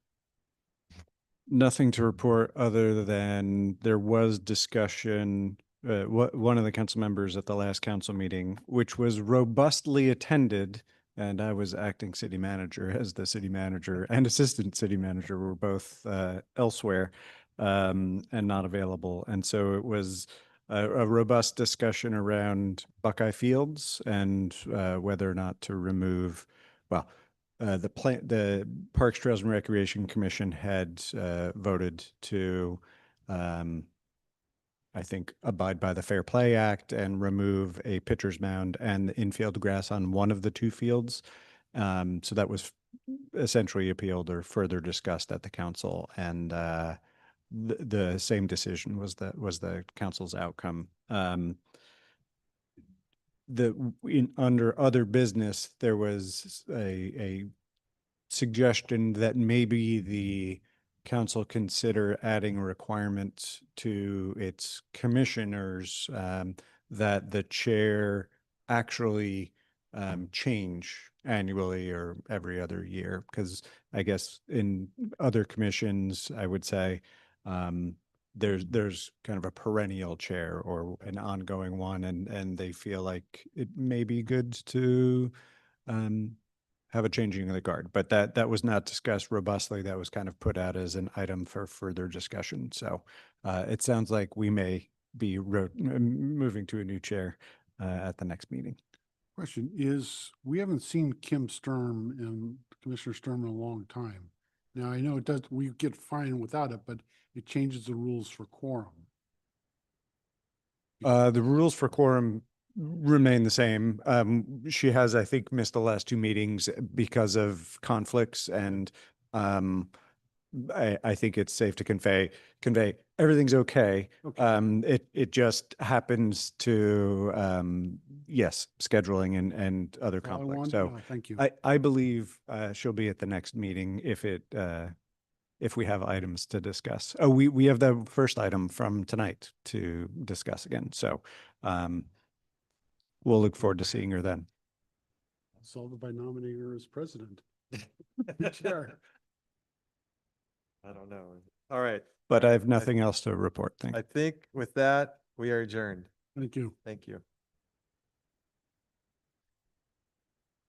Nothing to report other than there was discussion, one of the council members at the last council meeting, which was robustly attended, and I was acting city manager, as the city manager and assistant city manager were both elsewhere and not available. And so it was a robust discussion around Buckeye Fields and whether or not to remove, the Parks, Trails and Recreation Commission had voted to, I think, abide by the Fair Play Act and remove a pitcher's mound and the infield grass on one of the two fields. So that was essentially appealed or further discussed at the council, and the same decision was the council's outcome. Under other business, there was a suggestion that maybe the council consider adding requirements to its commissioners, that the chair actually change annually or every other year. Because I guess in other commissions, I would say there's kind of a perennial chair or an ongoing one, and they feel like it may be good to have a changing of the guard. But that was not discussed robustly. That was kind of put out as an item for further discussion. So it sounds like we may be moving to a new chair at the next meeting. Question is, we haven't seen Kim Sturm and Commissioner Sturm in a long time. Now, I know it does, we get fine without it, but it changes the rules for quorum. The rules for quorum remain the same. She has, I think, missed the last two meetings because of conflicts, and I think it's safe to convey everything's okay. Okay. It just happens to, yes, scheduling and other All I conflicts. wanted to So know. Thank you. I believe she'll be at the next meeting if we have items to discuss. Oh, we have the first item from tonight to discuss again. So we'll look forward to seeing her then. Solve it by nominating her as president. Chair. I don't know. All right, But I have nothing else to report. Thank you. I think with that, we are adjourned. Thank you. Thank you.